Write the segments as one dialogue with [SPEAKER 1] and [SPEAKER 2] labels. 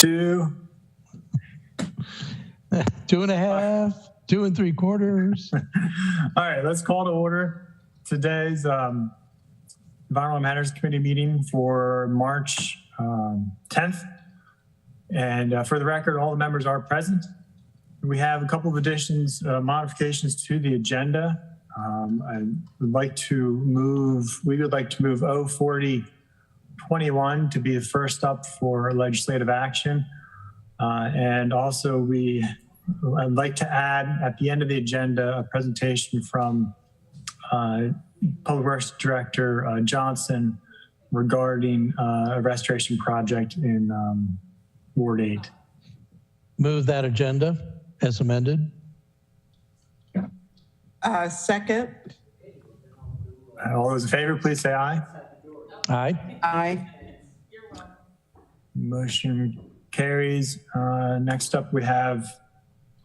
[SPEAKER 1] 2.
[SPEAKER 2] 2.5, 2 3/4.
[SPEAKER 1] All right, let's call to order today's Environmental Matters Committee meeting for March 10th. And for the record, all the members are present. We have a couple of additions, modifications to the agenda. We would like to move 04021 to be the first up for legislative action. And also I'd like to add at the end of the agenda a presentation from Public Works Director Johnson regarding a restoration project in Ward 8.
[SPEAKER 2] Move that agenda as amended.
[SPEAKER 3] Second.
[SPEAKER 1] All those in favor, please say aye.
[SPEAKER 2] Aye.
[SPEAKER 3] Aye.
[SPEAKER 1] Motion carries. Next up, we have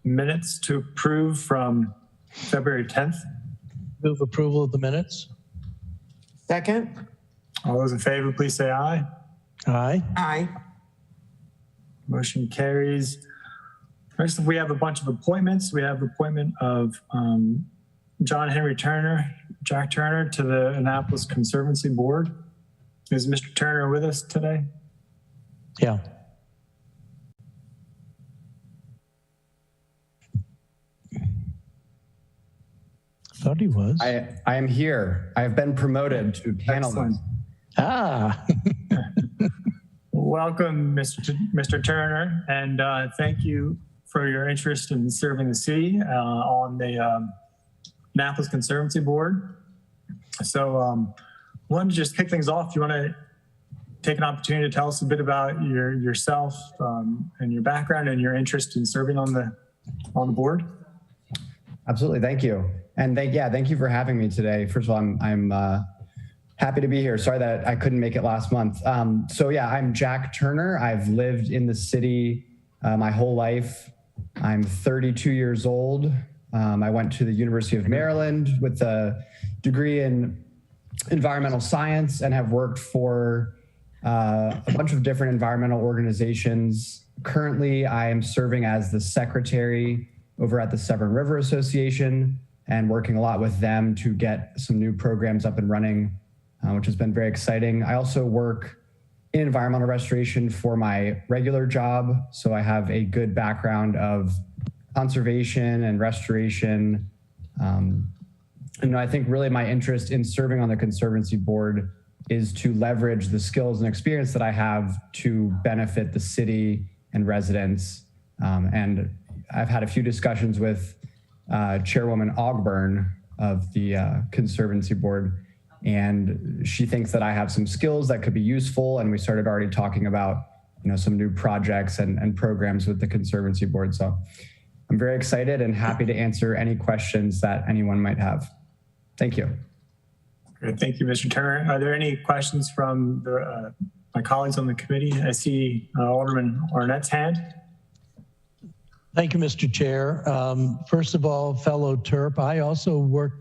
[SPEAKER 1] minutes to approve from February 10th.
[SPEAKER 2] Move approval of the minutes.
[SPEAKER 3] Second.
[SPEAKER 1] All those in favor, please say aye.
[SPEAKER 2] Aye.
[SPEAKER 3] Aye.
[SPEAKER 1] Motion carries. Next, we have a bunch of appointments. We have appointment of Jack Turner to the Annapolis Conservancy Board. Is Mr. Turner with us today?
[SPEAKER 2] Yeah. Thought he was.
[SPEAKER 4] I am here. I have been promoted to panelist.
[SPEAKER 2] Ah.
[SPEAKER 1] Welcome, Mr. Turner, and thank you for your interest in serving the city on the Annapolis Conservancy Board. So wanted to just kick things off. You want to take an opportunity to tell us a bit about yourself and your background and your interest in serving on the board?
[SPEAKER 4] Absolutely, thank you. And thank you for having me today. First of all, I'm happy to be here. Sorry that I couldn't make it last month. I'm Jack Turner. I've lived in the city my whole life. I'm 32 years old. I went to the University of Maryland with a degree in environmental science and have worked for a bunch of different environmental organizations. Currently, I am serving as the secretary over at the Severn River Association and working a lot with them to get some new programs up and running, which has been very exciting. I also work in environmental restoration for my regular job. So I have a good background of conservation and restoration. I think really my interest in serving on the Conservancy Board is to leverage the skills and experience that I have to benefit the city and residents. And I've had a few discussions with Chairwoman Ogburn of the Conservancy Board, and she thinks that I have some skills that could be useful. And we started already talking about some new projects and programs with the Conservancy Board. So I'm very excited and happy to answer any questions that anyone might have. Thank you.
[SPEAKER 1] Great. Thank you, Mr. Turner. Are there any questions from my colleagues on the committee? I see Alderman Arnett's hand.
[SPEAKER 2] Thank you, Mr. Chair. First of all, fellow TERP, I also worked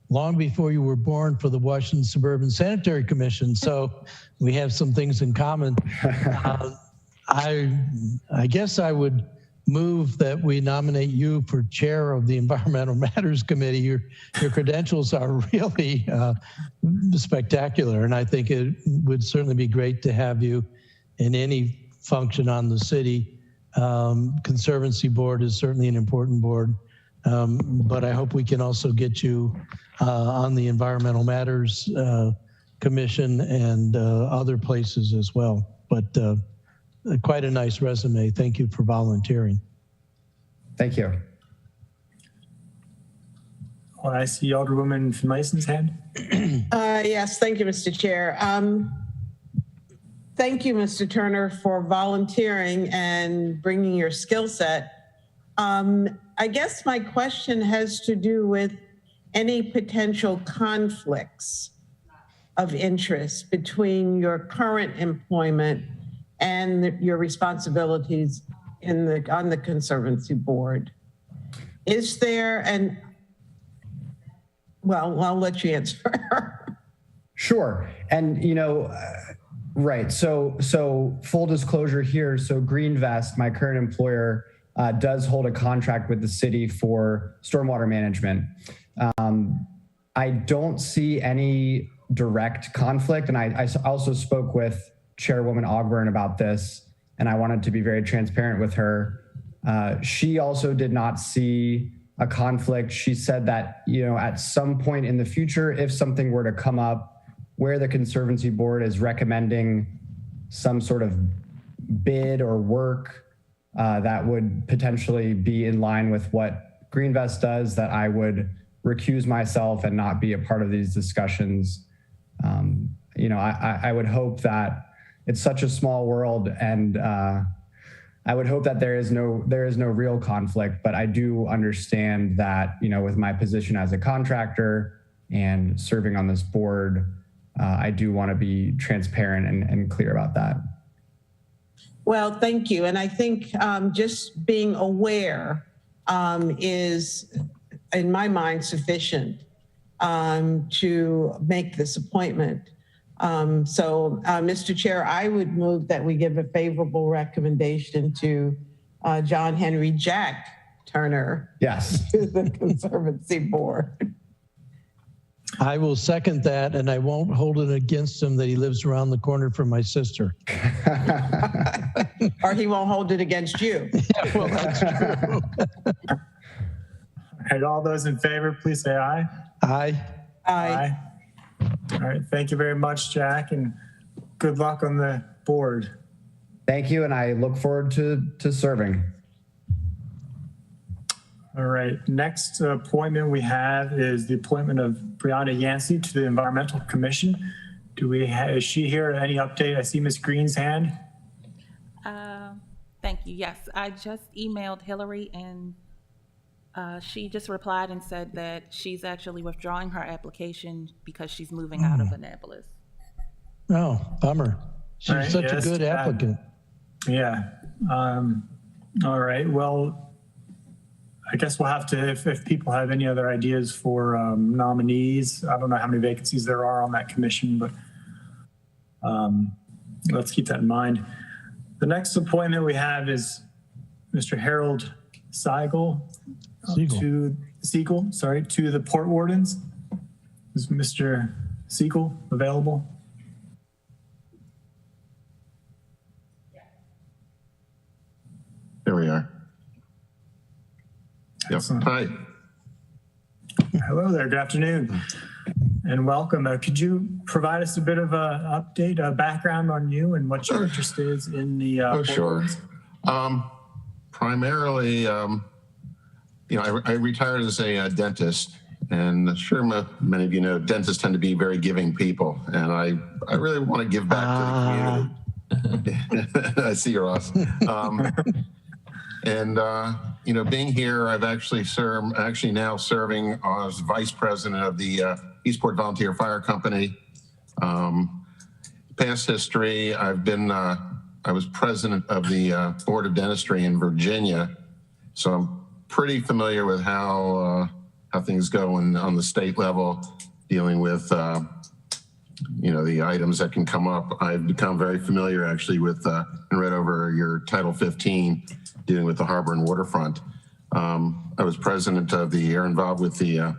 [SPEAKER 2] long before you were born for the Washington Suburban Sanitary Commission, so we have some things in common. I guess I would move that we nominate you for chair of the Environmental Matters Committee. Your credentials are really spectacular, and I think it would certainly be great to have you in any function on the city. Conservancy Board is certainly an important board, but I hope we can also get you on the Environmental Matters Commission and other places as well. But quite a nice resume. Thank you for volunteering.
[SPEAKER 4] Thank you.
[SPEAKER 1] Well, I see Alderwoman Finlayson's hand.
[SPEAKER 3] Yes, thank you, Mr. Chair. Thank you, Mr. Turner, for volunteering and bringing your skill set. I guess my question has to do with any potential conflicts of interest between your current employment and your responsibilities on the Conservancy Board. Is there, and well, I'll let you answer.
[SPEAKER 4] Sure. And, Right. So full disclosure here. So Greenvest, my current employer, does hold a contract with the city for stormwater management. I don't see any direct conflict. And I also spoke with Chairwoman Ogburn about this, and I wanted to be very transparent with her. She also did not see a conflict. She said that, at some point in the future, if something were to come up where the Conservancy Board is recommending some sort of bid or work that would potentially be in line with what Greenvest does, that I would recuse myself and not be a part of these discussions. I would hope that it's such a small world, and I would hope that there is no real conflict, but I do understand that, with my position as a contractor and serving on this board, I do want to be transparent and clear about that.
[SPEAKER 3] Well, thank you. And I think just being aware is, in my mind, sufficient to make this appointment. Mr. Chair, I would move that we give a favorable recommendation to John Henry Jack Turner.
[SPEAKER 4] Yes.
[SPEAKER 3] To the Conservancy Board.
[SPEAKER 2] I will second that, and I won't hold it against him that he lives around the corner from my sister.
[SPEAKER 3] Or he won't hold it against you.
[SPEAKER 2] Yeah, well, that's true.
[SPEAKER 1] All right, all those in favor, please say aye.
[SPEAKER 2] Aye.
[SPEAKER 3] Aye.
[SPEAKER 1] All right, thank you very much, Jack, and good luck on the board.
[SPEAKER 4] Thank you, and I look forward to serving.
[SPEAKER 1] All right, next appointment we have is the appointment of Brianna Yancey to the Environmental Commission. Is she here? Any update? I see Ms. Green's hand.
[SPEAKER 5] Thank you. Yes, I just emailed Hillary, and she just replied and said that she's actually withdrawing her application because she's moving out of Annapolis.
[SPEAKER 2] Oh, bummer. She's
[SPEAKER 1] Right,
[SPEAKER 2] such a
[SPEAKER 1] yes,
[SPEAKER 2] good applicant.
[SPEAKER 1] Yeah. All right. Well, I guess we'll have to, if people have any other ideas for nominees, I don't know how many vacancies there are on that commission, but let's keep that in mind. The next appointment we have is Mr. Harold Siegel to the Port Wardens. Is Mr. Siegel available?
[SPEAKER 6] There we are. Yep.
[SPEAKER 1] Excellent.
[SPEAKER 6] Hi.
[SPEAKER 1] Hello there. Good afternoon and welcome. Could you provide us a bit of an update, a background on you and what your interest is in the Port
[SPEAKER 6] Sure.
[SPEAKER 1] Wardens?
[SPEAKER 6] Primarily, I retired as a dentist, and sure, many of you know, dentists tend to be very giving people, and I really want to give back to the community. I see you're awesome. Being here, I've actually now serving as vice president of the Eastport Volunteer Fire Company. Past history, I was president of the Board of Dentistry in Virginia, so I'm pretty familiar with how things go on the state level, dealing with the items that can come up. I've become very familiar actually with and read over your Title 15, dealing with the harbor and waterfront. I was president of involved with the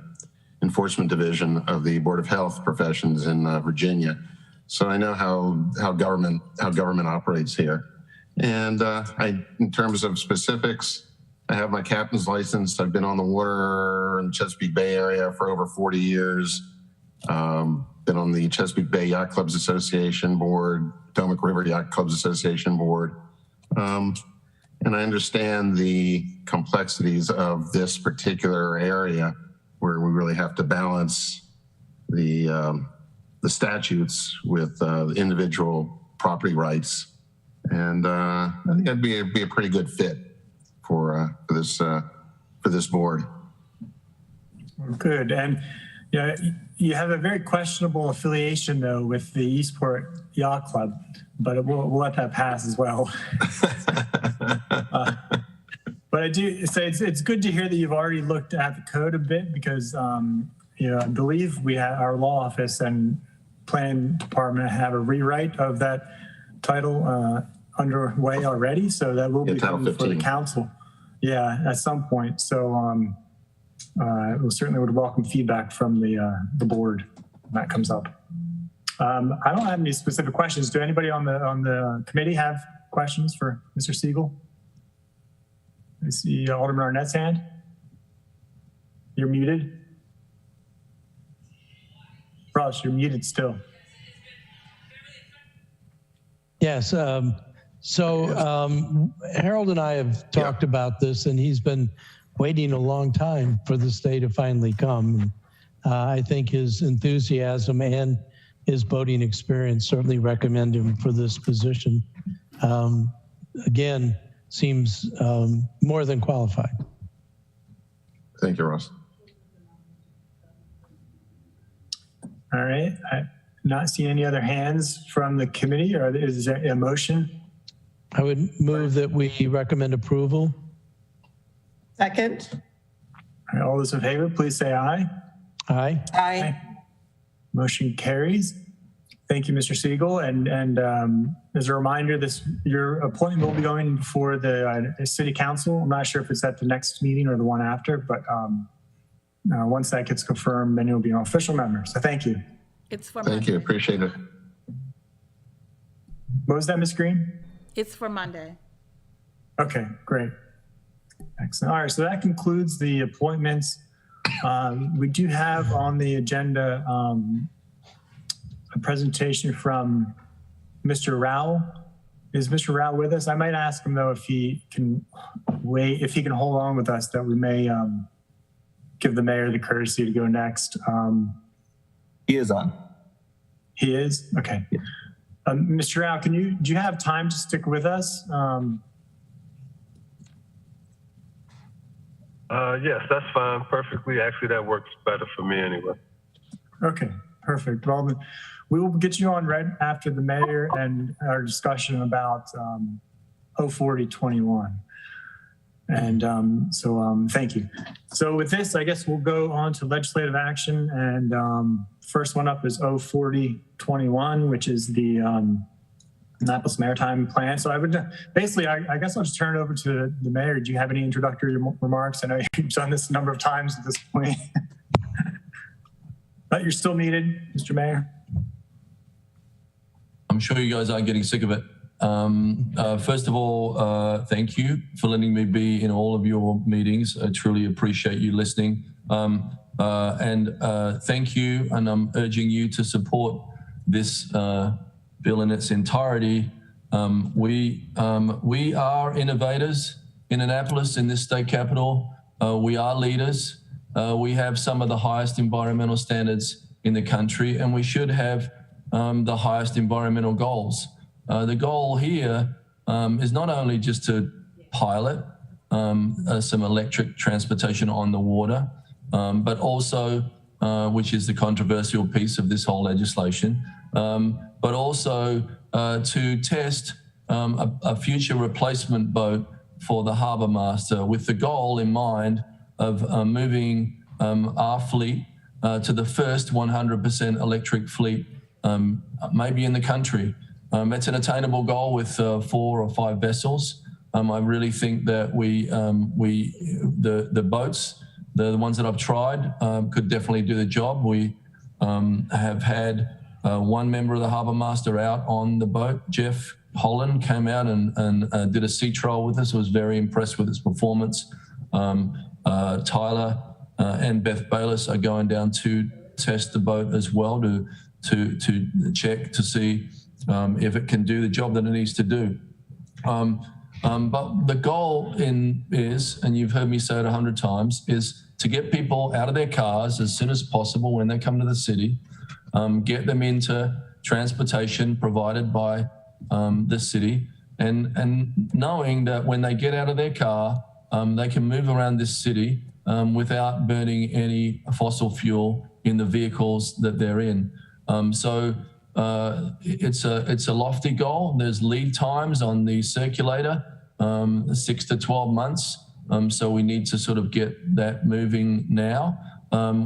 [SPEAKER 6] enforcement division of the Board of Health Professions in Virginia. So I know how government operates here. And in terms of specifics, I have my captain's license. I've been on the water in the Chesapeake Bay area for over 40 years. Been on the Chesapeake Bay Yacht Clubs Association board, Potomac River Yacht Clubs Association board. And I understand the complexities of this particular area where we really have to balance the statutes with individual property rights. And I think I'd be a pretty good fit for this board.
[SPEAKER 1] Good. And you have a very questionable affiliation, though, with the Eastport Yacht Club, but we'll let that pass as well. But I do say it's good to hear that you've already looked at the code a bit, because I believe we have our law office and planning department have a rewrite of that title underway already, so that will be
[SPEAKER 6] Title
[SPEAKER 1] coming for the
[SPEAKER 6] 15.
[SPEAKER 1] council. Yeah, at some point. So we'll certainly would welcome feedback from the board when that comes up. I don't have any specific questions. Do anybody on the committee have questions for Mr. Siegel? I see Alderman Arnett's hand. You're muted. Roush, you're muted still.
[SPEAKER 2] Yes. Harold and I have talked about this, and he's been waiting a long time for this day to finally come. I think his enthusiasm and his boating experience certainly recommend him for this position. Again, seems more than qualified.
[SPEAKER 6] Thank you, Ross.
[SPEAKER 1] All right. I not see any other hands from the committee, or is there a motion?
[SPEAKER 2] I would move that we recommend approval.
[SPEAKER 3] Second.
[SPEAKER 1] All right, all those in favor, please say aye.
[SPEAKER 2] Aye.
[SPEAKER 3] Aye.
[SPEAKER 1] Motion carries. Thank you, Mr. Siegel. And as a reminder, your appointment will be going before the city council. I'm not sure if it's at the next meeting or the one after, but once that gets confirmed, then you'll be an official member. So thank you.
[SPEAKER 5] It's for
[SPEAKER 6] Thank
[SPEAKER 5] Monday.
[SPEAKER 6] you. Appreciate it.
[SPEAKER 1] What was that, Ms. Green?
[SPEAKER 5] It's for Monday.
[SPEAKER 1] Okay, great. Excellent. All right, so that concludes the appointments. We do have on the agenda a presentation from Mr. Rao. Is Mr. Rao with us? I might ask him though if he can wait, if he can hold on with us, that we may give the mayor the courtesy to go next.
[SPEAKER 7] He is on.
[SPEAKER 1] He is? Okay.
[SPEAKER 7] Yeah.
[SPEAKER 1] Mr. Rao, do you have time to stick with us?
[SPEAKER 8] Yes, that's fine. Perfectly. Actually, that works better for me anyway.
[SPEAKER 1] Okay, perfect. Well, we will get you on right after the mayor and our discussion about 04021. And thank you. So with this, I guess we'll go on to legislative action. And first one up is 04021, which is the Annapolis Maritime Plan. So I would basically, I guess I'll just turn it over to the mayor. Do you have any introductory remarks? I know you've done this a number of times at this point. But you're still needed, Mr. Mayor.
[SPEAKER 9] I'm sure you guys are getting sick of it. First of all, thank you for letting me be in all of your meetings. I truly appreciate you listening. Thank you, and I'm urging you to support this bill in its entirety. We are innovators in Annapolis, in this state capital. We are leaders. We have some of the highest environmental standards in the country, and we should have the highest environmental goals. The goal here is not only just to pilot some electric transportation on the water, but also, which is the controversial piece of this whole legislation, but also to test a future replacement boat for the harbour master, with the goal in mind of moving our fleet to the first 100% electric fleet maybe in the country. It's an attainable goal with 4 or 5 vessels. I really think that the boats, the ones that I've tried, could definitely do the job. We have had one member of the harbour master out on the boat. Jeff Holland came out and did a sea trial with us. I was very impressed with his performance. Tyler and Beth Bayless are going down to test the boat as well to check to see if it can do the job that it needs to do. But the goal is, and you've heard me say it 100 times, is to get people out of their cars as soon as possible when they come to the city, get them into transportation provided by the city, and knowing that when they get out of their car, they can move around this city without burning any fossil fuel in the vehicles that they're in. It's a lofty goal. There's lead times on the circulator, 6 to 12 months. So we need to sort of get that moving now.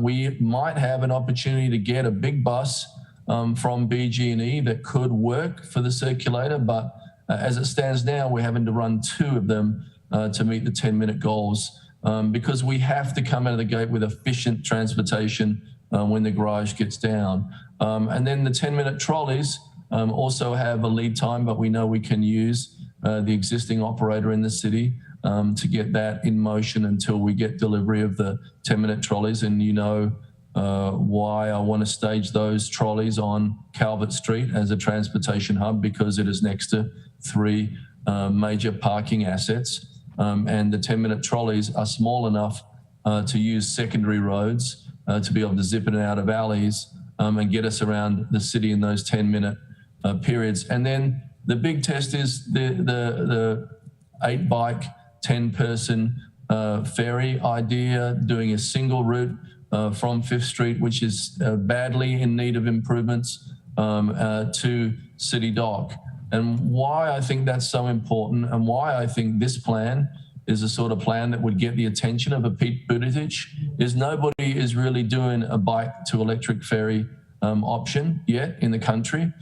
[SPEAKER 9] We might have an opportunity to get a big bus from BG&E that could work for the circulator, but as it stands now, we're having to run 2 of them to meet the 10-minute goals because we have to come out of the gate with efficient transportation when the garage gets down. And then the 10-minute trolleys also have a lead time, but we know we can use the existing operator in the city to get that in motion until we get delivery of the 10-minute trolleys. And you know why I want to stage those trolleys on Calvert Street as a transportation hub, because it is next to 3 major parking assets. And the 10-minute trolleys are small enough to use secondary roads to be able to zip in and out of alleys and get us around the city in those 10-minute periods. And then the big test is the 8-bike, 10-person ferry idea, doing a single route from 5th Street, which is badly in need of improvements, to City Dock. And why I think that's so important and why I think this plan is the sort of plan that would get the attention of a Pete Buttigieg is nobody is really doing a bike to electric ferry option yet in the country.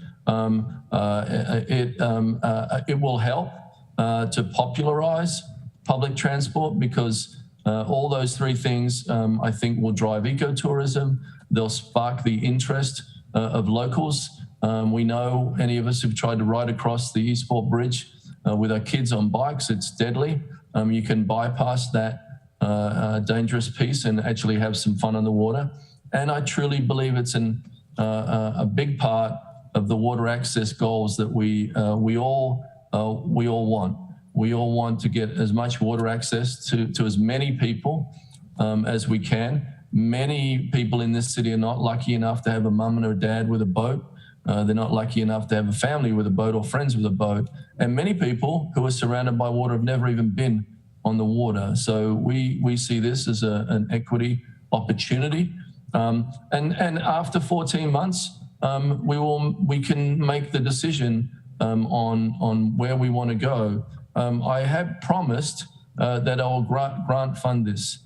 [SPEAKER 9] It will help to popularize public transport because all those 3 things I think will drive ecotourism. They'll spark the interest of locals. We know any of us who've tried to ride across the Eastport Bridge with our kids on bikes, it's deadly. You can bypass that dangerous piece and actually have some fun on the water. And I truly believe it's a big part of the water access goals that we all want. We all want to get as much water access to as many people as we can. Many people in this city are not lucky enough to have a mum and a dad with a boat. They're not lucky enough to have a family with a boat or friends with a boat. And many people who are surrounded by water have never even been on the water. So we see this as an equity opportunity. And after 14 months, we can make the decision on where we want to go. I have promised that I'll grant fund this.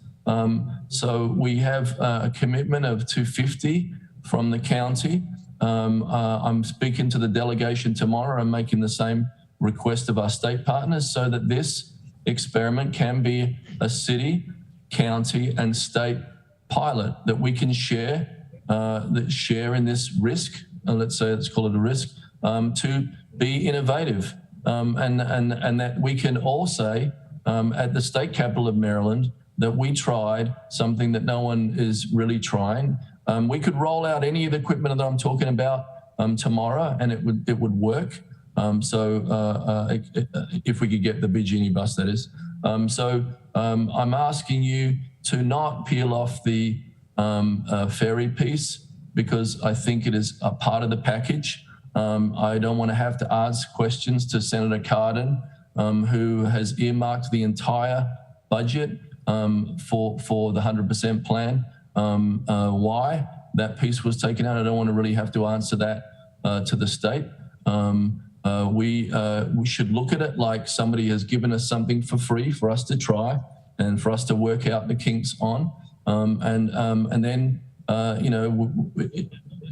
[SPEAKER 9] So we have a commitment of $250 from the county. I'm speaking to the delegation tomorrow and making the same request of our state partners so that this experiment can be a city, county, and state pilot that we can share in this risk. Let's call it a risk, to be innovative. And that we can all say at the state capital of Maryland that we tried something that no one is really trying. We could roll out any of the equipment that I'm talking about tomorrow, and it would work. If we could get the BG&E bus, that is. I'm asking you to not peel off the ferry piece because I think it is a part of the package. I don't want to have to ask questions to Senator Cardin, who has earmarked the entire budget for the 100% plan. Why that piece was taken out, I don't want to really have to answer that to the state. We should look at it like somebody has given us something for free for us to try and for us to work out the kinks on. And then,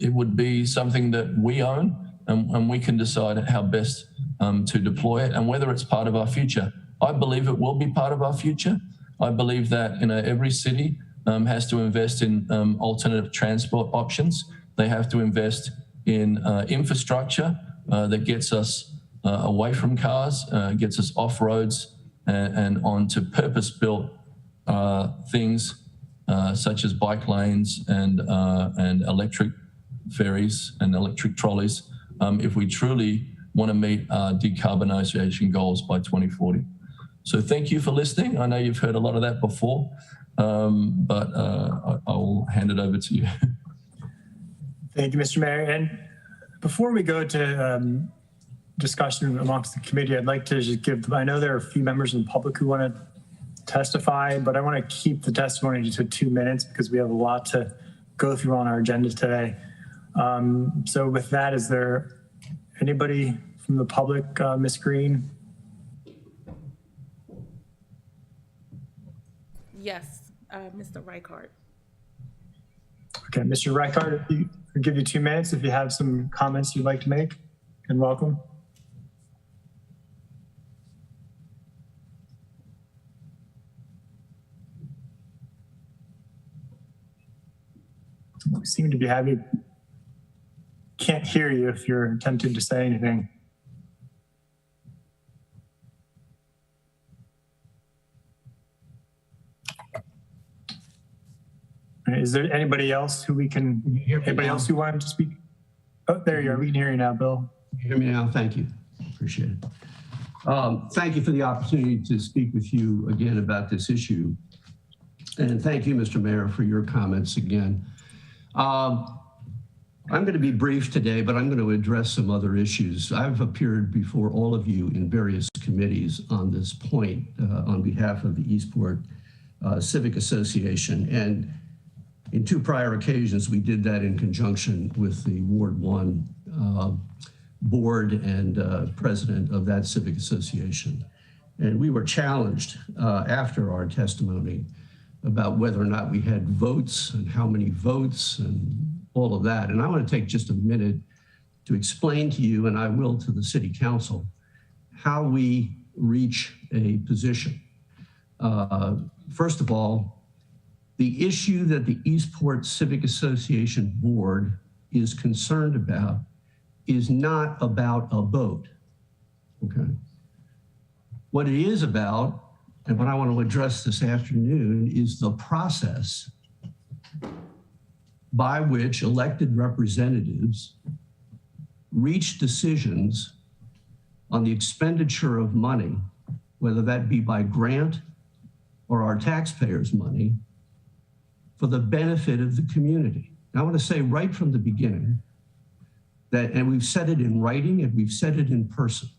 [SPEAKER 9] it would be something that we own and we can decide how best to deploy it and whether it's part of our future. I believe it will be part of our future. I believe that every city has to invest in alternative transport options. They have to invest in infrastructure that gets us away from cars, gets us off roads and onto purpose-built things such as bike lanes and electric ferries and electric trolleys if we truly want to meet our decarbonisation goals by 2040. So thank you for listening. I know you've heard a lot of that before, but I'll hand it over to you.
[SPEAKER 1] Thank you, Mr. Mayor. And before we go to discussion amongst the committee, I'd like to just I know there are a few members of the public who want to testify, but I want to keep the testimony to 2 minutes because we have a lot to go through on our agenda today. So with that, is there anybody from the public, Ms. Green?
[SPEAKER 5] Yes, Mr. Reichart.
[SPEAKER 1] Okay, Mr. Reichard, I'll give you 2 minutes if you have some comments you'd like to make, and welcome. We seem to be having, can't hear you if you're attempting to say anything. Is there anybody else who we can, anybody else who wanted to speak? Oh, there you are. We can hear you now, Bill.
[SPEAKER 10] Can you hear me now? Thank you. Appreciate it. Thank you for the opportunity to speak with you again about this issue. And thank you, Mr. Mayor, for your comments again. I'm going to be brief today, but I'm going to address some other issues. I've appeared before all of you in various committees on this point on behalf of the Eastport Civic Association. And in 2 prior occasions, we did that in conjunction with the Ward 1 board and president of that civic association. And we were challenged after our testimony about whether or not we had votes and how many votes and all of that. And I want to take just a minute to explain to you, and I will to the City Council, how we reach a position. First of all, the issue that the Eastport Civic Association Board is concerned about is not about a vote, okay? What it is about, and what I want to address this afternoon, is the process by which elected representatives reach decisions on the expenditure of money, whether that be by grant or our taxpayers' money, for the benefit of the community. Now, I want to say right from the beginning that, and we've said it in writing and we've said it in person,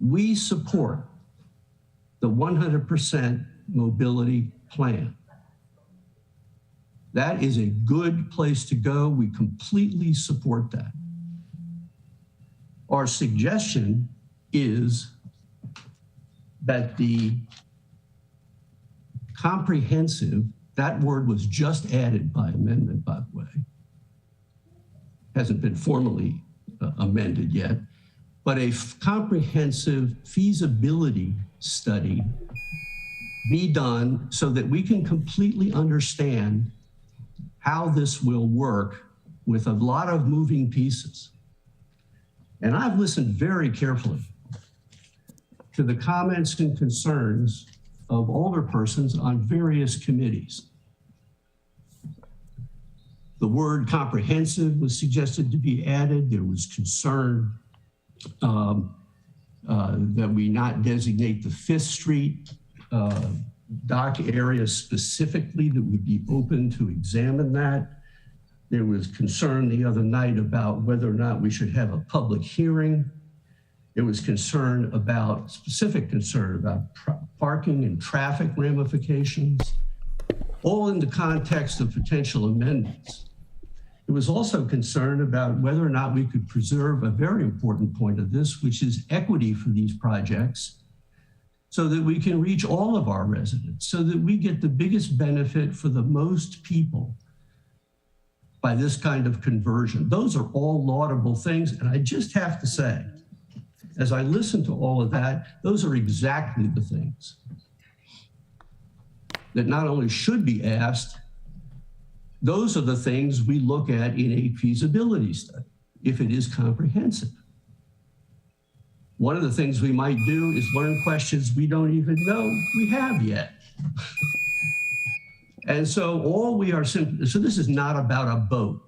[SPEAKER 10] we support the 100% mobility plan. That is a good place to go. We completely support that. Our suggestion is that the comprehensive, that word was just added by amendment, by the way. Hasn't been formally amended yet, but a comprehensive feasibility study be done so that we can completely understand how this will work with a lot of moving pieces. And I've listened very carefully to the comments and concerns of older persons on various committees. The word comprehensive was suggested to be added. There was concern that we not designate the 5th Street dock area specifically, that we'd be open to examine that. There was concern the other night about whether or not we should have a public hearing. There was specific concern about parking and traffic ramifications, all in the context of potential amendments. There was also concern about whether or not we could preserve a very important point of this, which is equity for these projects, so that we can reach all of our residents, so that we get the biggest benefit for the most people by this kind of conversion. Those are all laudable things. And I just have to say, as I listen to all of that, those are exactly the things that not only should be asked, those are the things we look at in a feasibility study, if it is comprehensive. One of the things we might do is learn questions we don't even know we have yet. And so so this is not about a vote.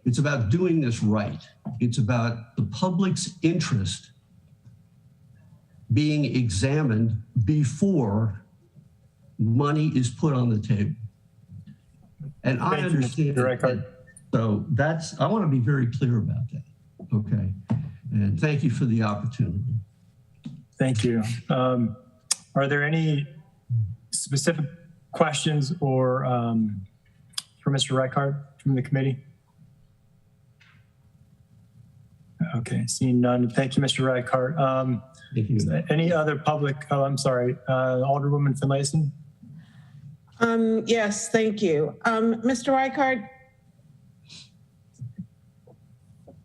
[SPEAKER 10] It's about doing this right. It's about the public's interest being examined before money is put on the table. And I understand that, so I want to be very clear about that, okay? And thank you for the opportunity.
[SPEAKER 1] Thank you. Are there any specific questions or for Mr. Reichard from the committee? Okay, seeing none. Thank you, Mr. Reichard.
[SPEAKER 10] Thank you.
[SPEAKER 1] Any other public, I'm sorry, Alderwoman Finlayson?
[SPEAKER 3] Yes, thank you. Mr. Reichert,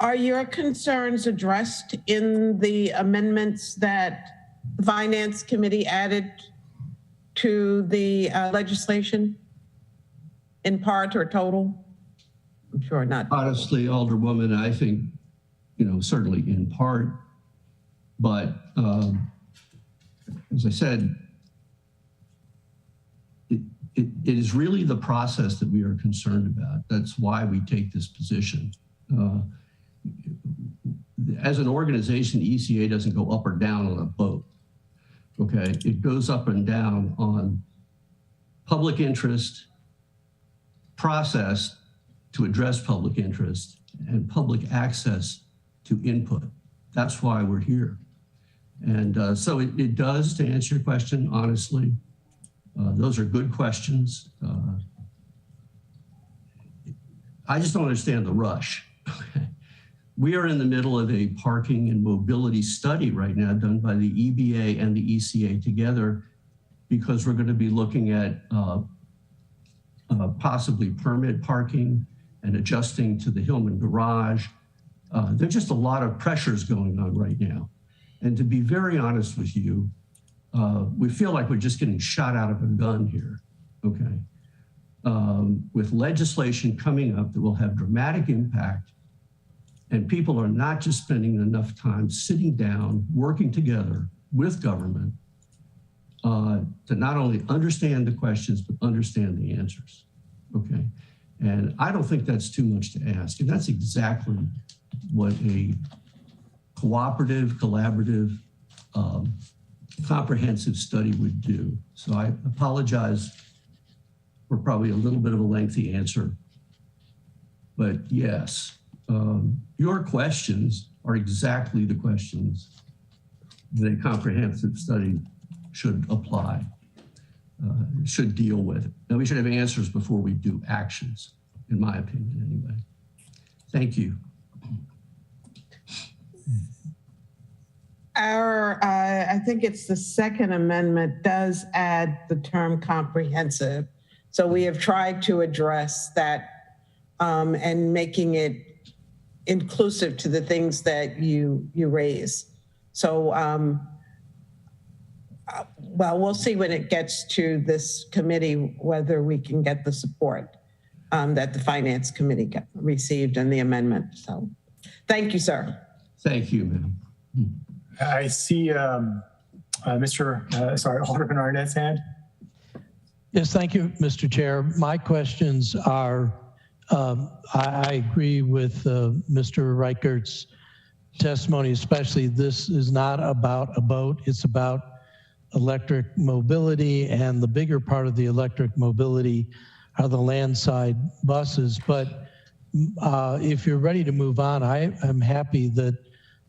[SPEAKER 3] are your concerns addressed in the amendments that the Finance Committee added to the legislation, in part or total? I'm sure not.
[SPEAKER 10] Honestly, Alderwoman, I think, certainly in part, but as I said, it is really the process that we are concerned about. That's why we take this position. As an organization, the ECA doesn't go up or down on a boat, okay? It goes up and down on public interest, process to address public interest, and public access to input. That's why we're here. And so it does, to answer your question, honestly, those are good questions. I just don't understand the rush. Okay. We are in the middle of a parking and mobility study right now done by the EBA and the ECA together, because we're going to be looking at possibly permit parking and adjusting to the Hillman garage. There's just a lot of pressures going on right now. And to be very honest with you, we feel like we're just getting shot out of a gun here, okay? With legislation coming up that will have dramatic impact, and people are not just spending enough time sitting down, working together with government to not only understand the questions, but understand the answers, okay? And I don't think that's too much to ask. And that's exactly what a cooperative, collaborative, comprehensive study would do. So I apologize for probably a little bit of a lengthy answer, but yes, your questions are exactly the questions that a comprehensive study should apply, should deal with. Now we should have answers before we do actions, in my opinion anyway. Thank you.
[SPEAKER 3] I think it's the second amendment does add the term comprehensive. So we have tried to address that and making it inclusive to the things that you raise. So, well, we'll see when it gets to this committee whether we can get the support that the Finance Committee received in the amendment. So thank you, sir.
[SPEAKER 10] Thank you, ma'am.
[SPEAKER 1] I see Alderman Arnett's hand.
[SPEAKER 2] Yes, thank you, Mr. Chair. My questions are, I agree with Mr. Reichert's testimony, especially this is not about a boat, it's about electric mobility, and the bigger part of the electric mobility are the landside buses. But if you're ready to move on, I am happy that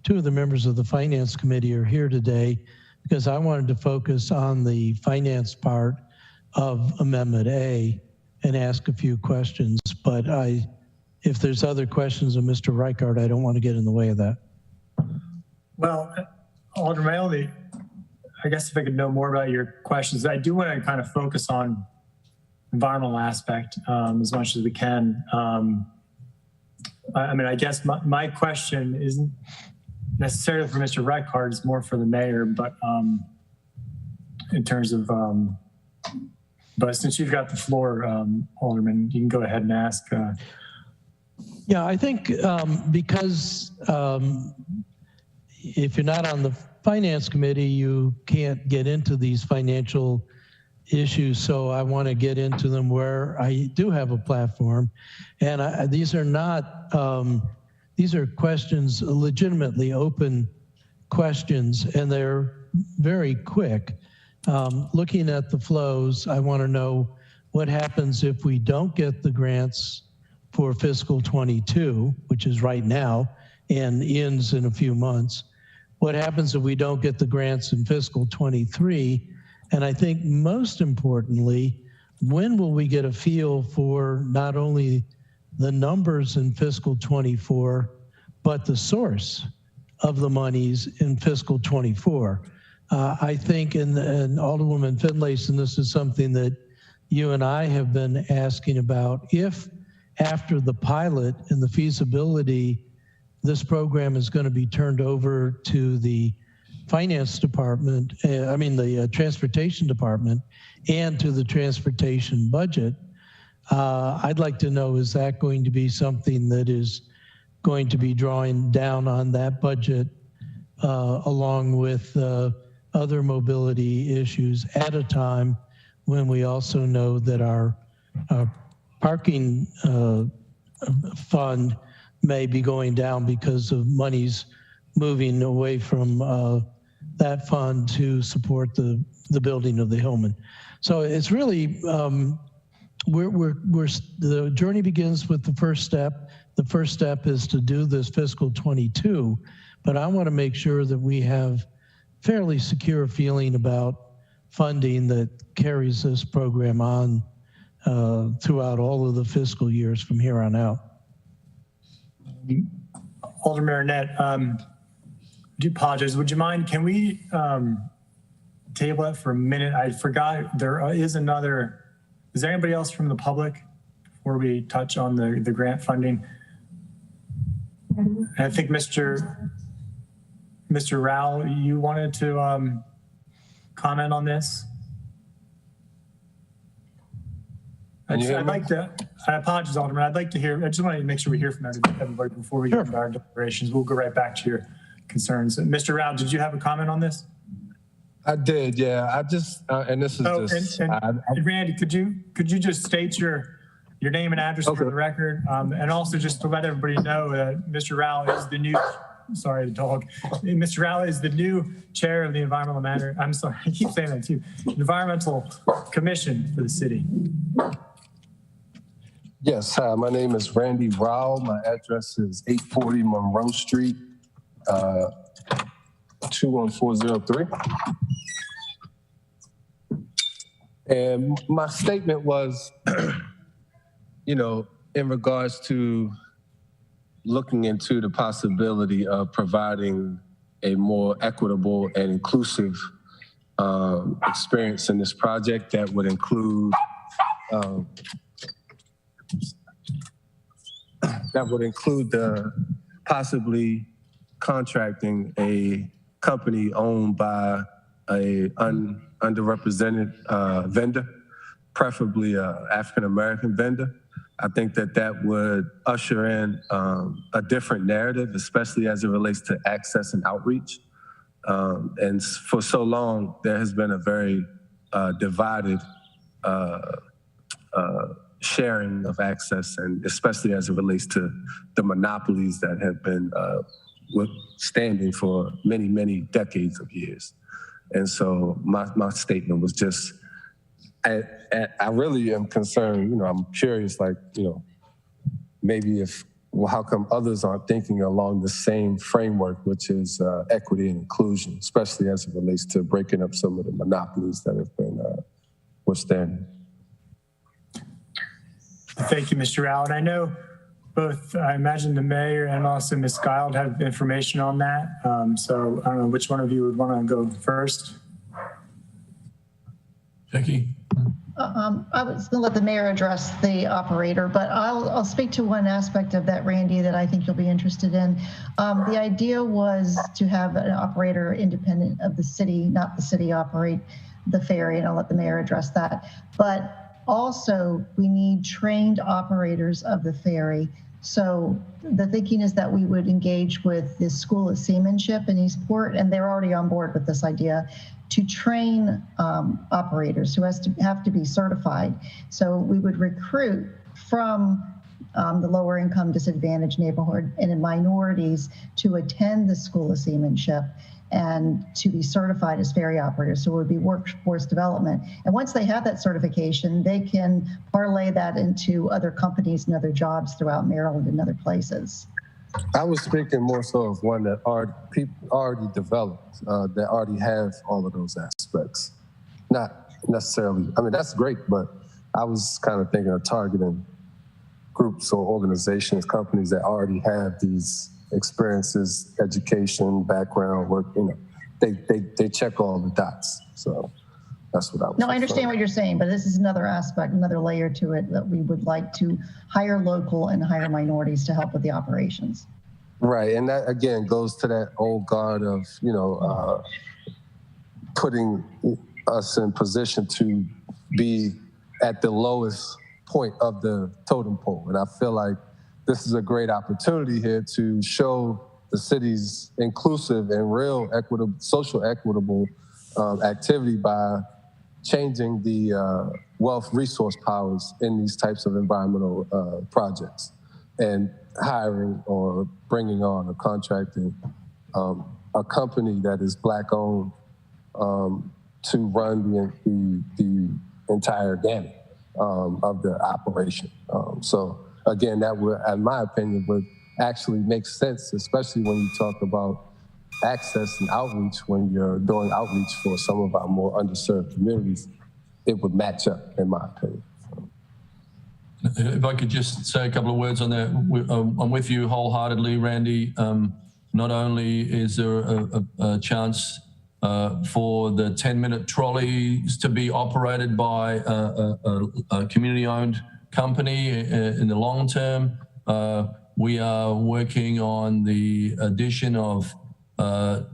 [SPEAKER 2] two of the members of the Finance Committee are here today, because I wanted to focus on the finance part of Amendment A and ask a few questions. But if there's other questions of Mr. Reichert, I don't want to get in the way of that.
[SPEAKER 1] Well, Alderman, I guess if I could know more about your questions, I do want to kind of focus on environmental aspect as much as we can. I mean, I guess my question isn't necessarily for Mr. Reichert, it's more for the mayor, but in terms of, but since you've got the floor, Alderman, you can go ahead and ask.
[SPEAKER 2] Yeah, I think because if you're not on the Finance Committee, you can't get into these financial issues. So I want to get into them where I do have a platform. And these are not, these are questions, legitimately open questions, and they're very quick. Looking at the flows, I want to know what happens if we don't get the grants for fiscal 22, which is right now and ends in a few months. What happens if we don't get the grants in fiscal 23? And I think most importantly, when will we get a feel for not only the numbers in fiscal 24, but the source of the monies in fiscal 24? I think, and Alderwoman Finlayson, this is something that you and I have been asking about if after the pilot and the feasibility, this program is going to be turned over to the finance department, the transportation department, and to the transportation budget. I'd like to know, is that going to be something that is going to be drawing down on that budget along with other mobility issues at a time when we also know that our parking fund may be going down because of monies moving away from that fund to support the building of the Hillman. So it's really, the journey begins with the first step. The first step is to do this fiscal 22, but I want to make sure that we have fairly secure feeling about funding that carries this program on throughout all of the fiscal years from here on out.
[SPEAKER 1] Alderman Marinette, I do apologize. Would you mind, can we table it for a minute? I forgot there is another, is there anybody else from the public before we touch on the grant funding? And I think Mr. Rao, you wanted to comment on this? I apologize, Alderman. I'd like to hear, I just want to make sure we hear from everybody before we get into our deliberations. We'll go right back to your concerns. Mr. Rao, did you have a comment on this?
[SPEAKER 11] I did, yeah. I just, and this is
[SPEAKER 1] and Randy, could you just state your name and address for the record? And also just to let everybody know that Mr. Rao is the new, sorry, the dog. Mr. Rao is the new chair of the Environmental Matter. I'm sorry, I keep saying that too. Environmental Commission for the city.
[SPEAKER 11] Yes, hi, my name is Randy Rao. My address is 840 Monroe Street, 21403. And my statement was, in regards to looking into the possibility of providing a more equitable and inclusive experience in this project that would include possibly contracting a company owned by a underrepresented vendor, preferably an African-American vendor. I think that would usher in a different narrative, especially as it relates to access and outreach. And for so long, there has been a very divided sharing of access, and especially as it relates to the monopolies that have been standing for many, many decades of years. And so my statement was just, I really am concerned, I'm curious, maybe how come others aren't thinking along the same framework, which is equity and inclusion, especially as it relates to breaking up some of the monopolies that have been withstanding.
[SPEAKER 1] Thank you, Mr. Rao. And I know both, I imagine the mayor and also Ms. Guild have information on that. So I don't know which one of you would want to go first.
[SPEAKER 9] Jackie?
[SPEAKER 12] I was going to let the mayor address the operator, but I'll speak to one aspect of that, Randy, that I think you'll be interested in. The idea was to have an operator independent of the city, not the city operate the ferry, and I'll let the mayor address that. But also, we need trained operators of the ferry. So the thinking is that we would engage with the School of Seamanship in Eastport, and they're already on board with this idea, to train operators who have to be certified. So we would recruit from the lower income disadvantaged neighborhood and in minorities to attend the School of Seamanship and to be certified as ferry operators. So it would be workforce development. And once they have that certification, they can parlay that into other companies and other jobs throughout Maryland and other places.
[SPEAKER 11] I was speaking more so of one that people already developed, that already have all of those aspects. Not necessarily, that's great, but I was kind of thinking of targeting groups or organizations, companies that already have these experiences, education, background, work, they check all the dots. So That's what I was.
[SPEAKER 12] No, I understand what you're saying, but this is another aspect, another layer to it that we would like to hire local and hire minorities to help with the operations.
[SPEAKER 11] Right, and that again goes to that old guard of, putting us in position to be at the lowest point of the totem pole. And I feel like this is a great opportunity here to show the city's inclusive and real social equitable activity by changing the wealth resource powers in these types of environmental projects and hiring or bringing on or contracting a company that is Black owned to run the entire gamut of the operation. So again, that would, in my opinion, would actually make sense, especially when you talk about access and outreach. When you're doing outreach for some of our more underserved communities, it would match up, in my opinion.
[SPEAKER 9] If I could just say a couple of words on that. I'm with you wholeheartedly, Randy. Not only is there a chance for the 10-minute trolleys to be operated by a community-owned company in the long term, we are working on the addition of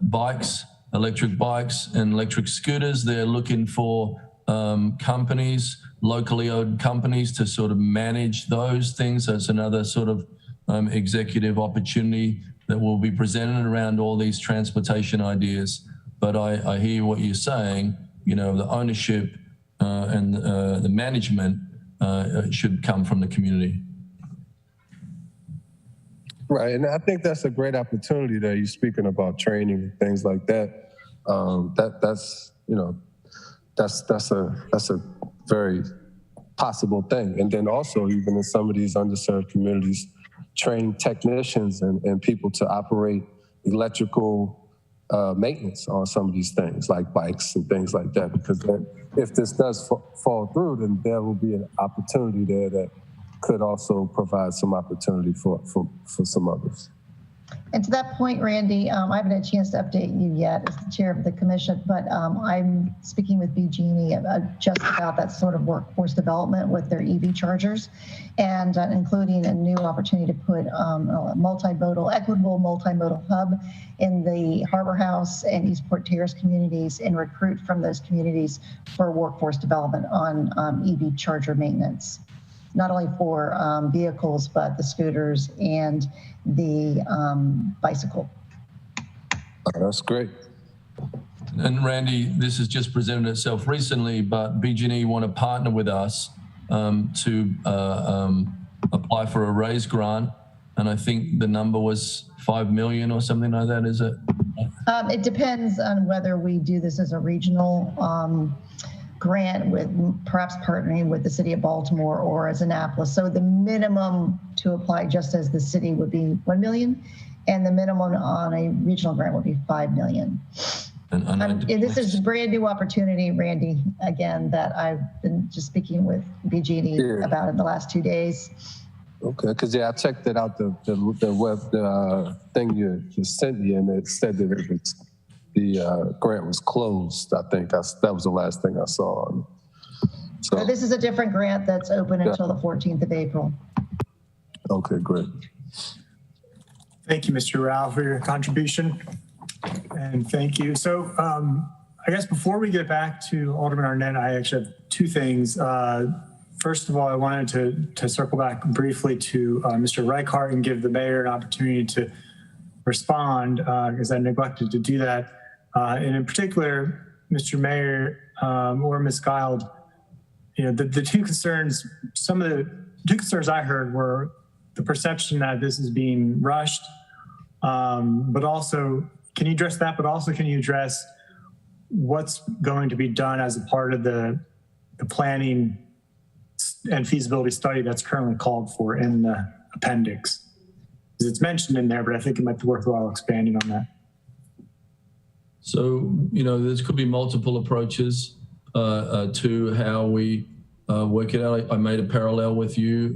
[SPEAKER 9] bikes, electric bikes and electric scooters. They're looking for companies, locally owned companies, to sort of manage those things. That's another sort of executive opportunity that will be presented around all these transportation ideas. But I hear what you're saying, the ownership and the management should come from the community.
[SPEAKER 11] Right, and I think that's a great opportunity that you're speaking about training and things like that. That's a very possible thing. And then also, even in some of these underserved communities, train technicians and people to operate electrical maintenance on some of these things, like bikes and things like that. Because then, if this does fall through, then there will be an opportunity there that could also provide some opportunity for some others.
[SPEAKER 12] And to that point, Randy, I haven't had a chance to update you yet as the chair of the commission, but I'm speaking with BG&E just about that sort of workforce development with their EV chargers, and including a new opportunity to put a equitable multimodal hub in the Harbor House and Eastport Terrace communities, and recruit from those communities for workforce development on EV charger maintenance, not only for vehicles, but the scooters and the bicycle.
[SPEAKER 11] That's great.
[SPEAKER 9] And Randy, this has just presented itself recently, but BG&E want to partner with us to apply for a RAISE grant. And I think the number was 5 million or something like that, is it?
[SPEAKER 12] It depends on whether we do this as a regional grant, with perhaps partnering with the city of Baltimore or as Annapolis. So the minimum to apply just as the city would be 1 million, and the minimum on a regional grant would be 5 million. And this is a brand new opportunity, Randy, again, that I've been just speaking with BG&E about in the last 2 days.
[SPEAKER 11] Okay, because I checked it out, the web thing you sent me, and it said that it was, the grant was closed. I think that was the last thing I saw. So
[SPEAKER 12] this is a different grant that's open until the 14th of April.
[SPEAKER 11] Okay, great.
[SPEAKER 1] Thank you, Mr. Rao, for your contribution. And thank you. So I guess before we get back to Alderman Arnett, I actually have two things. First of all, I wanted to circle back briefly to Mr. Reichart and give the mayor an opportunity to respond, because I neglected to do that. And in particular, Mr. Mayor or Ms. Guild, the two concerns, some of the two concerns I heard were the perception that this is being rushed, but also, can you address that? But also, can you address what's going to be done as a part of the planning and feasibility study that's currently called for in the appendix? Because it's mentioned in there, but I think it might be worthwhile expanding on that.
[SPEAKER 9] So, there could be multiple approaches to how we work it out. I made a parallel with you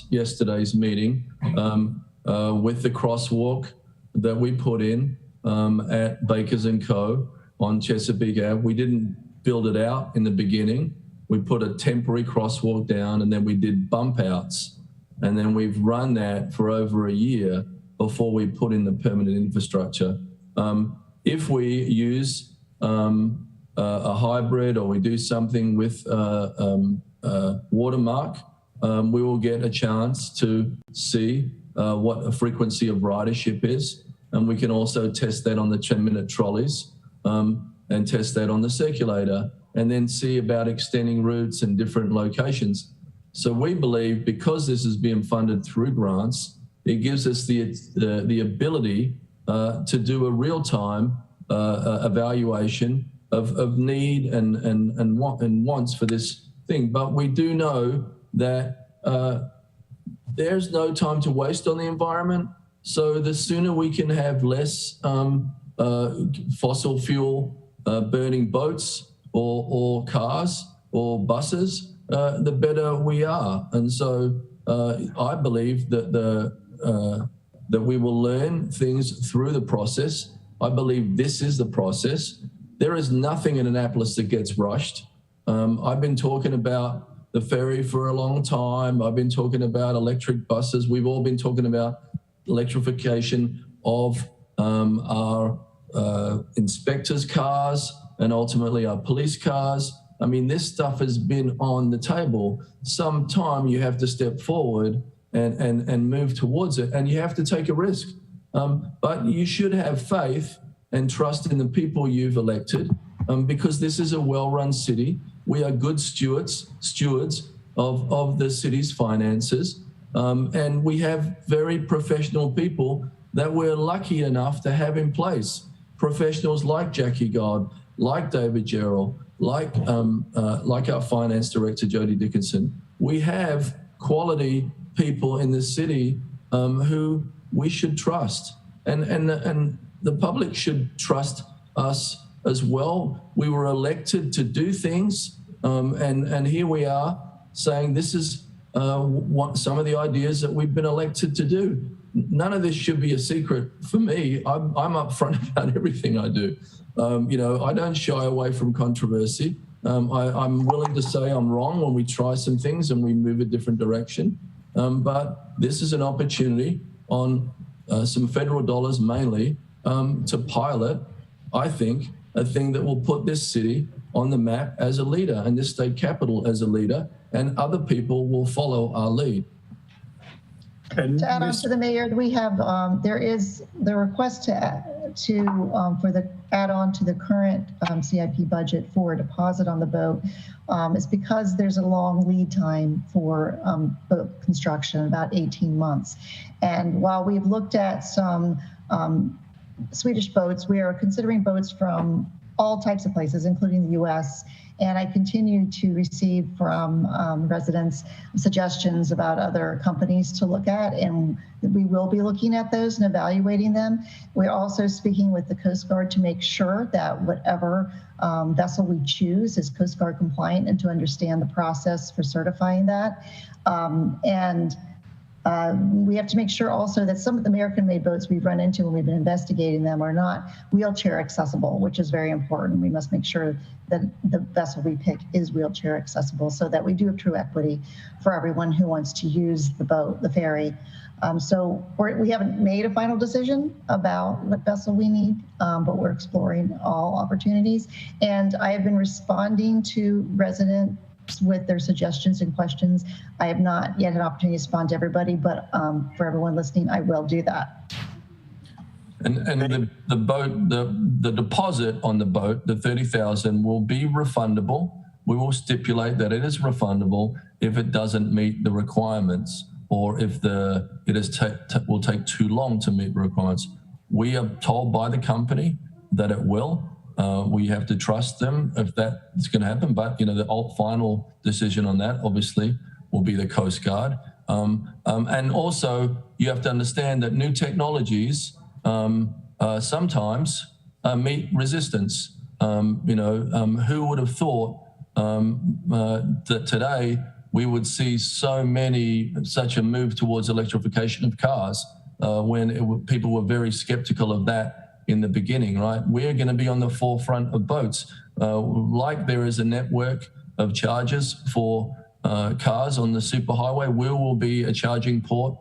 [SPEAKER 9] yesterday's meeting with the crosswalk that we put in at Bakers & Co. on Chesapeake Ave. We didn't build it out in the beginning. We put a temporary crosswalk down, and then we did bump outs. And then we've run that for over a year before we put in the permanent infrastructure. If we use a hybrid, or we do something with watermark, we will get a chance to see what a frequency of ridership is. And we can also test that on the 10-minute trolleys and test that on the circulator, and then see about extending routes in different locations. So we believe, because this is being funded through grants, it gives us the ability to do a real-time evaluation of need and wants for this thing. But we do know that there's no time to waste on the environment. So the sooner we can have less fossil fuel burning boats or cars or buses, the better we are. And so I believe that that we will learn things through the process. I believe this is the process. There is nothing in Annapolis that gets rushed. I've been talking about the ferry for a long time. I've been talking about electric buses. We've all been talking about electrification of our inspectors' cars and ultimately our police cars. I mean, this stuff has been on the table. Sometime you have to step forward and move towards it, and you have to take a risk. But you should have faith and trust in the people you've elected, because this is a well-run city. We are good stewards of the city's finances, and we have very professional people that we're lucky enough to have in place. Professionals like Jackie God, like David Gerald, like our finance director, Jody Dickinson. We have quality people in the city who we should trust, and the public should trust us as well. We were elected to do things, and here we are saying this is what some of the ideas that we've been elected to do. None of this should be a secret for me. I'm upfront about everything I do. I don't shy away from controversy. I'm willing to say I'm wrong when we try some things and we move a different direction. But this is an opportunity on some federal dollars mainly to pilot, I think, a thing that will put this city on the map as a leader and this state capital as a leader, and other people will follow our lead.
[SPEAKER 12] And to add on to the mayor, we have there is the request for the add-on to the current CIP budget for a deposit on the boat is because there's a long lead time for boat construction, about 18 months. And while we've looked at some Swedish boats, we are considering boats from all types of places, including the U.S. And I continue to receive from residents suggestions about other companies to look at, and we will be looking at those and evaluating them. We're also speaking with the Coast Guard to make sure that whatever vessel we choose is Coast Guard compliant, and to understand the process for certifying that. We have to make sure also that some of the American-made boats we've run into when we've been investigating them are not wheelchair accessible, which is very important. We must make sure that the vessel we pick is wheelchair accessible, so that we do have true equity for everyone who wants to use the boat, the ferry. So we haven't made a final decision about what vessel we need, but we're exploring all opportunities. And I have been responding to residents with their suggestions and questions. I have not yet had an opportunity to respond to everybody, but for everyone listening, I will do that.
[SPEAKER 9] And the boat, the deposit on the boat, the $30,000 will be refundable. We will stipulate that it is refundable if it doesn't meet the requirements, or if it will take too long to meet the requirements. We are told by the company that it will. We have to trust them if that is going to happen. But, the final decision on that, obviously, will be the Coast Guard. And also, you have to understand that new technologies sometimes meet resistance. Who would have thought that today we would see such a move towards electrification of cars when people were very skeptical of that in the beginning, right? We're going to be on the forefront of boats. like there is a network of chargers for cars on the superhighway, we will be a charging port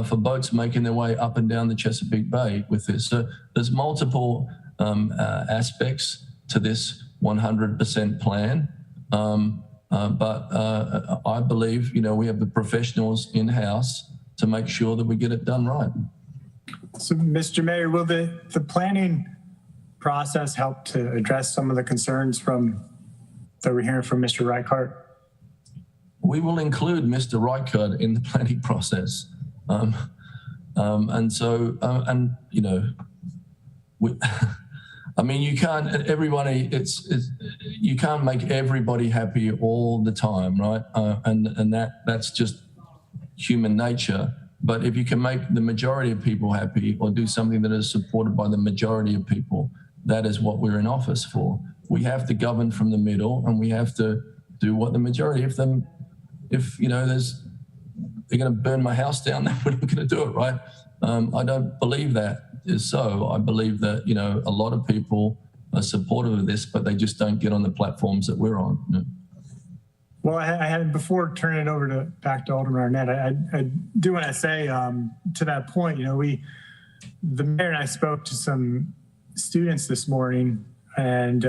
[SPEAKER 9] for boats making their way up and down the Chesapeake Bay with this. So there's multiple aspects to this 100% plan. But I believe, we have the professionals in-house to make sure that we get it done right.
[SPEAKER 1] So, Mr. Mayor, will the planning process help to address some of the concerns that we're hearing from Mr. Reichart?
[SPEAKER 9] We will include Mr. Reichart in the planning process. You can't, you can't make everybody happy all the time, right? And that's just human nature. But if you can make the majority of people happy or do something that is supported by the majority of people, that is what we're in office for. We have to govern from the middle, and we have to do what the majority of them, they're going to burn my house down, then we're not going to do it, right? I don't believe that is so. I believe that, a lot of people are supportive of this, but they just don't get on the platforms that we're on.
[SPEAKER 1] Well, I had, before turning it over back to Alderman Arnett, I do want to say to that point, the mayor and I spoke to some students this morning, and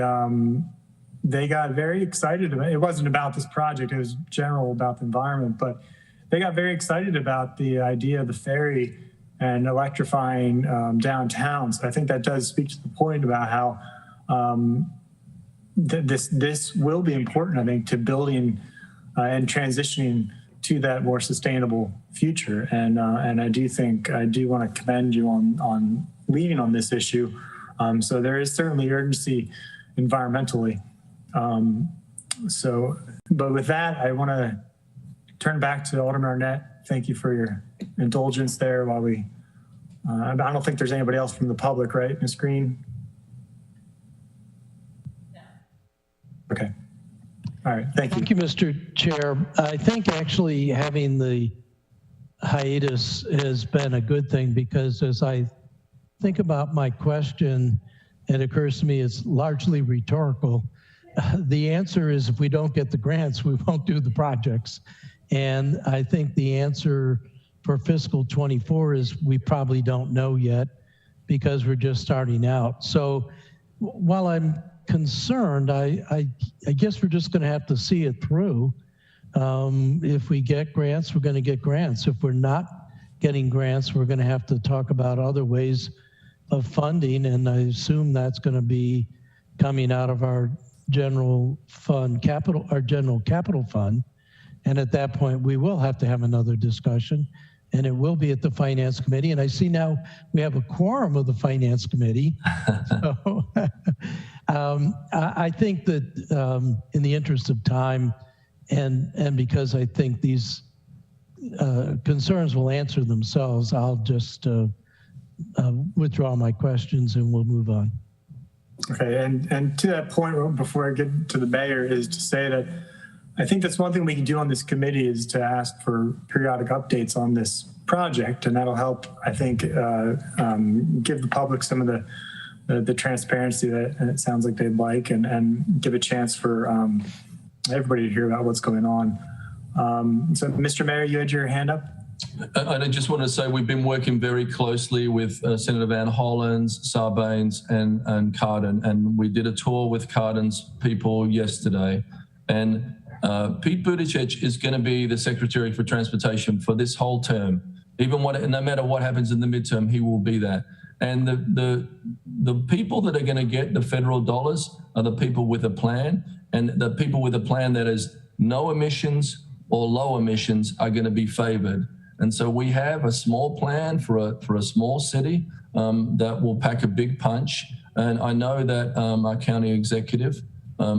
[SPEAKER 1] they got very excited about it. Wasn't about this project, it was general about the environment, but they got very excited about the idea of the ferry and electrifying downtown. So I think that does speak to the point about how this will be important, I think, to building and transitioning to that more sustainable future. And I do want to commend you on leading on this issue. So there is certainly urgency environmentally. But with that, I want to turn back to Alderman Arnett. Thank you for your indulgence there while we, I don't think there's anybody else from the public, right, Ms. Green? Okay. All right. Thank you.
[SPEAKER 2] Thank you, Mr. Chair. I think actually having the hiatus has been a good thing, because as I think about my question, it occurs to me it's largely rhetorical. The answer is, if we don't get the grants, we won't do the projects. And I think the answer for fiscal 24 is we probably don't know yet, because we're just starting out. So while I'm concerned, I guess we're just going to have to see it through. If we get grants, we're going to get grants. If we're not getting grants, we're going to have to talk about other ways of funding, and I assume that's going to be coming out of our general fund capital, our general capital fund. And at that point, we will have to have another discussion, and it will be at the Finance Committee. And I see now we have a quorum of the Finance Committee. So I think that in the interest of time, and because I think these concerns will answer themselves, I'll just withdraw my questions and we'll move on.
[SPEAKER 1] Okay, and to that point, before I get to the mayor, is to say that I think that's one thing we can do on this committee, is to ask for periodic updates on this project, and that'll help, I think, give the public some of the transparency that it sounds like they'd like, and give a chance for everybody to hear about what's going on. So, Mr. Mayor, you had your hand up.
[SPEAKER 9] I just want to say we've been working very closely with Senator Van Hollen's, Sarbanes, and Cardin, and we did a tour with Cardin's people yesterday. And Pete Buttigieg is going to be the Secretary for Transportation for this whole term. No matter what happens in the midterm, he will be that. And the people that are going to get the federal dollars are the people with a plan, and the people with a plan that is no emissions or low emissions are going to be favored. And so we have a small plan for a small city that will pack a big punch. And I know that our county executive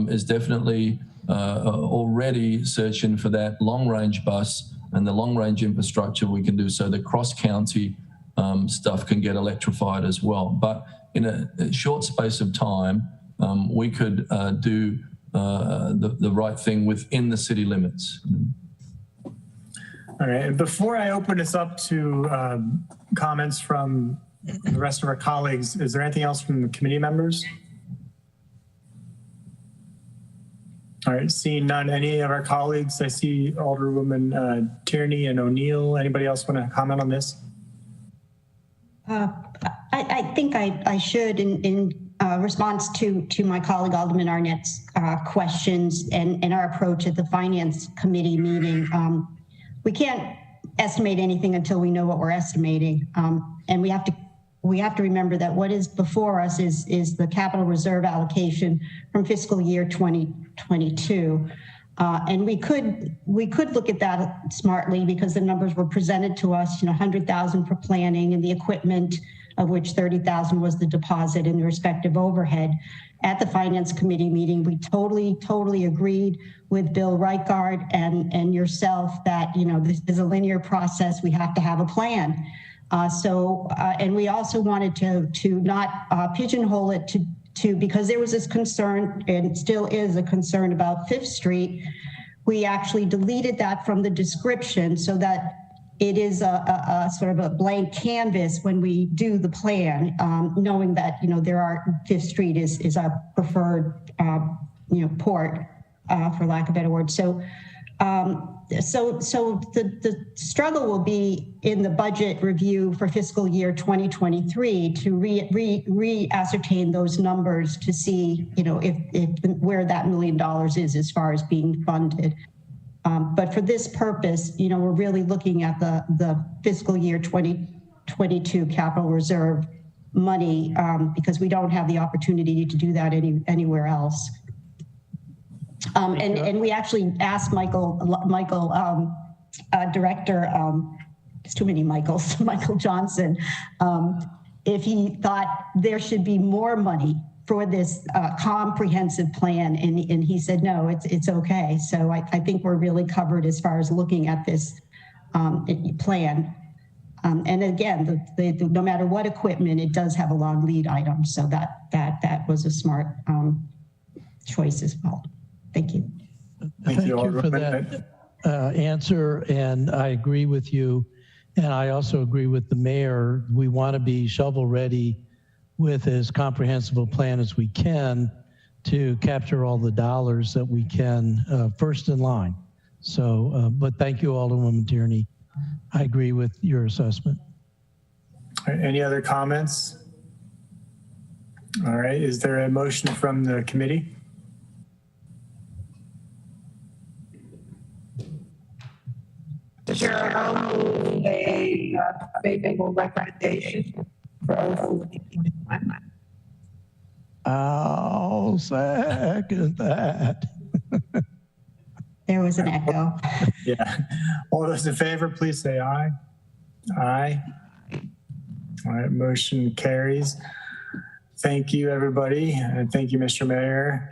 [SPEAKER 9] is definitely already searching for that long-range bus and the long-range infrastructure we can do, so the cross-county stuff can get electrified as well. But in a short space of time, we could do the right thing within the city limits.
[SPEAKER 1] All right, and before I open this up to comments from the rest of our colleagues, is there anything else from the committee members? All right, seeing none, any of our colleagues, I see Alderwoman Tierney and O'Neill. Anybody else want to comment on this?
[SPEAKER 13] I think I should in response to my colleague Alderman Arnett's questions and our approach at the Finance Committee meeting. We can't estimate anything until we know what we're estimating. And we have to remember that what is before us is the capital reserve allocation from fiscal year 2022. And we could look at that smartly because the numbers were presented to us, 100,000 for planning and the equipment, of which 30,000 was the deposit and the respective overhead. At the Finance Committee meeting, we totally agreed with Bill Reichard and yourself that, this is a linear process. We have to have a plan. And we also wanted to not pigeonhole it to because there was this concern, and still is a concern about 5th Street. We actually deleted that from the description so that it is a sort of a blank canvas when we do the plan, knowing that, 5th Street is our preferred, port, for lack of a better word. So the struggle will be in the budget review for fiscal year 2023 to re-ascertain those numbers to see, if where that $1 million is as far as being funded. But for this purpose, we're really looking at the fiscal year 2022 capital reserve money because we don't have the opportunity to do that anywhere else. And we actually asked Michael, Director, there's too many Michaels, Michael Johnson, if he thought there should be more money for this comprehensive plan, and he said, no, it's okay. So I think we're really covered as far as looking at this plan. And again, no matter what equipment, it does have a long lead item. So that was a smart choice as well. Thank you.
[SPEAKER 2] Thank you for that answer, and I agree with you. And I also agree with the mayor. We want to be shovel ready with as comprehensive a plan as we can to capture all the dollars that we can first in line. So, but thank you, Alderwoman Tierney. I agree with your assessment.
[SPEAKER 1] Any other comments? All right, is there a motion from the committee?
[SPEAKER 3] Sure, I'll move a favorable recommendation for 2021.
[SPEAKER 2] I'll second that.
[SPEAKER 13] There was an echo.
[SPEAKER 1] Yeah. All those in favor, please say aye. Aye. All right, motion carries. Thank you, everybody. And thank you, Mr. Mayor.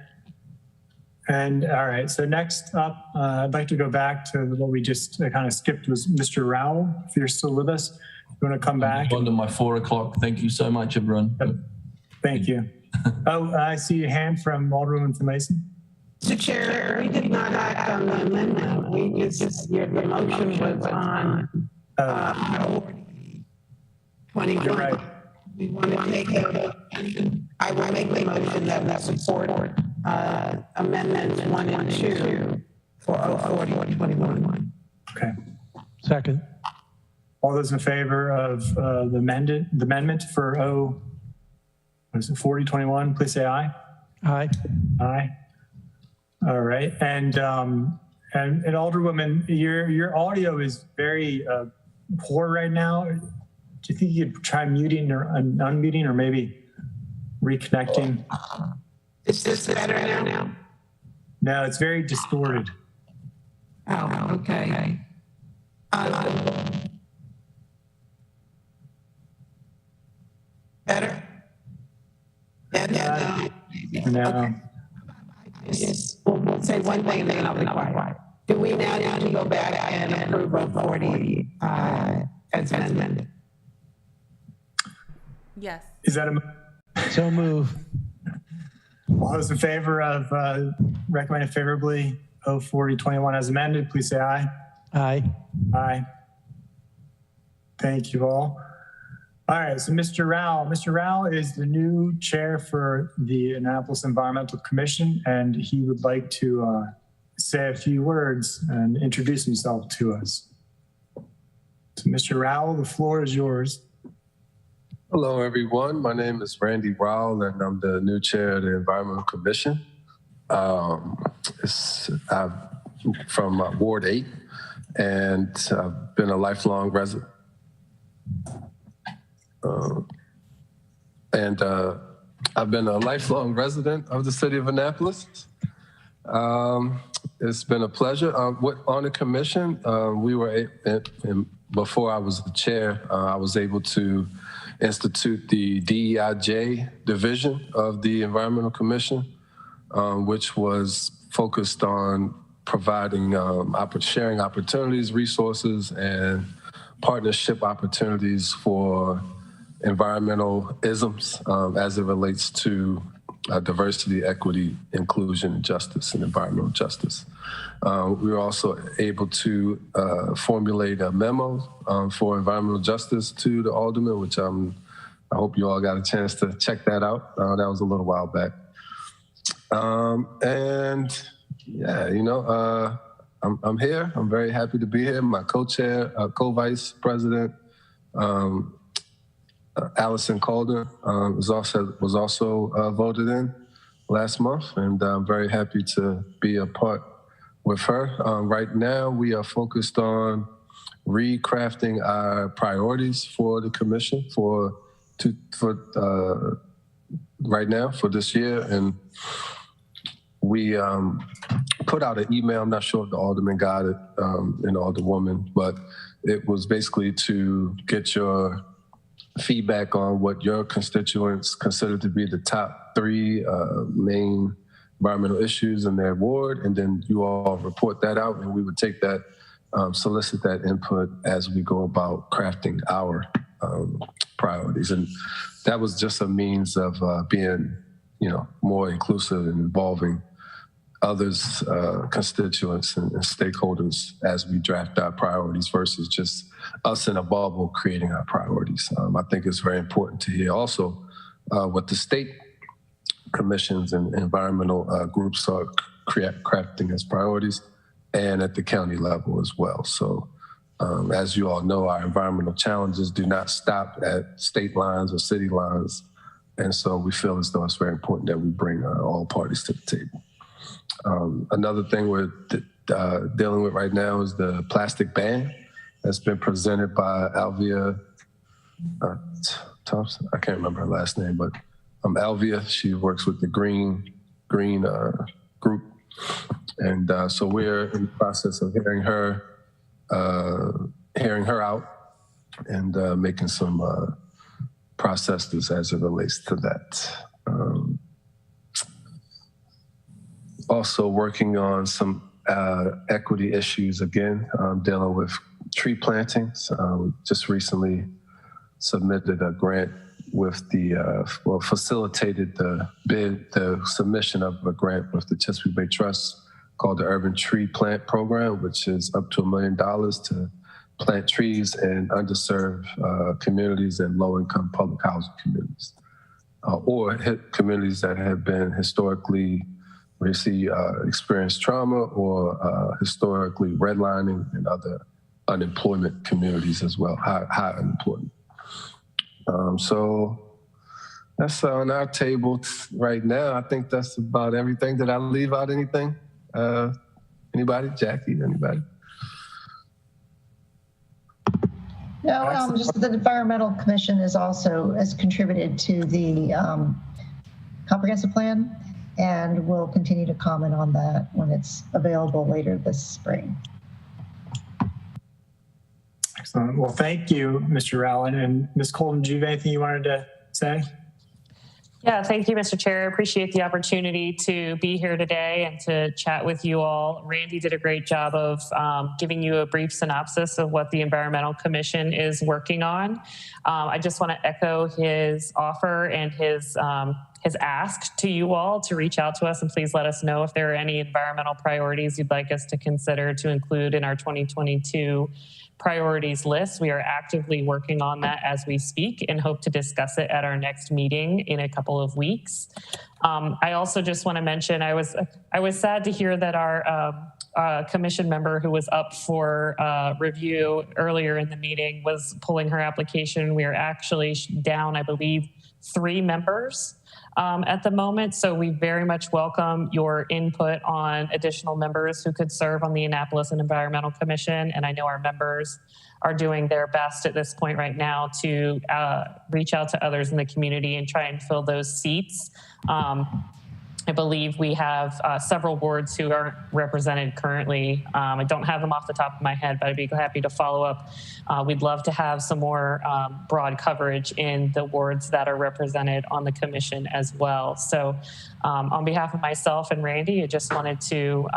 [SPEAKER 1] And all right, so next up, I'd like to go back to what we just kind of skipped was Mr. Rowell. If you're still with us, you want to come back?
[SPEAKER 9] On to my 4 o'clock. Thank you so much, everyone.
[SPEAKER 1] Yep. Thank you. Oh, I see a hand from Alderwoman Mason.
[SPEAKER 3] Mr. Chair, we did not act on the amendment. We just, your motion was on 21.
[SPEAKER 1] You're right.
[SPEAKER 3] We want to make I will make the motion that we support amendments 1 and 2 for 04021.
[SPEAKER 1] Okay.
[SPEAKER 2] Second.
[SPEAKER 1] All those in favor of the amendment for 4021, please say aye. Aye. Aye. All right. And Alderwoman, your audio is very poor right now. Do you think you could try muting or unmuting or maybe reconnecting?
[SPEAKER 3] Is this better now?
[SPEAKER 1] No, it's very distorted.
[SPEAKER 3] Oh, okay. Better?
[SPEAKER 1] No.
[SPEAKER 3] Okay. We'll say one thing and then I'll be quiet. Do we now need to go back and approve of 40 as amended?
[SPEAKER 5] Yes.
[SPEAKER 1] Is that a...
[SPEAKER 2] So move.
[SPEAKER 1] All those in favor of recommending favorably 04021 as amended, please say aye.
[SPEAKER 2] Aye.
[SPEAKER 1] Aye. Thank you all. All right, so Mr. Rao is the new chair for the Annapolis Environmental Commission, and he would like to say a few words and introduce himself to us. So Mr. Rao, the floor is yours.
[SPEAKER 11] Hello, everyone. My name is Randy Rowell, and I'm the new chair of the Environmental Commission. I'm from Ward 8, and I've been a lifelong resident. I've been a lifelong resident of the city of Annapolis. It's been a pleasure. On the commission, before I was the chair, I was able to institute the DEIJ division of the Environmental Commission, which was focused on providing sharing opportunities, resources, and partnership opportunities for environmental isms as it relates to diversity, equity, inclusion, and justice, and environmental justice. We were also able to formulate a memo for environmental justice to the aldermen, which I hope you all got a chance to check that out. That was a little while back. I'm here. I'm very happy to be here. My co-chair, co-vice president, Allison Calder was also voted in last month, and I'm very happy to be a part with her. Right now, we are focused on recrafting our priorities for the commission right now for this year, and we put out an email. I'm not sure if the alderman got it and alderwoman, but it was basically to get your feedback on what your constituents consider to be the top 3 main environmental issues in their ward, and then you all report that out, and we would take that, solicit that input as we go about crafting our priorities. And that was just a means of being, more inclusive and involving others, constituents and stakeholders as we draft our priorities versus just us in a bubble creating our priorities. I think it's very important to hear also what the state commissions and environmental groups are crafting as priorities, and at the county level as well. So as you all know, our environmental challenges do not stop at state lines or city lines. And so we feel as though it's very important that we bring all parties to the table. Another thing we're dealing with right now is the plastic ban that's been presented by Alvia Thompson. I can't remember her last name, but Alvia, she works with the Green group. And so we're in the process of hearing her out and making some processes as it relates to that. Also working on some equity issues again, dealing with tree plantings. Just recently submitted a grant with facilitated the submission of a grant with the Chesapeake Bay Trust called the Urban Tree Plant Program, which is up to $1 million to plant trees in underserved communities and low-income public housing communities, or communities that have been historically experienced trauma or historically redlining and other unemployment communities as well, high unemployment. So that's on our table right now. I think that's about everything. Did I leave out anything? Anybody? Jackie, anybody?
[SPEAKER 12] No, just the Environmental Commission has contributed to the comprehensive plan, and we'll continue to comment on that when it's available later this spring.
[SPEAKER 1] Excellent. Well, thank you, Mr. Rowland. And Ms. Colton, do you have anything you wanted to say?
[SPEAKER 14] Yeah, thank you, Mr. Chair. I appreciate the opportunity to be here today and to chat with you all. Randy did a great job of giving you a brief synopsis of what the Environmental Commission is working on. I just want to echo his offer and his has asked to you all to reach out to us and please let us know if there are any environmental priorities you'd like us to consider to include in our 2022 priorities list. We are actively working on that as we speak and hope to discuss it at our next meeting in a couple of weeks. I also just want to mention, I was sad to hear that our commission member who was up for review earlier in the meeting was pulling her application. We are actually down, I believe, 3 members at the moment. So we very much welcome your input on additional members who could serve on the Annapolis and Environmental Commission. And I know our members are doing their best at this point right now to reach out to others in the community and try and fill those seats. I believe we have several wards who aren't represented currently. I don't have them off the top of my head, but I'd be happy to follow up. We'd love to have some more broad coverage in the wards that are represented on the commission as well. So on behalf of myself and Randy, I just wanted to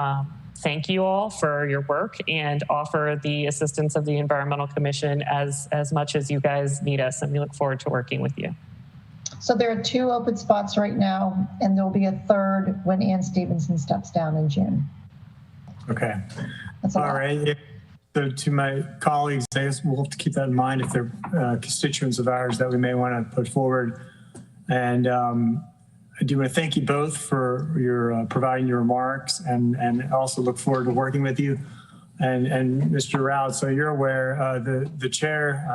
[SPEAKER 14] thank you all for your work and offer the assistance of the Environmental Commission as much as you guys need us. And we look forward to working with you.
[SPEAKER 12] So there are 2 open spots right now, and there'll be a 3rd when Ann Stevenson steps down in June.
[SPEAKER 1] Okay.
[SPEAKER 12] That's
[SPEAKER 1] all right. So to my colleagues, I guess we'll have to keep that in mind if they're constituents of ours that we may want to put forward. And I do want to thank you both for your providing your remarks, and also look forward to working with you. And Mr. Rao, so you're aware, the chair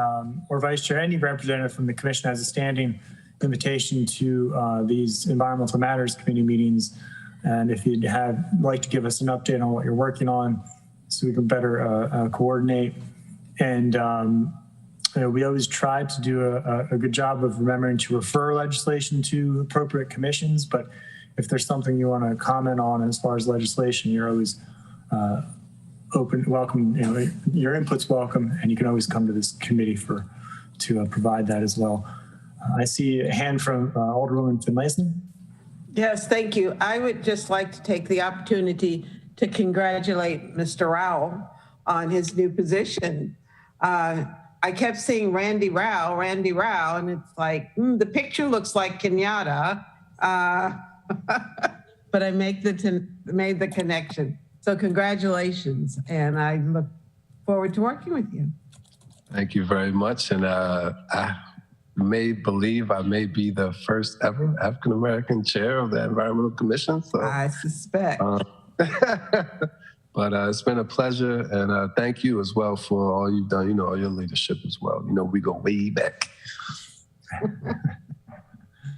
[SPEAKER 1] or vice chair, any representative from the commission has a standing invitation to these environmental matters committee meetings. And if you'd like to give us an update on what you're working on so we can better coordinate. And we always try to do a good job of remembering to refer legislation to appropriate commissions, but if there's something you want to comment on as far as legislation, you're always welcome, your input's welcome, and you can always come to this committee to provide that as well. I see a hand from Alderwoman Finlayson.
[SPEAKER 3] Yes, thank you. I would just like to take the opportunity to congratulate Mr. Rao on his new position. I kept seeing Randy Rao, and it's like, the picture looks like Kenyatta, but I made the connection. So congratulations, and I look forward to working with you.
[SPEAKER 11] Thank you very much. And I believe I may be the first ever African-American chair of the Environmental Commission. So
[SPEAKER 3] I suspect.
[SPEAKER 11] But it's been a pleasure, and thank you as well for all you've done, all your leadership as well. We go way back.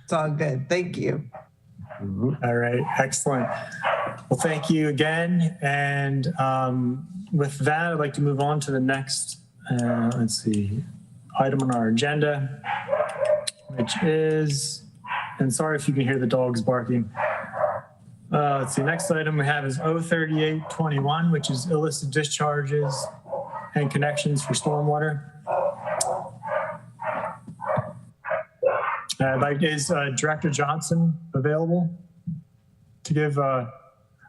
[SPEAKER 3] It's all good. Thank you.
[SPEAKER 1] Mm-hmm. All right, excellent. Well, thank you again. And with that, I'd like to move on to the next, item on our agenda, which is, and sorry if you can hear the dogs barking. Let's see, next item we have is 03821, which is illicit discharges and connections for stormwater. Is Director Johnson available to give, I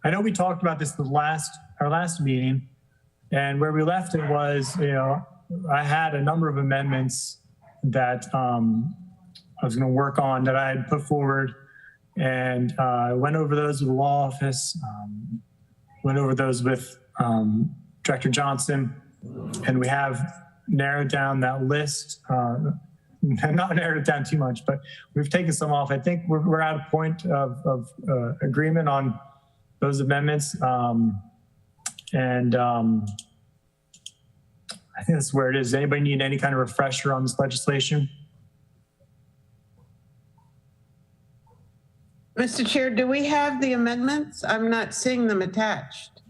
[SPEAKER 1] know we talked about this our last meeting, and where we left it was, I had a number of amendments that I was going to work on that I had put forward, and I went over those with the law office, went over those with Director Johnson, and we have narrowed down that list. Not narrowed it down too much, but we've taken some off. I think we're at a point of agreement on those amendments. I think that's where it is. Does anybody need any kind of refresher on this legislation?
[SPEAKER 3] Mr. Chair, do we have the amendments? I'm not seeing them attached.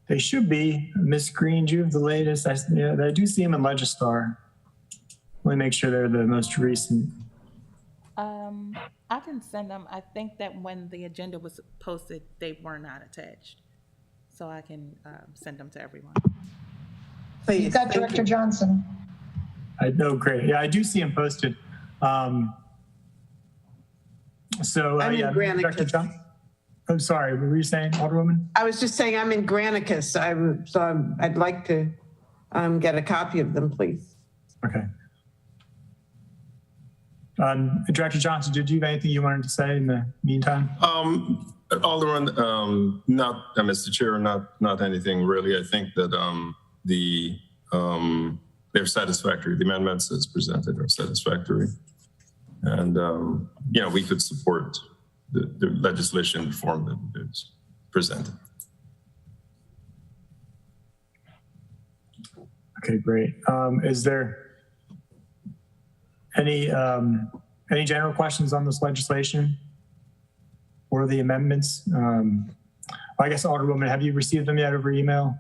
[SPEAKER 1] They should be. Ms. Green, do you have the latest? I do see them in Legistar. Let me make sure they're the most recent.
[SPEAKER 5] I can send them. I think that when the agenda was posted, they were not attached. So I can send them to everyone.
[SPEAKER 3] Please,
[SPEAKER 12] you've got Director Johnson.
[SPEAKER 1] I know, great. Yeah, I do see him posted.
[SPEAKER 3] I'm in Granicus.
[SPEAKER 1] I'm sorry, what were you saying, Alderwoman?
[SPEAKER 3] I was just saying I'm in Granicus, I'd like to get a copy of them, please.
[SPEAKER 1] Okay. Director Johnson, did you have anything you wanted to say in the meantime?
[SPEAKER 15] Alderman, Mr. Chair, not anything really. I think that they're satisfactory. The amendments as presented are satisfactory, and we could support the legislation in the form that is presented.
[SPEAKER 1] Okay, great. Is there any general questions on this legislation or the amendments? I guess, Alderwoman, have you received them yet over email?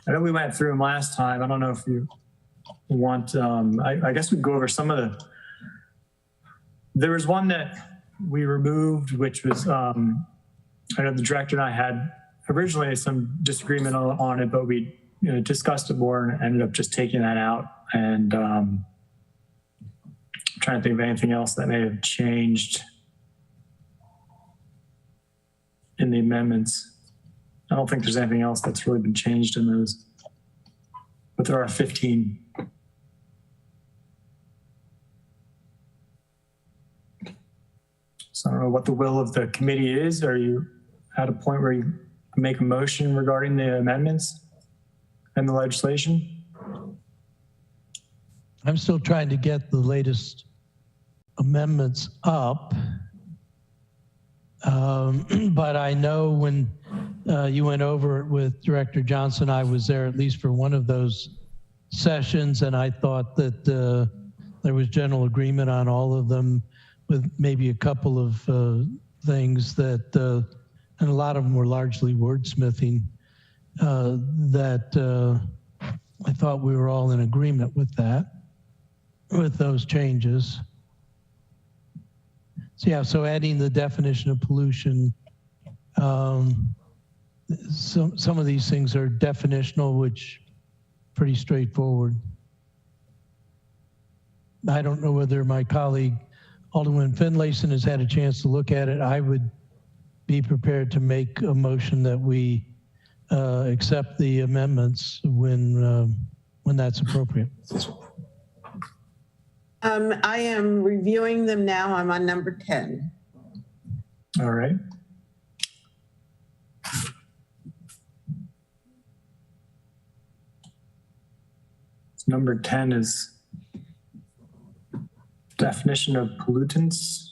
[SPEAKER 1] I know we went through them last time. I don't know if you want, I guess we'd go over some of there was one that we removed, which was, I know the director and I had originally some disagreement on it, but we discussed it more and ended up just taking that out. And I'm trying to think of anything else that may have changed in the amendments. I don't think there's anything else that's really been changed in those, but there are 15. So I don't know what the will of the committee is. Are you at a point where you make a motion regarding the amendments and the legislation?
[SPEAKER 2] I'm still trying to get the latest amendments up. But I know when you went over it with Director Johnson, I was there at least for one of those sessions, and I thought that there was general agreement on all of them, with maybe a couple of things that, and a lot of them were largely wordsmithing, that I thought we were all in agreement with that, with those changes. So yeah, so adding the definition of pollution, some of these things are definitional, which pretty straightforward. I don't know whether my colleague Alderman Finlayson has had a chance to look at it. I would be prepared to make a motion that we accept the amendments when that's appropriate.
[SPEAKER 3] I am reviewing them now. I'm on number 10.
[SPEAKER 1] All right. Number 10 is definition of pollutants.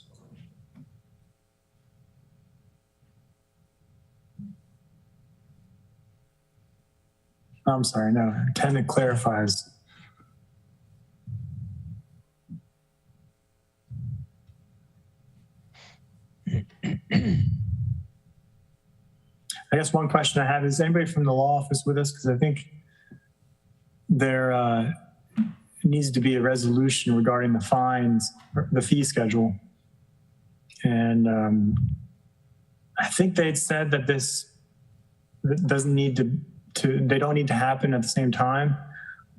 [SPEAKER 1] I'm sorry, no, 10 it clarifies. I guess one question I have is anybody from the law office with us? Because I think there needs to be a resolution regarding the fines, the fee schedule. And I think they'd said that this doesn't need they don't need to happen at the same time.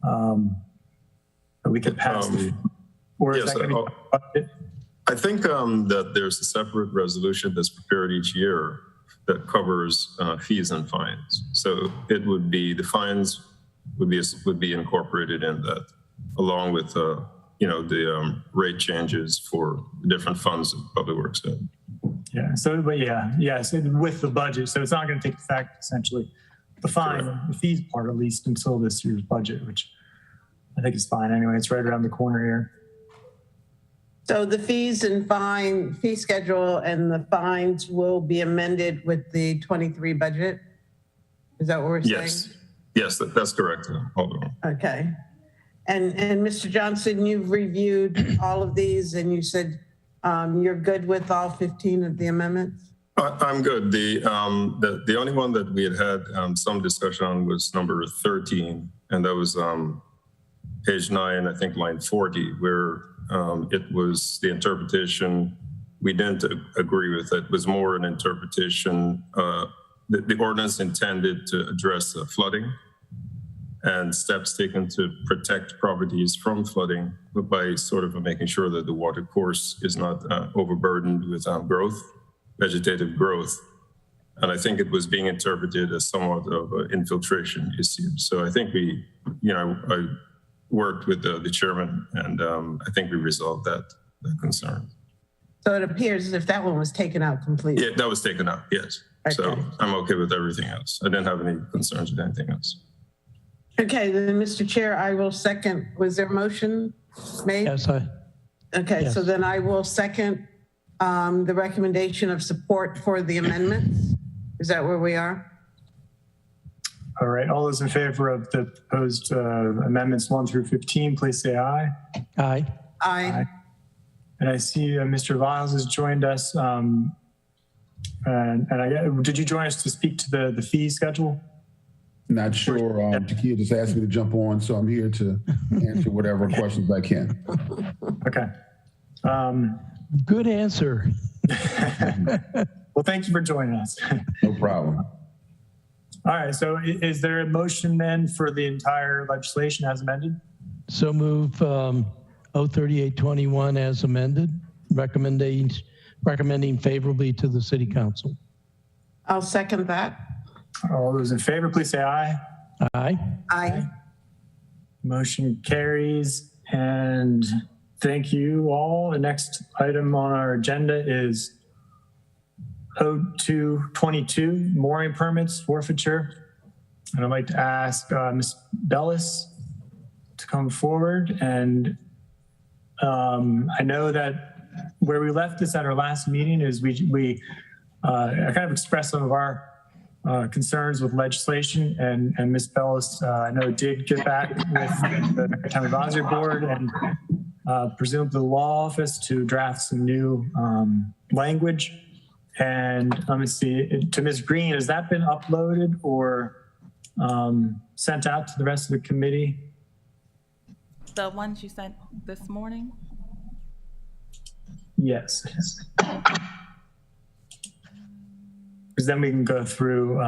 [SPEAKER 1] But we could pass or is
[SPEAKER 15] yes,
[SPEAKER 1] that going to be
[SPEAKER 15] I think that there's a separate resolution that's prepared each year that covers fees and fines. So it would be, the fines would be incorporated in that, along with the rate changes for different funds that Public Works have.
[SPEAKER 1] Yeah. So, but so with the budget, so it's not going to take effect essentially. The fine, the fees part, at least until this year's budget, which I think is fine anyway. It's right around the corner here.
[SPEAKER 3] So the fees and fee schedule and the fines will be amended with the 23 budget? Is that what we're saying?
[SPEAKER 15] Yes, that's correct.
[SPEAKER 3] Okay. And Mr. Johnson, you've reviewed all of these and you said you're good with all 15 of the amendments?
[SPEAKER 15] I'm good. The only one that we had some discussion on was number 13, and that was page 9, I think line 40, where it was the interpretation we didn't agree with. It was more an interpretation. The ordinance intended to address flooding and steps taken to protect properties from flooding, but by sort of making sure that the water course is not overburdened with vegetative growth. And I think it was being interpreted as somewhat of an infiltration issue. So I think worked with the chairman, and I think we resolved that concern.
[SPEAKER 3] So it appears as if that one was taken out completely.
[SPEAKER 15] Yeah, that was taken out, yes.
[SPEAKER 3] Okay.
[SPEAKER 15] So I'm okay with everything else. I didn't have any concerns with anything else.
[SPEAKER 3] Okay, then Mr. Chair, I will second. Was there a motion made?
[SPEAKER 2] Yes,
[SPEAKER 3] Okay,
[SPEAKER 2] yes.
[SPEAKER 3] so then I will second the recommendation of support for the amendments. Is that where we are?
[SPEAKER 1] All right, all those in favor of the proposed amendments 1 through 15, please say aye.
[SPEAKER 2] Aye.
[SPEAKER 3] Aye.
[SPEAKER 1] And I see Mr. Viles has joined us. Did you join us to speak to the fee schedule?
[SPEAKER 16] Not sure. Takia just asked me to jump on, so I'm here to answer whatever questions I can.
[SPEAKER 1] Okay.
[SPEAKER 2] Good answer.
[SPEAKER 1] Well, thank you for joining us.
[SPEAKER 16] No problem.
[SPEAKER 1] All right, so is there a motion then for the entire legislation as amended?
[SPEAKER 2] So move 03821 as amended, recommending favorably to the city council.
[SPEAKER 3] I'll second that.
[SPEAKER 1] All those in favor, please say aye.
[SPEAKER 2] Aye.
[SPEAKER 3] Aye.
[SPEAKER 1] Motion carries, and thank you all. The next item on our agenda is 0222, mooring permits, forfeiture. And I'd like to ask Ms. Bellis to come forward. And I know that where we left this at our last meeting is we kind of expressed some of our concerns with legislation, and Ms. Bellis, I know, did get back with the Maritime Advisory Board and presumably the law office to draft some new language. And let me see, to Ms. Green, has that been uploaded or sent out to the rest of the committee?
[SPEAKER 5] The ones you sent this morning?
[SPEAKER 1] Yes. Because then we can go through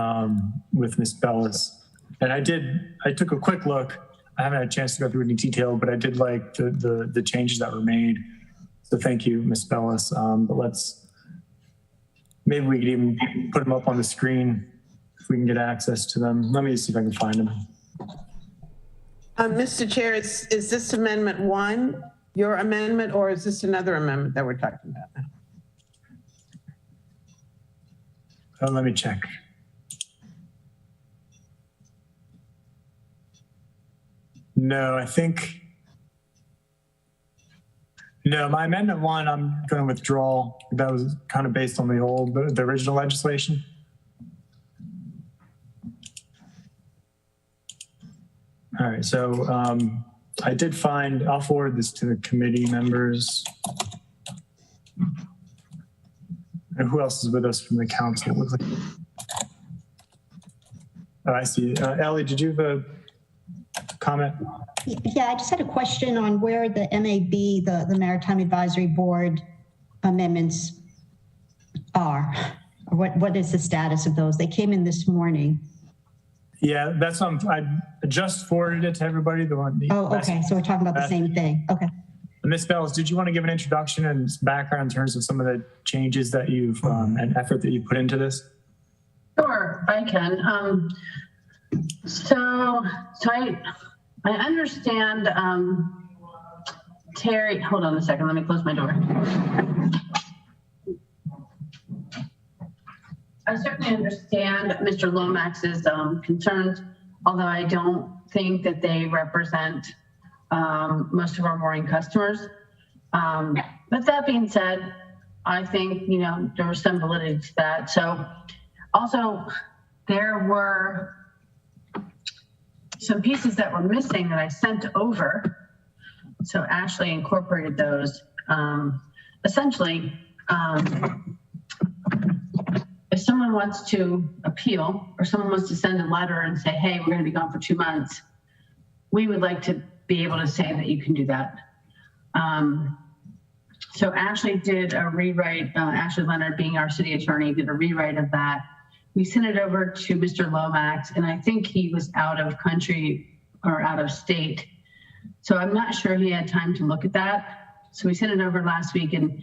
[SPEAKER 1] with Ms. Bellis. And I took a quick look. I haven't had a chance to go through any detail, but I did like the changes that were made. So thank you, Ms. Bellis. But maybe we could even put them up on the screen if we can get access to them. Let me see if I can find them.
[SPEAKER 3] Mr. Chair, is this Amendment 1 your amendment, or is this another amendment that we're talking about now?
[SPEAKER 1] Let me check. No, my amendment 1, I'm going to withdraw. That was kind of based on the original legislation. All right, so I did find, I'll forward this to the committee members. And who else is with us from the council? It looks like, oh, I see. Ellie, did you have a comment?
[SPEAKER 13] Yeah, I just had a question on where the MAB, the Maritime Advisory Board amendments are. Or what is the status of those? They came in this morning.
[SPEAKER 1] Yeah, that's I just forwarded it to everybody.
[SPEAKER 13] Oh, okay. So we're talking about the same thing. Okay.
[SPEAKER 1] Ms. Bellis, did you want to give an introduction and background in terms of some of the changes that you've and effort that you put into this?
[SPEAKER 17] Sure, I can. So I understand, Terry, hold on a second, let me close my door. I certainly understand Mr. Lomax's concerns, although I don't think that they represent most of our mooring customers. But that being said, I think, there was some validity to that. So also there were some pieces that were missing that I sent over. So Ashley incorporated those. Essentially, if someone wants to appeal or someone wants to send a letter and say, hey, we're going to be gone for 2 months, we would like to be able to say that you can do that. So Ashley did a rewrite, Ashley Leonard being our city attorney, did a rewrite of that. We sent it over to Mr. Lomax, and I think he was out of country or out of state. So I'm not sure he had time to look at that. So we sent it over last week, and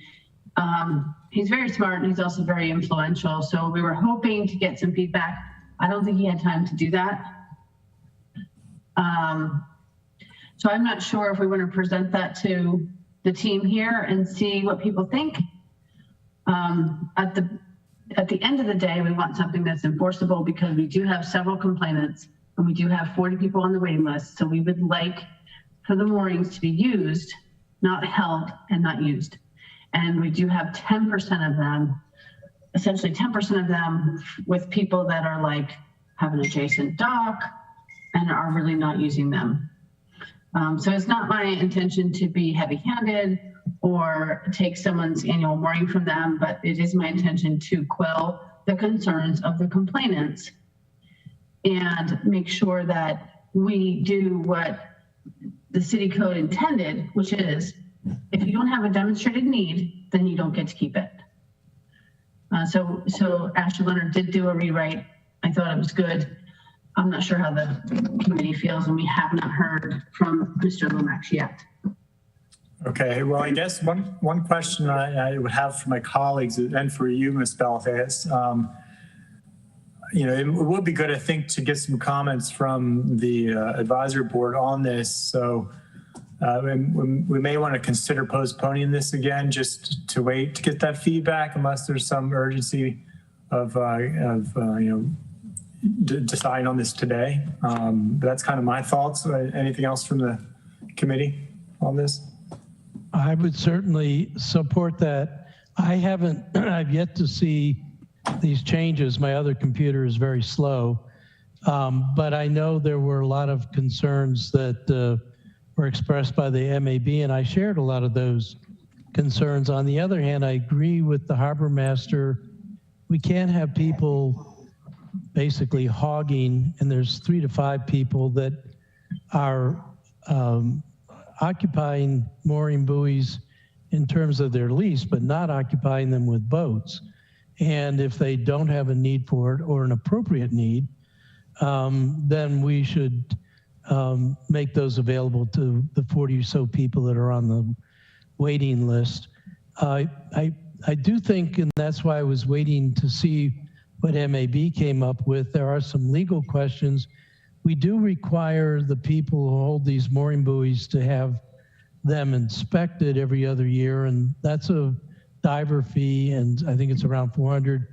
[SPEAKER 17] he's very smart and he's also very influential. So we were hoping to get some feedback. I don't think he had time to do that. So I'm not sure if we want to present that to the team here and see what people think. At the end of the day, we want something that's enforceable because we do have several complainants and we do have 40 people on the waiting list. So we would like for the moorings to be used, not held and not used. And we do have 10% of them, essentially 10% of them with people that are like have an adjacent dock and are really not using them. So it's not my intention to be heavy-handed or take someone's annual mooring from them, but it is my intention to quell the concerns of the complainants and make sure that we do what the city code intended, which is if you don't have a demonstrated need, then you don't get to keep it. So Ashley Leonard did do a rewrite. I thought it was good. I'm not sure how the committee feels, and we have not heard from Mr. Lomax yet.
[SPEAKER 1] Okay, well, I guess one question I would have for my colleagues and for you, Ms. Belfast, it would be good, I think, to get some comments from the advisory board on this. So we may want to consider postponing this again, just to wait to get that feedback, unless there's some urgency of deciding on this today. But that's kind of my thoughts. Anything else from the committee on this?
[SPEAKER 2] I would certainly support that. I've yet to see these changes. My other computer is very slow. But I know there were a lot of concerns that were expressed by the MAB, and I shared a lot of those concerns. On the other hand, I agree with the harbor master. We can't have people basically hogging, and there's 3 to 5 people that are occupying mooring buoys in terms of their lease, but not occupying them with boats. And if they don't have a need for it or an appropriate need, then we should make those available to the 40 or so people that are on the waiting list. I do think, and that's why I was waiting to see what MAB came up with, there are some legal questions. We do require the people who hold these mooring buoys to have them inspected every other year, and that's a diver fee, and I think it's around $400.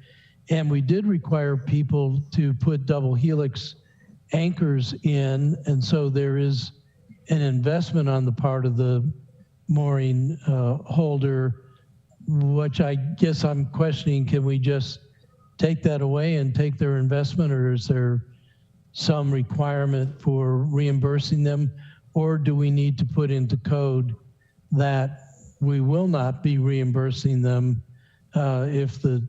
[SPEAKER 2] And we did require people to put double helix anchors in, and so there is an investment on the part of the mooring holder, which I guess I'm questioning, can we just take that away and take their investment, or is there some requirement for reimbursing them? Or do we need to put into code that we will not be reimbursing them if the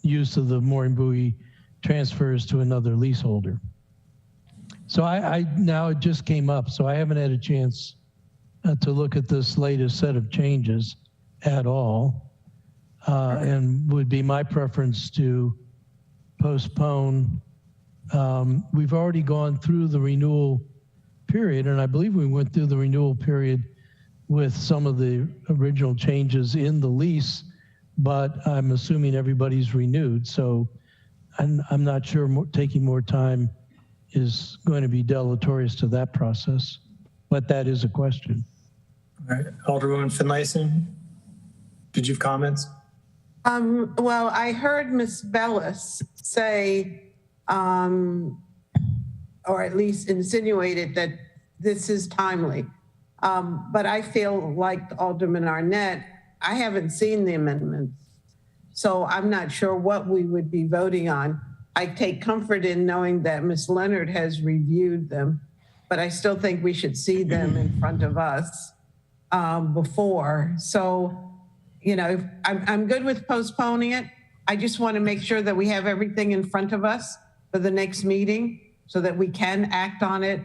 [SPEAKER 2] use of the mooring buoy transfers to another leaseholder? So now it just came up, so I haven't had a chance to look at this latest set of changes at all. And would be my preference to postpone. We've already gone through the renewal period, and I believe we went through the renewal period with some of the original changes in the lease, but I'm assuming everybody's renewed. So I'm not sure taking more time is going to be deleterious to that process, but that is a question.
[SPEAKER 1] All right, Alderwoman Finlayson, did you have comments?
[SPEAKER 3] Well, I heard Ms. Bellis say, or at least insinuated that this is timely. But I feel like Alderman Arnett, I haven't seen the amendments. So I'm not sure what we would be voting on. I take comfort in knowing that Ms. Leonard has reviewed them, but I still think we should see them in front of us before. So, I'm good with postponing it. I just want to make sure that we have everything in front of us for the next meeting so that we can act on it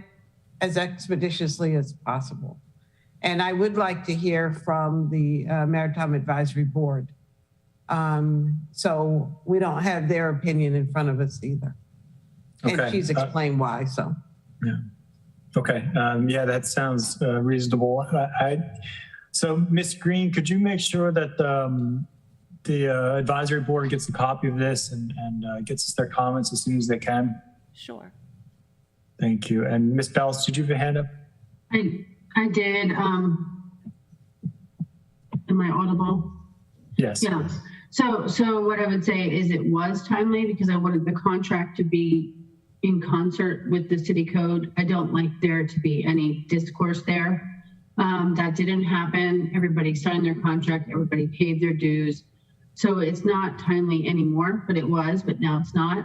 [SPEAKER 3] as expeditiously as possible. And I would like to hear from the Maritime Advisory Board. So we don't have their opinion in front of us either.
[SPEAKER 1] Okay.
[SPEAKER 3] And she's explained why, so.
[SPEAKER 1] Yeah. Okay. Yeah, that sounds reasonable. So Ms. Green, could you make sure that the advisory board gets a copy of this and gets us their comments as soon as they can?
[SPEAKER 5] Sure.
[SPEAKER 1] Thank you. And Ms. Bellis, did you have a hand up?
[SPEAKER 17] I I did. Am I audible?
[SPEAKER 1] Yes.
[SPEAKER 17] Yeah. So what I would say is it was timely because I wanted the contract to be in concert with the city code. I don't like there to be any discourse there. That didn't happen. Everybody signed their contract. Everybody paid their dues. So it's not timely anymore, but it was, but now it's not.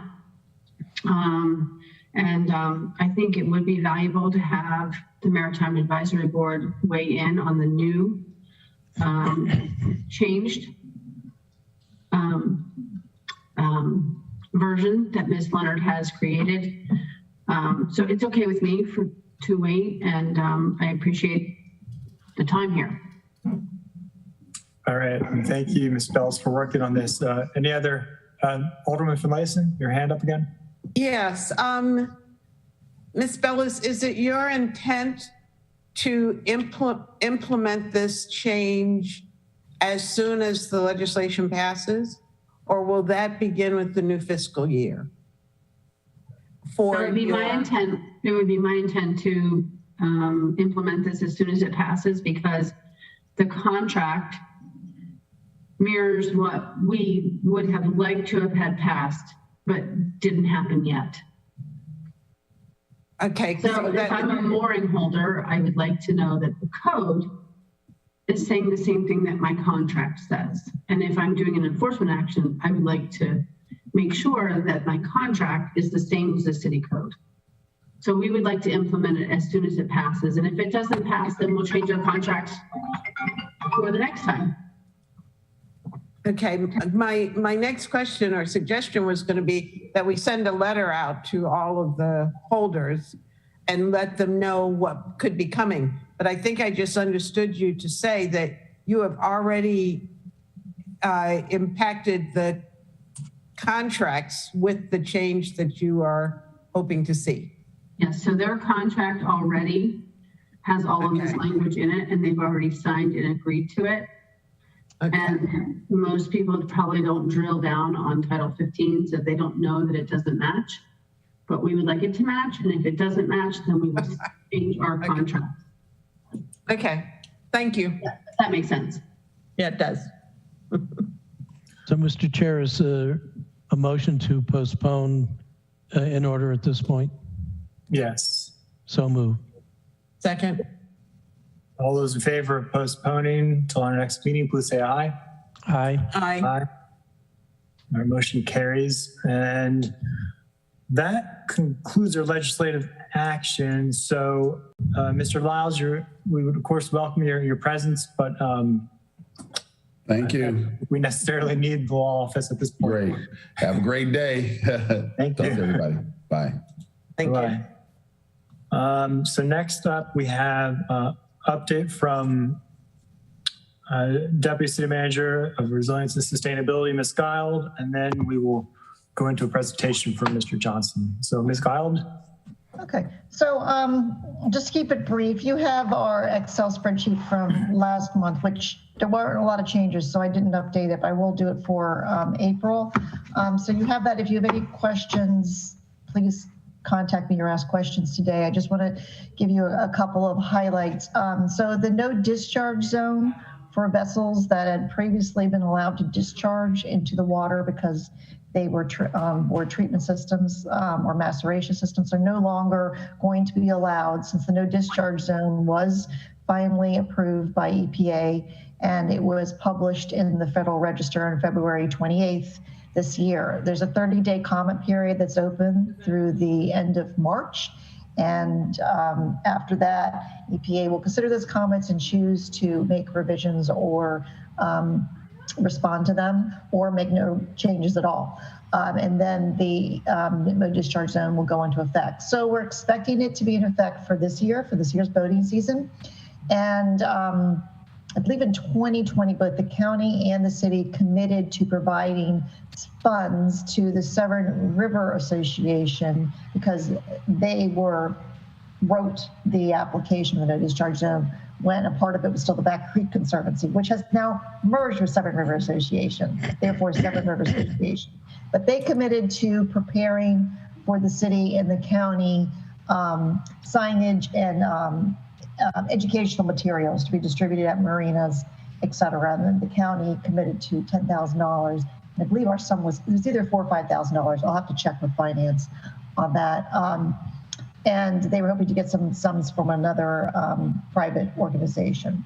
[SPEAKER 17] I think it would be valuable to have the Maritime Advisory Board weigh in on the new changed version that Ms. Leonard has created. So it's okay with me to wait, and I appreciate the time here.
[SPEAKER 1] All right, and thank you, Ms. Bells, for working on this. Any other, Alderman Finlayson, your hand up again?
[SPEAKER 3] Yes. Ms. Bellis, is it your intent to implement this change as soon as the legislation passes, or will that begin with the new fiscal year?
[SPEAKER 17] It would be my intent. It would be my intent to implement this as soon as it passes, because the contract mirrors what we would have liked to have had passed, but didn't happen yet.
[SPEAKER 3] Okay.
[SPEAKER 17] So if I'm a mooring holder, I would like to know that the code is saying the same thing that my contract says. And if I'm doing an enforcement action, I would like to make sure that my contract is the same as the city code. So we would like to implement it as soon as it passes. And if it doesn't pass, then we'll change our contract for the next time.
[SPEAKER 3] Okay, my next question or suggestion was going to be that we send a letter out to all of the holders and let them know what could be coming. But I think I just understood you to say that you have already impacted the contracts with the change that you are hoping to see.
[SPEAKER 17] Yes, so their contract already has all of this language in it, and they've already signed and agreed to it. Okay. And most people probably don't drill down on Title 15, so they don't know that it doesn't match. But we would like it to match, and if it doesn't match, then we will change our contract.
[SPEAKER 3] Okay, thank you.
[SPEAKER 17] Yeah, that makes sense.
[SPEAKER 3] Yeah, it does.
[SPEAKER 2] So, Mr. Chair, is a motion to postpone in order at this point?
[SPEAKER 1] Yes.
[SPEAKER 2] So move.
[SPEAKER 3] Second.
[SPEAKER 1] All those in favor of postponing till our next meeting, please say aye.
[SPEAKER 2] Aye.
[SPEAKER 3] Aye.
[SPEAKER 1] Aye. Our motion carries. And that concludes our legislative action. So, Mr. Lyles, we would of course welcome your presence, but
[SPEAKER 16] thank you.
[SPEAKER 1] We necessarily need the law office at this point.
[SPEAKER 16] Great. Have a great day.
[SPEAKER 1] Thank you.
[SPEAKER 16] Everybody. Bye.
[SPEAKER 3] Thank
[SPEAKER 1] you. So next up, we have update from Deputy City Manager of Resilience and Sustainability, Ms. Guild, and then we will go into a presentation from Mr. Johnson. So Ms. Guild.
[SPEAKER 12] Okay, so just to keep it brief, you have our Excel spreadsheet from last month, which there weren't a lot of changes, so I didn't update it. I will do it for April. So you have that. If you have any questions, please contact me or ask questions today. I just want to give you a couple of highlights. So the no discharge zone for vessels that had previously been allowed to discharge into the water because they were treatment systems or maceration systems are no longer going to be allowed, since the no discharge zone was finally approved by EPA and it was published in the Federal Register on February 28th this year. There's a 30-day comment period that's open through the end of March. And after that, EPA will consider those comments and choose to make revisions or respond to them or make no changes at all. And then the no discharge zone will go into effect. So we're expecting it to be in effect for this year's boating season. And I believe in 2020, both the county and the city committed to providing funds to the Severn River Association because they wrote the application for the no discharge zone when a part of it was still the Back Creek Conservancy, which has now merged with Severn River Association, therefore Severn River Association. But they committed to preparing for the city and the county signage and educational materials to be distributed at marinas, et cetera. And then the county committed to $10,000. I believe our sum was, it was either $4,000 or $5,000. I'll have to check with finance on that. And they were hoping to get some sums from another private organization.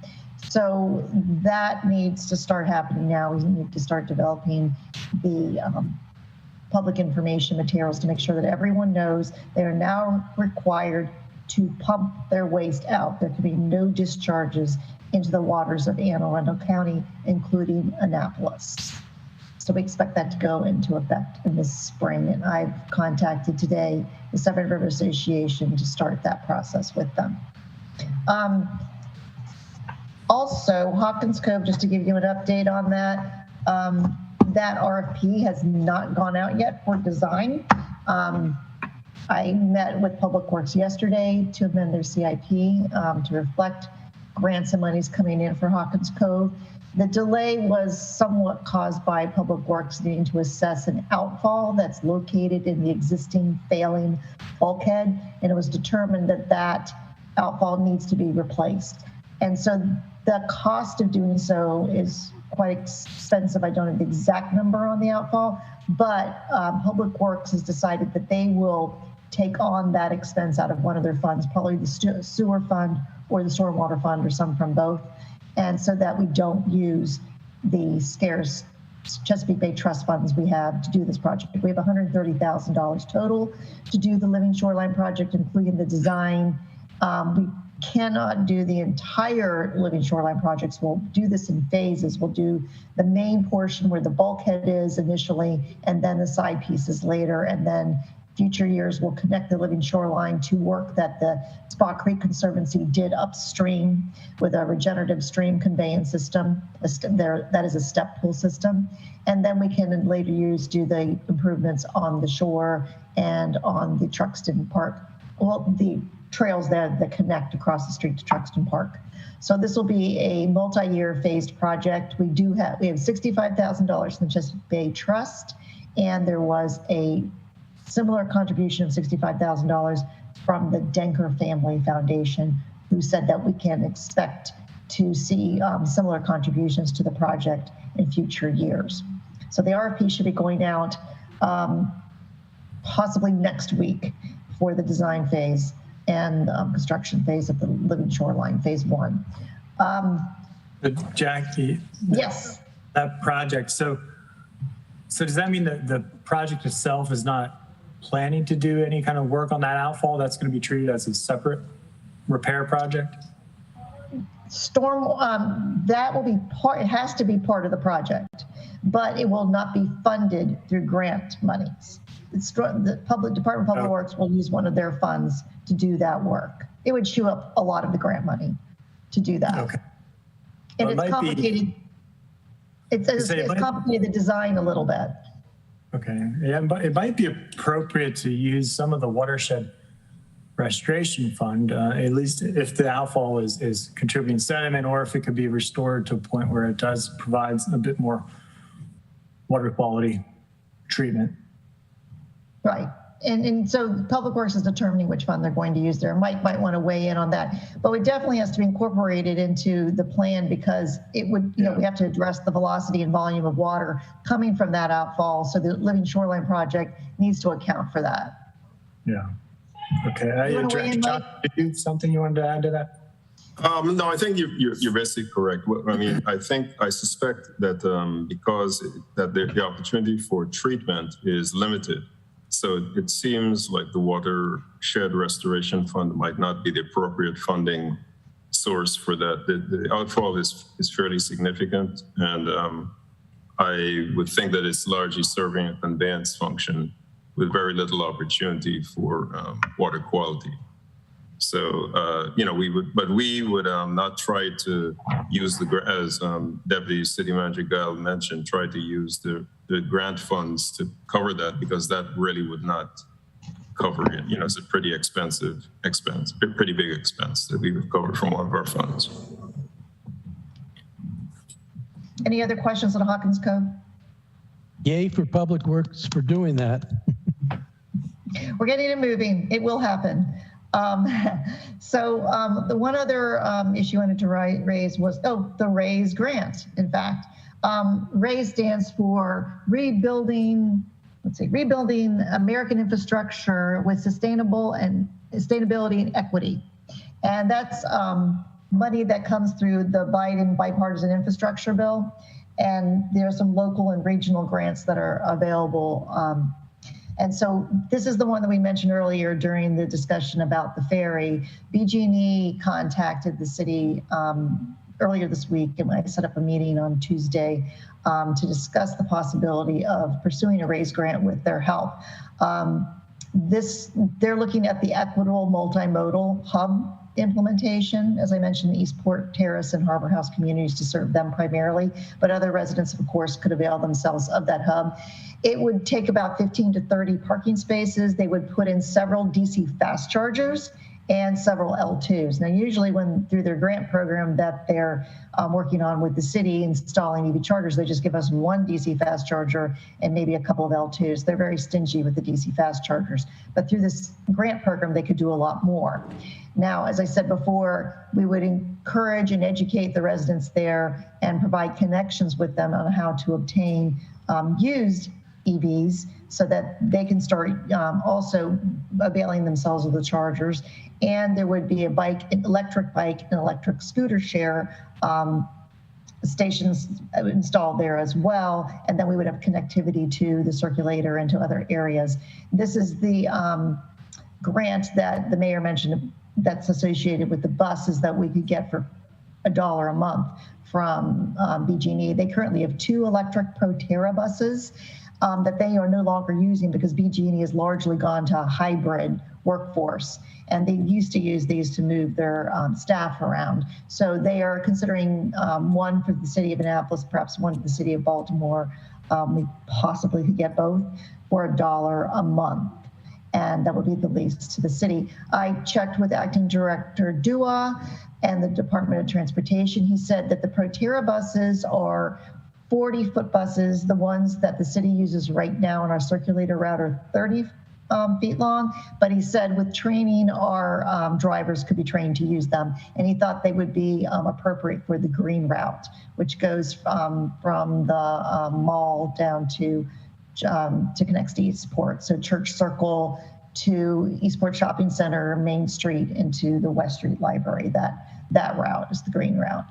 [SPEAKER 12] So that needs to start happening now. We need to start developing the public information materials to make sure that everyone knows they are now required to pump their waste out. There can be no discharges into the waters of Anne Arundel County, including Annapolis. So we expect that to go into effect in this spring. And I've contacted today the Seven River Association to start that process with them. Also, Hawkins Cove, just to give you an update on that, that RFP has not gone out yet for design. I met with Public Works yesterday to amend their CIP to reflect grants and monies coming in for Hawkins Cove. The delay was somewhat caused by Public Works needing to assess an outfall that's located in the existing failing bulkhead, and it was determined that that outfall needs to be replaced. And so the cost of doing so is quite expensive. I don't have the exact number on the outfall, but Public Works has decided that they will take on that expense out of one of their funds, probably the sewer fund or the stormwater fund or some from both. And so that we don't use the scarce Chesapeake Bay Trust funds we have to do this project. We have $130,000 total to do the Living Shoreline project, including the design. We cannot do the entire Living Shoreline projects. We'll do this in phases. We'll do the main portion where the bulkhead is initially, and then the side pieces later, and then future years will connect the Living Shoreline to work that the Spa Creek Conservancy did upstream with a regenerative stream conveyance system. That is a step pool system. And then we can in later years do the improvements on the shore and on the Truxton Park. Well, the trails there that connect across the street to Truxton Park. So this will be a multi-year phased project. We have $65,000 from the Chesapeake Bay Trust, and there was a similar contribution of $65,000 from the Denker Family Foundation, who said that we can expect to see similar contributions to the project in future years. So the RFP should be going out possibly next week for the design phase and construction phase of the Living Shoreline, phase 1.
[SPEAKER 1] Jackie,
[SPEAKER 12] yes,
[SPEAKER 1] that project. So does that mean that the project itself is not planning to do any kind of work on that outfall? That's going to be treated as a separate repair project?
[SPEAKER 12] That will be part, it has to be part of the project, but it will not be funded through grant monies. The Department of Public Works will use one of their funds to do that work. It would chew up a lot of the grant money to do that.
[SPEAKER 1] Okay.
[SPEAKER 12] And it's complicated. It's complicated the design a little bit.
[SPEAKER 1] Okay, yeah, but it might be appropriate to use some of the watershed restoration fund, at least if the outfall is contributing sediment, or if it could be restored to a point where it does provide a bit more water quality treatment.
[SPEAKER 12] Right. And so Public Works is determining which fund they're going to use there. Mike might want to weigh in on that, but it definitely has to be incorporated into the plan because it would, we have to address the velocity and volume of water coming from that outfall. So the Living Shoreline project needs to account for that.
[SPEAKER 1] Yeah. Okay. Something you wanted to add to that?
[SPEAKER 15] No, I think you're basically correct. I mean, I suspect that because the opportunity for treatment is limited, so it seems like the Watershed Restoration Fund might not be the appropriate funding source for that. The outfall is fairly significant, and I would think that it's largely serving a conveyance function with very little opportunity for water quality. So, we would not try to use as Deputy City Manager Gile mentioned, try to use the grant funds to cover that, because that really would not cover it. It's a pretty expensive expense, a pretty big expense that we would cover from one of our funds.
[SPEAKER 12] Any other questions on Hawkins Cove?
[SPEAKER 2] Yay for Public Works for doing that.
[SPEAKER 12] We're getting it moving. It will happen. The one other issue I wanted to raise was, the RAISE grant, in fact. RAISE stands for Rebuilding American Infrastructure with Sustainability and Equity. And that's money that comes through the Biden bipartisan infrastructure bill. And there are some local and regional grants that are available. And so this is the one that we mentioned earlier during the discussion about the ferry. BG&E contacted the city earlier this week, and I set up a meeting on Tuesday to discuss the possibility of pursuing a RAISE grant with their help. They're looking at the equitable multimodal hub implementation, as I mentioned, the Eastport Terrace and Harbor House communities to serve them primarily, but other residents, of course, could avail themselves of that hub. It would take about 15 to 30 parking spaces. They would put in several DC fast chargers and several L2s. Now, usually through their grant program that they're working on with the city installing EV chargers, they just give us one DC fast charger and maybe a couple of L2s. They're very stingy with the DC fast chargers. But through this grant program, they could do a lot more. Now, as I said before, we would encourage and educate the residents there and provide connections with them on how to obtain used EVs so that they can start also availing themselves of the chargers. And there would be an electric bike and electric scooter share stations installed there as well. And then we would have connectivity to the circulator and to other areas. This is the grant that the mayor mentioned that's associated with the buses that we could get for $1 a month from BG&E. They currently have 2 electric Proterra buses that they are no longer using because BG&E has largely gone to a hybrid workforce. And they used to use these to move their staff around. So they are considering one for the city of Annapolis, perhaps one for the city of Baltimore. We possibly could get both for $1 a month. And that would be the lease to the city. I checked with Acting Director Dua and the Department of Transportation. He said that the Proterra buses are 40-foot buses. The ones that the city uses right now on our circulator route are 30 feet long. But he said with training, our drivers could be trained to use them. And he thought they would be appropriate for the green route, which goes from the mall down to connects to Eastport. So Church Circle to Eastport Shopping Center, Main Street into the West Street Library. That route is the green route.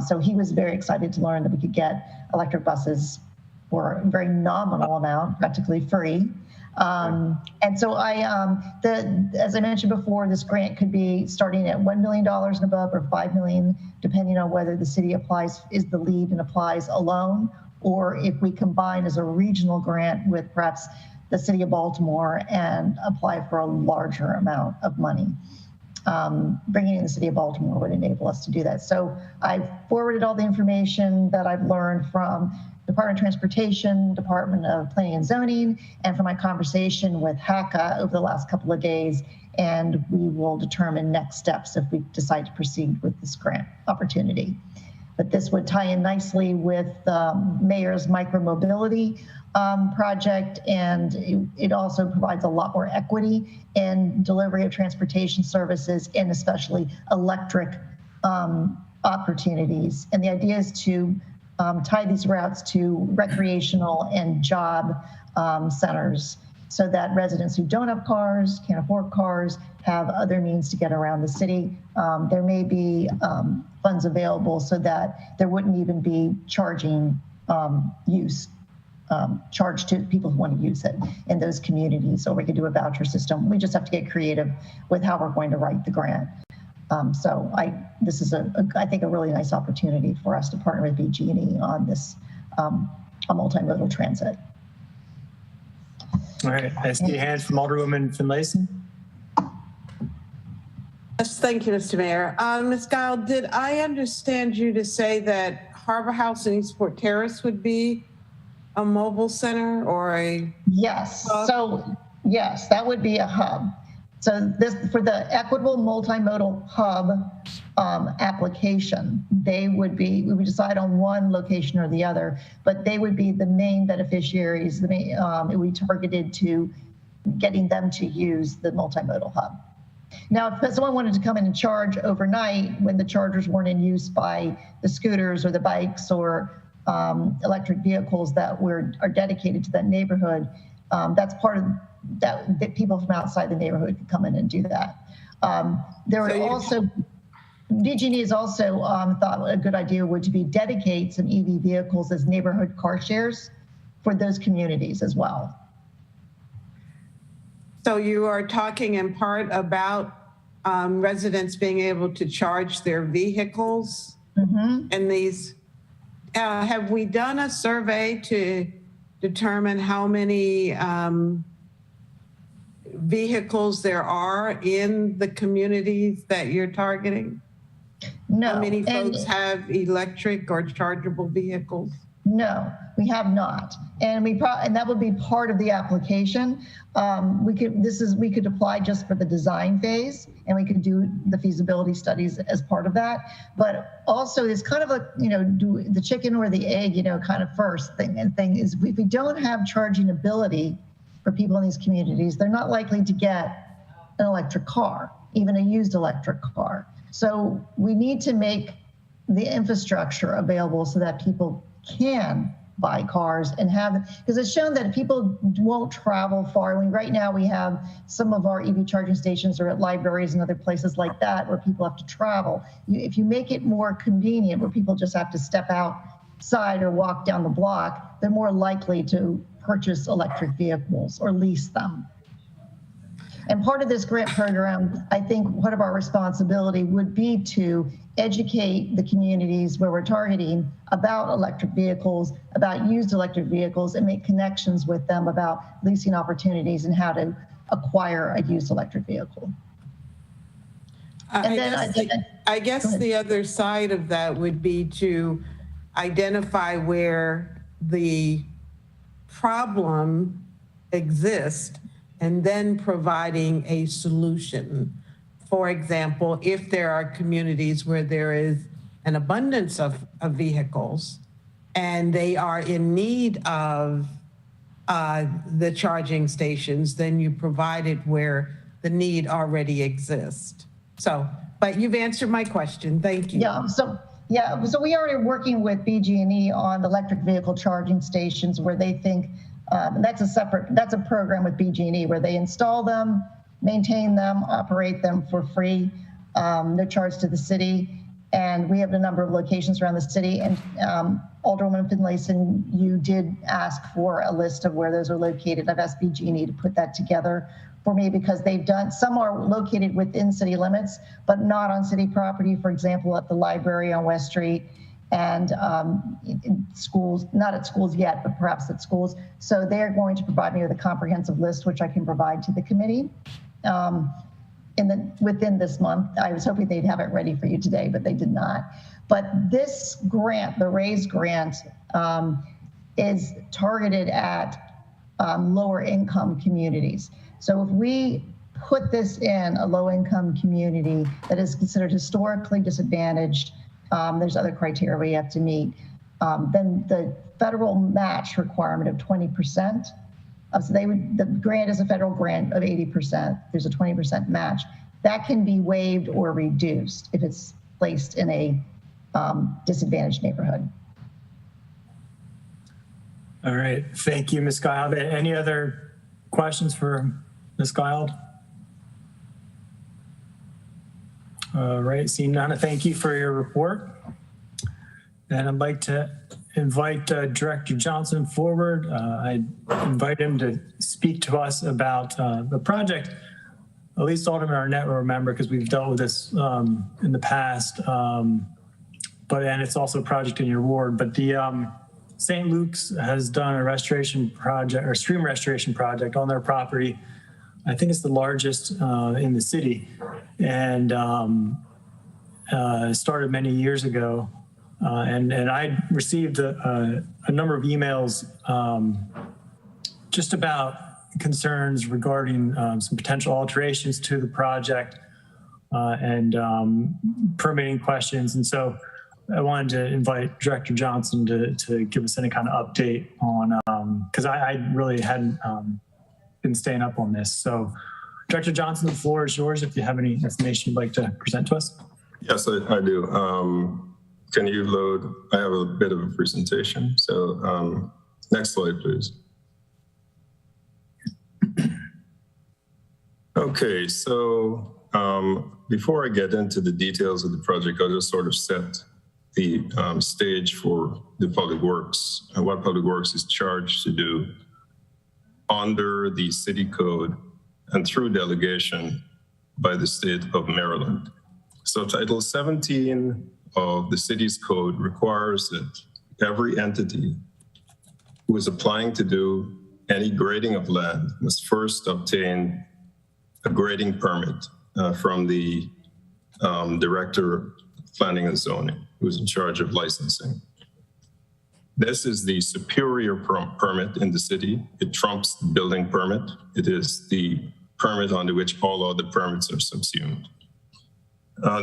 [SPEAKER 12] So he was very excited to learn that we could get electric buses for a very nominal amount, practically free. And so as I mentioned before, this grant could be starting at $1 million and above or $5 million, depending on whether the city is the lead and applies alone, or if we combine as a regional grant with perhaps the city of Baltimore and apply for a larger amount of money. Bringing in the city of Baltimore would enable us to do that. So I've forwarded all the information that I've learned from Department of Transportation, Department of Planning and Zoning, and from my conversation with HACA over the last couple of days. And we will determine next steps if we decide to proceed with this grant opportunity. But this would tie in nicely with the mayor's micromobility project, and it also provides a lot more equity in delivery of transportation services and especially electric opportunities. And the idea is to tie these routes to recreational and job centers so that residents who don't have cars, can't afford cars, have other means to get around the city. There may be funds available so that there wouldn't even be charging charge to people who want to use it in those communities. So we could do a voucher system. We just have to get creative with how we're going to write the grant. This is I think a really nice opportunity for us to partner with BG&E on this a multimodal transit.
[SPEAKER 1] All right, I see a hand from Alderwoman Finlayson.
[SPEAKER 3] Yes, thank you, Mr. Mayor. Ms. Guile, did I understand you to say that Harbor House and Eastport Terrace would be a mobile center or a
[SPEAKER 12] Yes.
[SPEAKER 3] hub?
[SPEAKER 12] So yes, that would be a hub. So this for the equitable multimodal hub application, we would decide on one location or the other, but they would be the main beneficiaries. It would be targeted to getting them to use the multimodal hub. Now, if someone wanted to come in and charge overnight when the chargers weren't in use by the scooters or the bikes or electric vehicles that are dedicated to that neighborhood, that's part of that people from outside the neighborhood could come in and do that. There were also, BG&E has also thought a good idea would to be dedicate some EV vehicles as neighborhood car shares for those communities as well.
[SPEAKER 3] So you are talking in part about residents being able to charge their vehicles and these. Have we done a survey to determine how many vehicles there are in the communities that you're targeting?
[SPEAKER 12] No.
[SPEAKER 3] How many folks have electric or chargeable vehicles?
[SPEAKER 12] No, we have not, and and that would be part of the application. We could apply just for the design phase, and we could do the feasibility studies as part of that. But also, it's kind of a do the chicken or the egg, kind of first thing. And thing is, if we don't have charging ability for people in these communities, they're not likely to get an electric car, even a used electric car. So we need to make the infrastructure available so that people can buy cars and have, because it's shown that people won't travel far. I mean, right now we have some of our EV charging stations are at libraries and other places like that where people have to travel. If you make it more convenient where people just have to step outside or walk down the block, they're more likely to purchase electric vehicles or lease them. And part of this grant program, I think part of our responsibility would be to educate the communities where we're targeting about electric vehicles, about used electric vehicles, and make connections with them about leasing opportunities and how to acquire a used electric vehicle.
[SPEAKER 3] I guess the other side of that would be to identify where the problem exists and then providing a solution. For example, if there are communities where there is an abundance of vehicles and they are in need of the charging stations, then you provide it where the need already exists. So, but you've answered my question. Thank you.
[SPEAKER 12] So we already are working with BG&E on the electric vehicle charging stations where they think that's a program with BG&E where they install them, maintain them, operate them for free, no charge to the city. And we have a number of locations around the city. And Alderwoman Finlayson, you did ask for a list of where those are located. I've asked BG&E to put that together for me because some are located within city limits, but not on city property. For example, at the library on West Street and in schools, not at schools yet, but perhaps at schools. So they're going to provide me with a comprehensive list, which I can provide to the committee within this month. I was hoping they'd have it ready for you today, but they did not. But this grant, the RAISE grant, is targeted at lower income communities. So if we put this in a low income community that is considered historically disadvantaged, there's other criteria we have to meet, then the federal match requirement of 20%. So the grant is a federal grant of 80%. There's a 20% match. That can be waived or reduced if it's placed in a disadvantaged neighborhood.
[SPEAKER 1] All right, thank you, Ms. Gild. Any other questions for Ms. Gild? All right, seeing none, thank you for your report. And I'd like to invite Director Johnson forward. I invite him to speak to us about the project. At least Alderman Arnett will remember because we've dealt with this in the past, and it's also a project in your ward. But the St. Luke's has done a restoration project or stream restoration project on their property. I think it's the largest in the city, and started many years ago. And I received a number of emails just about concerns regarding some potential alterations to the project and permitting questions. And so I wanted to invite Director Johnson to give us any kind of update on, because I really hadn't been staying up on this. So Director Johnson, the floor is yours if you have any information you'd like to present to us.
[SPEAKER 15] Yes, I do. Can you load? I have a bit of a presentation. So next slide, please. Okay, so before I get into the details of the project, I'll just sort of set the stage for the Public Works and what Public Works is charged to do under the city code and through delegation by the state of Maryland. So Title 17 of the city's code requires that every entity who is applying to do any grading of land must first obtain a grading permit from the Director of Planning and Zoning, who's in charge of licensing. This is the superior permit in the city. It trumps the building permit. It is the permit under which all other permits are subsumed.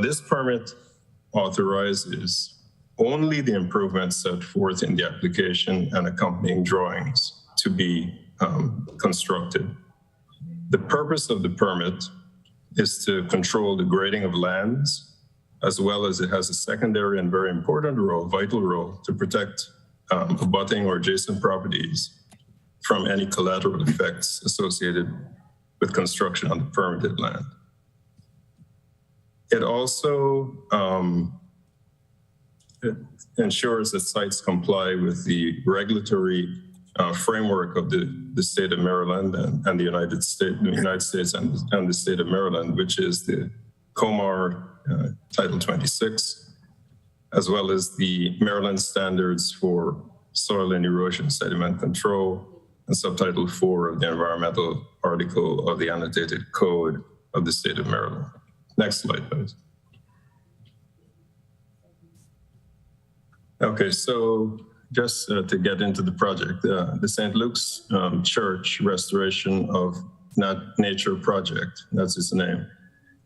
[SPEAKER 15] This permit authorizes only the improvements set forth in the application and accompanying drawings to be constructed. The purpose of the permit is to control the grading of lands, as well as it has a secondary and very important role, vital role, to protect abutting or adjacent properties from any collateral effects associated with construction on the permitted land. It also it ensures that sites comply with the regulatory framework of the state of Maryland and the United States and the state of Maryland, which is the COMAR Title 26, as well as the Maryland Standards for Soil and Erosion Sediment Control and Subtitle 4 of the Environmental Article of the Annotated Code of the state of Maryland. Next slide, please. Okay, so just to get into the project, the St. Luke's Church Restoration of Nature Project, that's its name.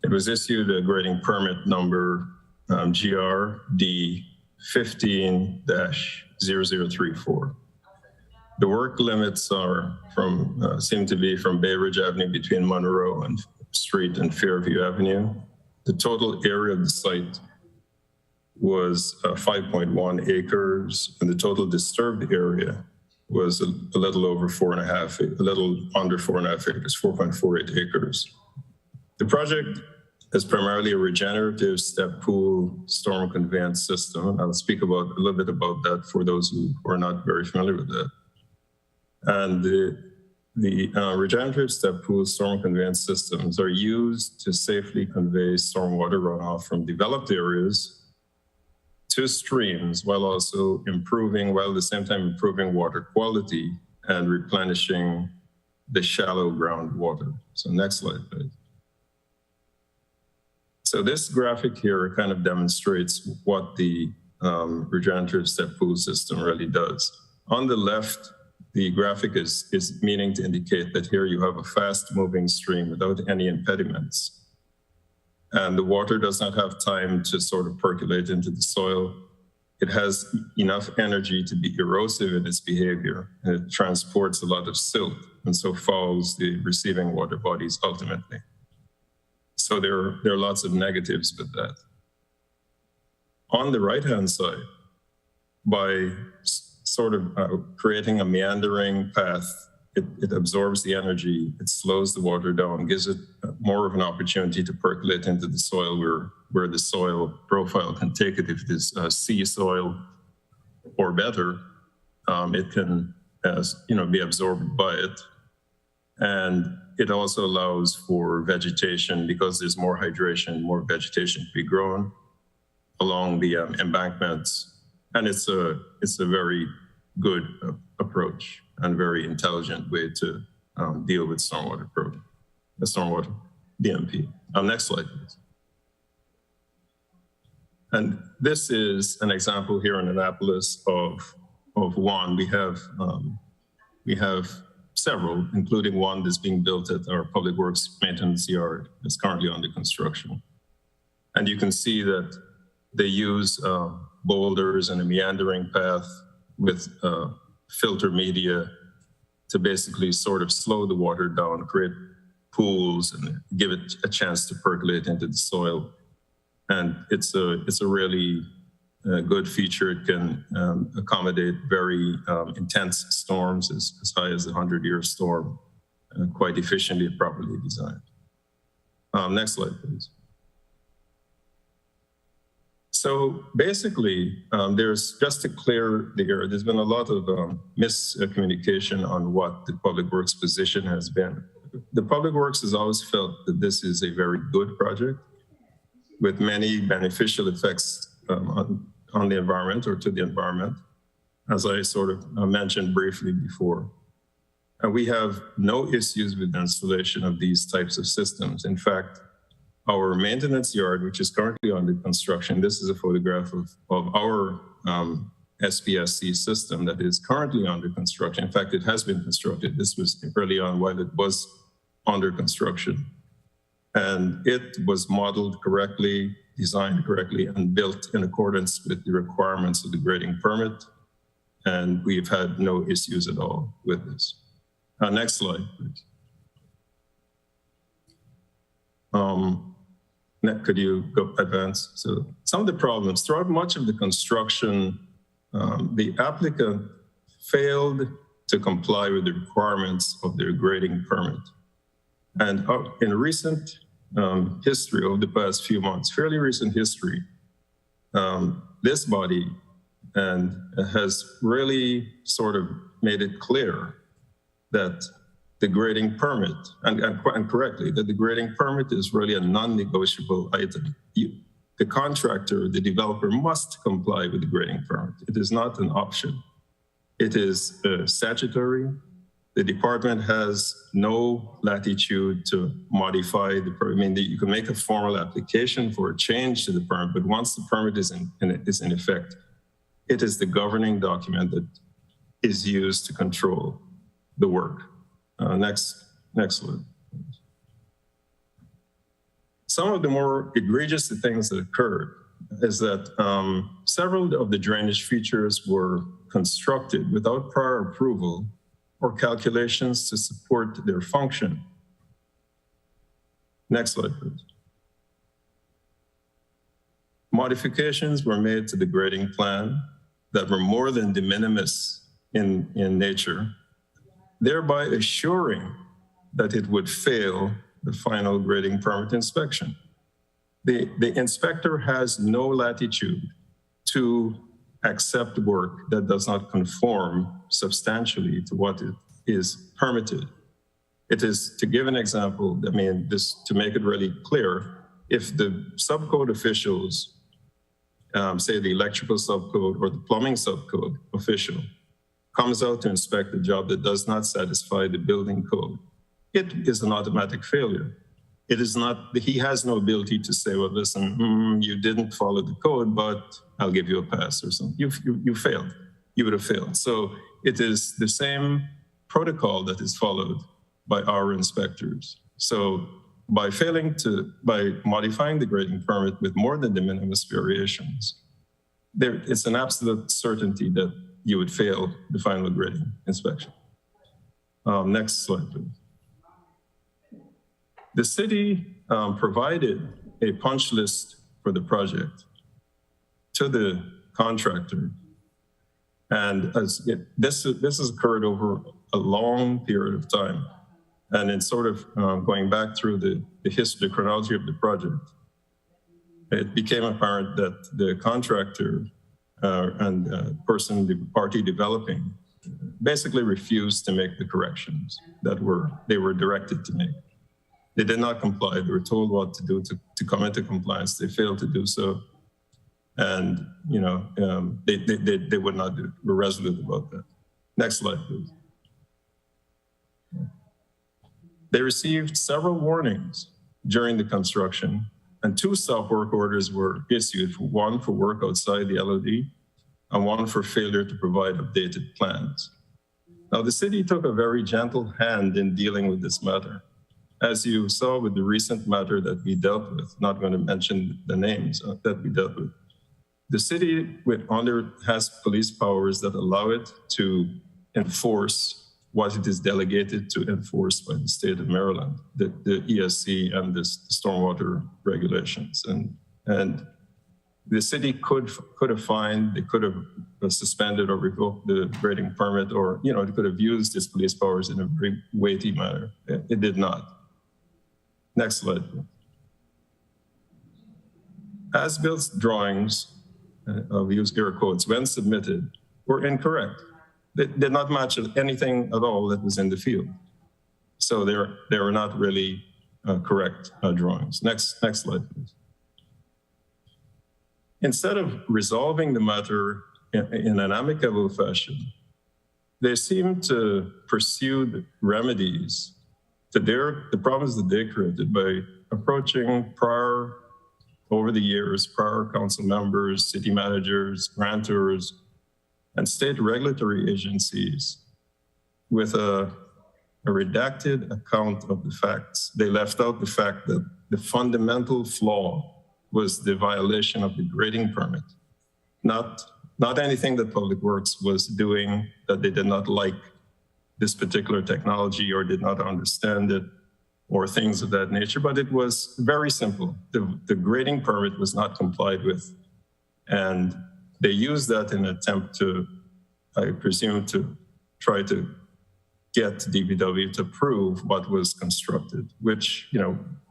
[SPEAKER 15] It was issued a grading permit number GRD 15-0034. The work limits are seem to be from Bay Ridge Avenue between Monroe and Street and Fairview Avenue. The total area of the site was 5.1 acres, and the total disturbed area was a little over a little under 4.5 acres, 4.48 acres. The project is primarily a regenerative step pool storm conveyance system. I'll speak a little bit about that for those who are not very familiar with that. And the regenerative step pool storm conveyance systems are used to safely convey stormwater runoff from developed areas to streams while at the same time improving water quality and replenishing the shallow groundwater. So next slide, please. So this graphic here kind of demonstrates what the regenerative step pool system really does. On the left, the graphic is meaning to indicate that here you have a fast moving stream without any impediments. And the water does not have time to sort of percolate into the soil. It has enough energy to be erosive in its behavior, and it transports a lot of silt, and so fouls the receiving water bodies ultimately. So there are lots of negatives with that. On the right-hand side, by sort of creating a meandering path, it absorbs the energy, it slows the water down, gives it more of an opportunity to percolate into the soil where the soil profile can take it. If it is sea soil or better, it can be absorbed by it. And it also allows for vegetation because there's more hydration, more vegetation to be grown along the embankments. And it's a very good approach and very intelligent way to deal with stormwater DMP. Next slide, please. And this is an example here in Annapolis of one. We have several, including one that's being built at our Public Works maintenance yard. It's currently under construction. And you can see that they use boulders and a meandering path with filter media to basically sort of slow the water down, create pools and give it a chance to percolate into the soil. And it's a really good feature. It can accommodate very intense storms as high as the 100-year storm quite efficiently and properly designed. Next slide, please. So basically, there's, just to clear the air, there's been a lot of miscommunication on what the Public Works position has been. The Public Works has always felt that this is a very good project with many beneficial effects on the environment or to the environment, as I sort of mentioned briefly before. And we have no issues with the installation of these types of systems. In fact, our maintenance yard, which is currently under construction, this is a photograph of our SPSC system that is currently under construction. In fact, it has been constructed. This was early on while it was under construction. And it was modeled correctly, designed correctly, and built in accordance with the requirements of the grading permit. And we've had no issues at all with this. Next slide, please. Could you go advance? So some of the problems throughout much of the construction, the applicant failed to comply with the requirements of their grading permit. And in recent history over the past few months, fairly recent history, this body has really sort of made it clear that the grading permit, and correctly, that the grading permit is really a non-negotiable item. The contractor, the developer must comply with the grading permit. It is not an option. It is statutory. The department has no latitude to modify the permit. I mean, you can make a formal application for a change to the permit, but once the permit is in effect, it is the governing document that is used to control the work. Next slide. Some of the more egregious things that occurred is that several of the drainage features were constructed without prior approval or calculations to support their function. Next slide, please. Modifications were made to the grading plan that were more than de minimis in nature, thereby assuring that it would fail the final grading permit inspection. The inspector has no latitude to accept work that does not conform substantially to what it is permitted. It is, to give an example, I mean, this to make it really clear, if the subcode officials, say the electrical subcode or the plumbing subcode official, comes out to inspect a job that does not satisfy the building code, it is an automatic failure. It is not, he has no ability to say, well, listen, you didn't follow the code, but I'll give you a pass or something. You failed. You would have failed. So it is the same protocol that is followed by our inspectors. So by modifying the grading permit with more than de minimis variations, it's an absolute certainty that you would fail the final grading inspection. Next slide, please. The city provided a punch list for the project to the contractor. And this has occurred over a long period of time. And in sort of going back through the history, the chronology of the project, it became apparent that the contractor and the party developing basically refused to make the corrections that they were directed to make. They did not comply. They were told what to do to come into compliance. They failed to do so. And, you know, they would not do it. We're resolute about that. Next slide, please. They received several warnings during the construction, and 2 stop work orders were issued, one for work outside the LOD and one for failure to provide updated plans. Now, the city took a very gentle hand in dealing with this matter. As you saw with the recent matter that we dealt with, not going to mention the names that we dealt with, the city has police powers that allow it to enforce what it is delegated to enforce by the state of Maryland, the ESC and the stormwater regulations. And the city could have fined, they could have suspended or revoked the grading permit, or it could have used its police powers in a very weighty manner. It did not. Next slide. As-built drawings, I'll use air quotes, when submitted, were incorrect. They did not match anything at all that was in the field. So they were not really correct drawings. Next slide, please. Instead of resolving the matter in an amicable fashion, they seem to pursue the remedies to the problems that they created by approaching over the years, prior council members, city managers, grantors, and state regulatory agencies with a redacted account of the facts. They left out the fact that the fundamental flaw was the violation of the grading permit, not anything that Public Works was doing that they did not like this particular technology or did not understand it or things of that nature, but it was very simple. The grading permit was not complied with, and they used that in an attempt to, I presume, to try to get DPW to prove what was constructed, which,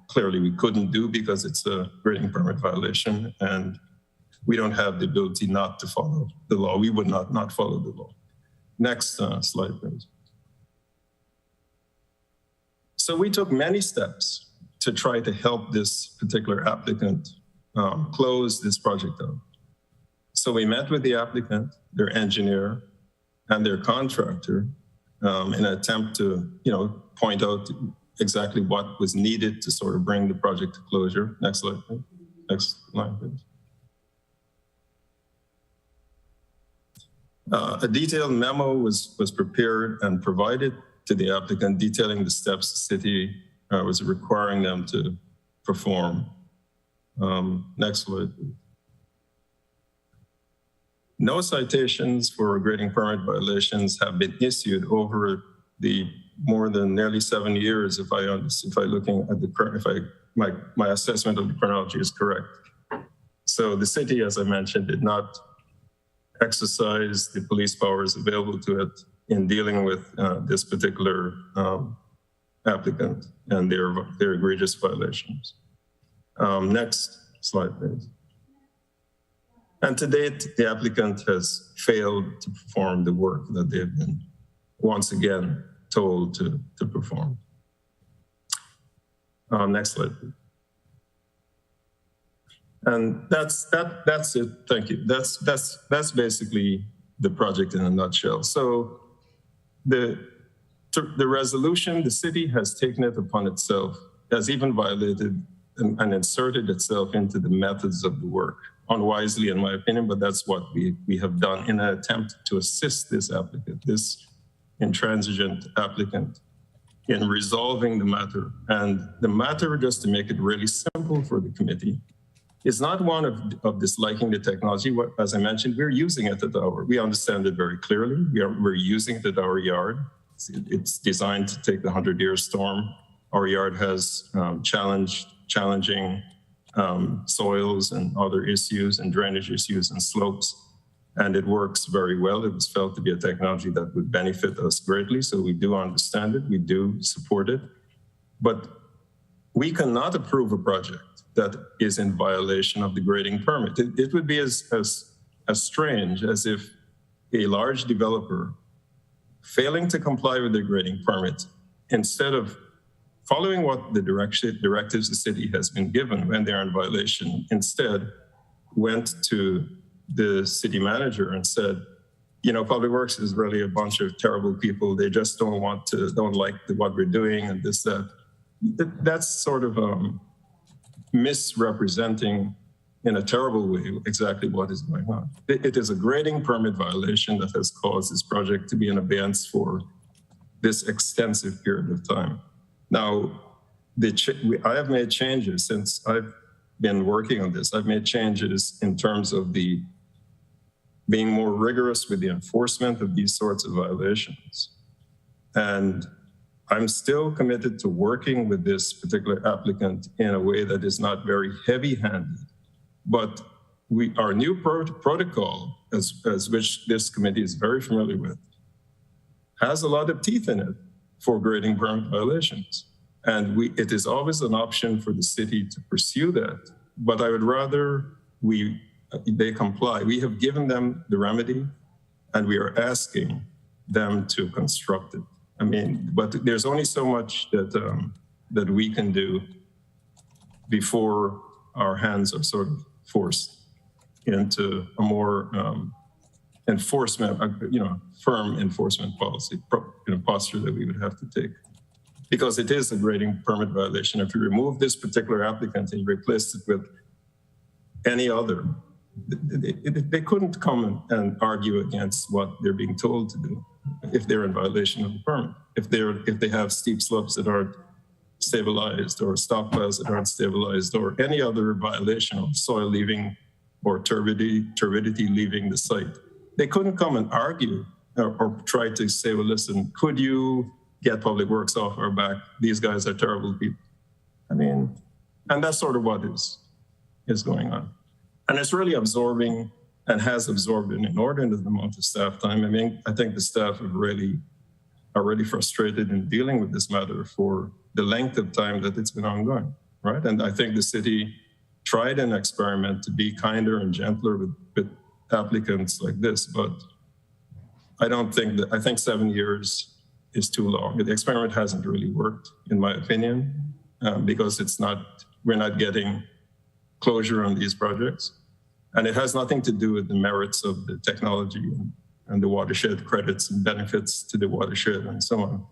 [SPEAKER 15] clearly we couldn't do because it's a grading permit violation, and we don't have the ability not to follow the law. We would not follow the law. Next slide, please. So we took many steps to try to help this particular applicant close this project out. So we met with the applicant, their engineer, and their contractor in an attempt to, point out exactly what was needed to sort of bring the project to closure. Next slide, please. Next line, please. A detailed memo was prepared and provided to the applicant detailing the steps the city was requiring them to perform. Next slide, please. No citations for grading permit violations have been issued over the more than nearly 7 years, if I looking at the current, my assessment of the chronology is correct. So the city, as I mentioned, did not exercise the police powers available to it in dealing with this particular applicant and their egregious violations. Next slide, please. And to date, the applicant has failed to perform the work that they've been once again told to perform. Next slide, please. And that's it. Thank you. That's basically the project in a nutshell. So the resolution, the city has taken it upon itself, has even violated and inserted itself into the methods of the work, unwisely in my opinion, but that's what we have done in an attempt to assist this applicant, this intransigent applicant, in resolving the matter. And the matter, just to make it really simple for the committee, is not one of disliking the technology. As I mentioned, we're using it at we understand it very clearly. We're using it at our yard. It's designed to take the 100-year storm. Our yard has challenging soils and other issues and drainage issues and slopes. And it works very well. It was felt to be a technology that would benefit us greatly. So we do understand it. We do support it. But we cannot approve a project that is in violation of the grading permit. It would be as strange as if a large developer failing to comply with their grading permit, instead of following what the directives the city has been given when they're in violation, instead went to the city manager and said, Public Works is really a bunch of terrible people. They just don't like what we're doing and this, that. That's sort of misrepresenting in a terrible way exactly what is going on. It is a grading permit violation that has caused this project to be in abeyance for this extensive period of time. Now, I have made changes since I've been working on this. I've made changes in terms of being more rigorous with the enforcement of these sorts of violations. And I'm still committed to working with this particular applicant in a way that is not very heavy-handed. But our new protocol, as which this committee is very familiar with, has a lot of teeth in it for grading permit violations. And it is always an option for the city to pursue that. But I would rather they comply. We have given them the remedy, and we are asking them to construct it. I mean, but there's only so much that we can do before our hands are sort of forced into a more enforcement, firm enforcement policy, posture that we would have to take. Because it is a grading permit violation. If you remove this particular applicant and you replace it with any other, they couldn't come and argue against what they're being told to do if they're in violation of the permit. If they have steep slopes that aren't stabilized, or stockpiles that aren't stabilized, or any other violation of soil leaving or turbidity leaving the site, they couldn't come and argue or try to say, well, listen, could you get Public Works off our back? These guys are terrible people. I mean, and that's sort of what is going on. And it's really absorbing and has absorbed an inordinate amount of staff time. I mean, I think the staff are really frustrated in dealing with this matter for the length of time that it's been ongoing, right? And I think the city tried an experiment to be kinder and gentler with applicants like this, but I think 7 years is too long. The experiment hasn't really worked, in my opinion, because we're not getting closure on these projects. And it has nothing to do with the merits of the technology and the watershed credits and benefits to the watershed and so on.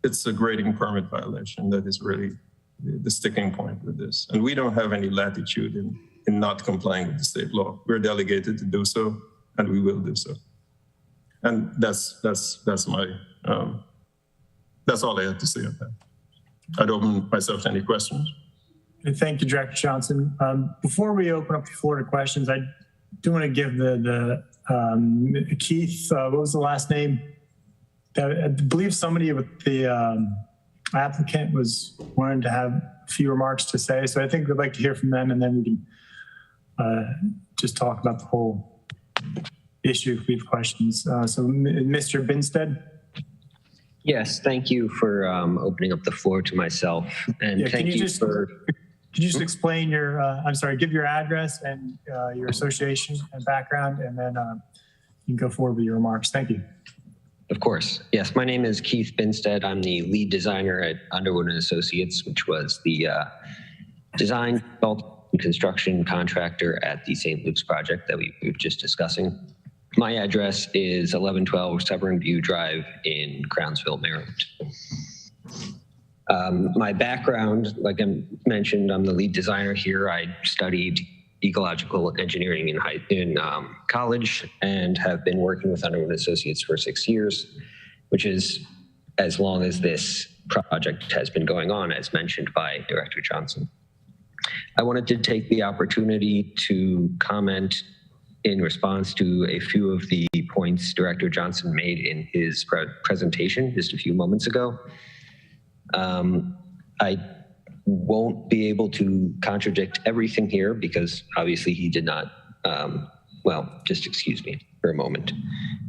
[SPEAKER 15] It's a grading permit violation that is really the sticking point with this. And we don't have any latitude in not complying with the state law. We're delegated to do so, and we will do so. And that's all I have to say on that. I'd open myself to any questions.
[SPEAKER 1] Thank you, Director Johnson. Before we open up the floor to questions, I do want to give the Keith, what was the last name? I believe somebody with the applicant wanted to have a few remarks to say. So I think we'd like to hear from them, and then we can just talk about the whole issue if we have questions. So Mr. Binstead.
[SPEAKER 18] Yes, thank you for opening up the floor to myself. And
[SPEAKER 1] yeah,
[SPEAKER 18] thank you for...
[SPEAKER 1] Could you just explain give your address and your association and background, and then you can go forward with your remarks. Thank you.
[SPEAKER 18] Of course. Yes, my name is Keith Binstead. I'm the lead designer at Underwood & Associates, which was the design, and construction contractor at the St. Luke's project that we were just discussing. My address is 1112 Severn View Drive in Crownsville, Maryland. My background, like I mentioned, I'm the lead designer here. I studied ecological engineering in college and have been working with Underwood Associates for 6 years, which is as long as this project has been going on, as mentioned by Director Johnson. I wanted to take the opportunity to comment in response to a few of the points Director Johnson made in his presentation just a few moments ago. I won't be able to contradict everything here because obviously he did not, just excuse me for a moment.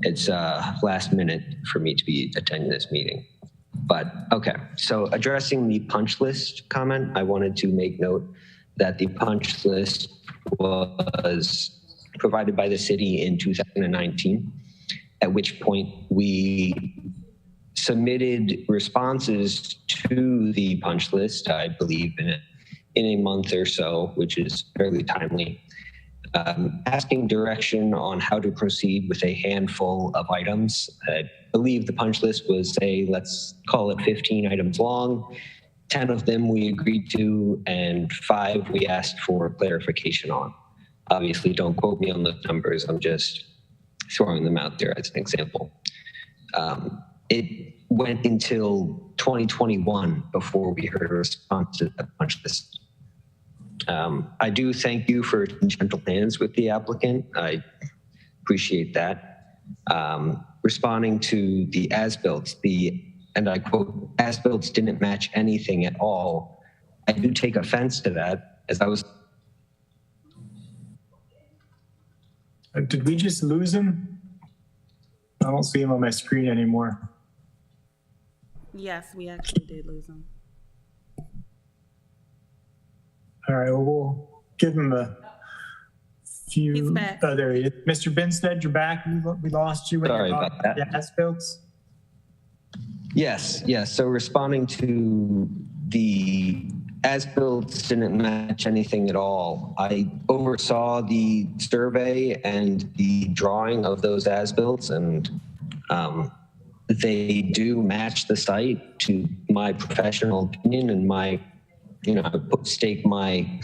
[SPEAKER 18] It's last minute for me to be attending this meeting. But okay, so addressing the punch list comment, I wanted to make note that the punch list was provided by the city in 2019, at which point we submitted responses to the punch list, I believe in a month or so, which is fairly timely, asking direction on how to proceed with a handful of items. I believe the punch list was, let's call it 15 items long. 10 of them we agreed to, and 5 we asked for clarification on. Obviously, don't quote me on those numbers. I'm just throwing them out there as an example. It went until 2021 before we heard a response to that punch list. I do thank you for gentle hands with the applicant. I appreciate that. Responding to the as-built, the and I quote, as-built didn't match anything at all. I do take offense to that, as I was.
[SPEAKER 1] Did we just lose him? I don't see him on my screen anymore.
[SPEAKER 5] Yes, we actually did lose him.
[SPEAKER 1] All right, well, we'll give him a few.
[SPEAKER 5] He's back.
[SPEAKER 1] Oh, there he is. Mr. Binstead, you're back. We lost you when
[SPEAKER 18] Sorry
[SPEAKER 1] you're
[SPEAKER 18] about that.
[SPEAKER 1] the as-builts.
[SPEAKER 18] Yes. So responding to the as-built didn't match anything at all. I oversaw the survey and the drawing of those as-builts, and they do match the site to my professional opinion and my, I stake my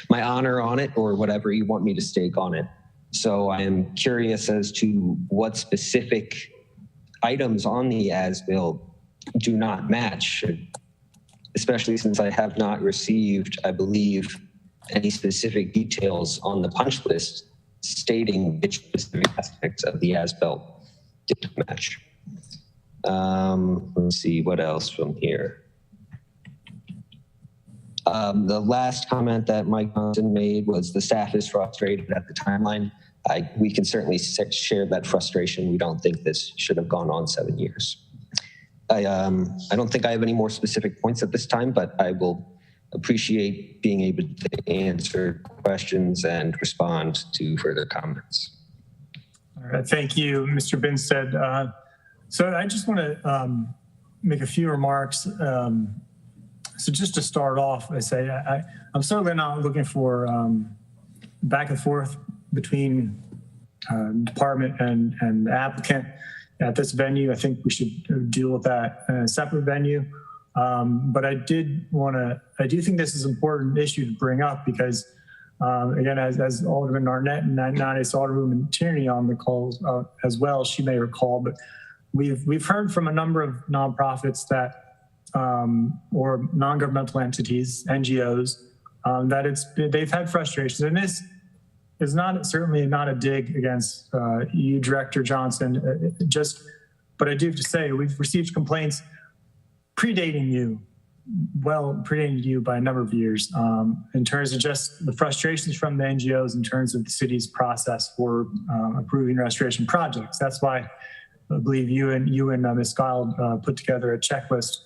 [SPEAKER 18] my honor on it, or whatever you want me to stake on it. So I am curious as to what specific items on the as-built do not match, especially since I have not received, I believe, any specific details on the punch list stating which specific aspects of the as-built did match. Let's see, what else from here? The last comment that Mike Johnson made was the staff is frustrated at the timeline. We can certainly share that frustration. We don't think this should have gone on 7 years. I don't think I have any more specific points at this time, but I will appreciate being able to answer questions and respond to further comments.
[SPEAKER 1] All right, thank you, Mr. Binstead. So I just want to make a few remarks. So just to start off, I say I'm certainly not looking for back and forth between department and applicant at this venue. I think we should deal with that in a separate venue. But I do think this is an important issue to bring up because, again, as Alderman Arnett and now it's Alderwoman Tierney on the calls as well, she may recall, but we've heard from a number of nonprofits that, or non-governmental entities, NGOs, that they've had frustrations. And this is certainly not a dig against you, Director Johnson, but I do have to say, we've received complaints predating you by a number of years in terms of just the frustrations from the NGOs in terms of the city's process for approving restoration projects. That's why I believe you and Ms. Guile put together a checklist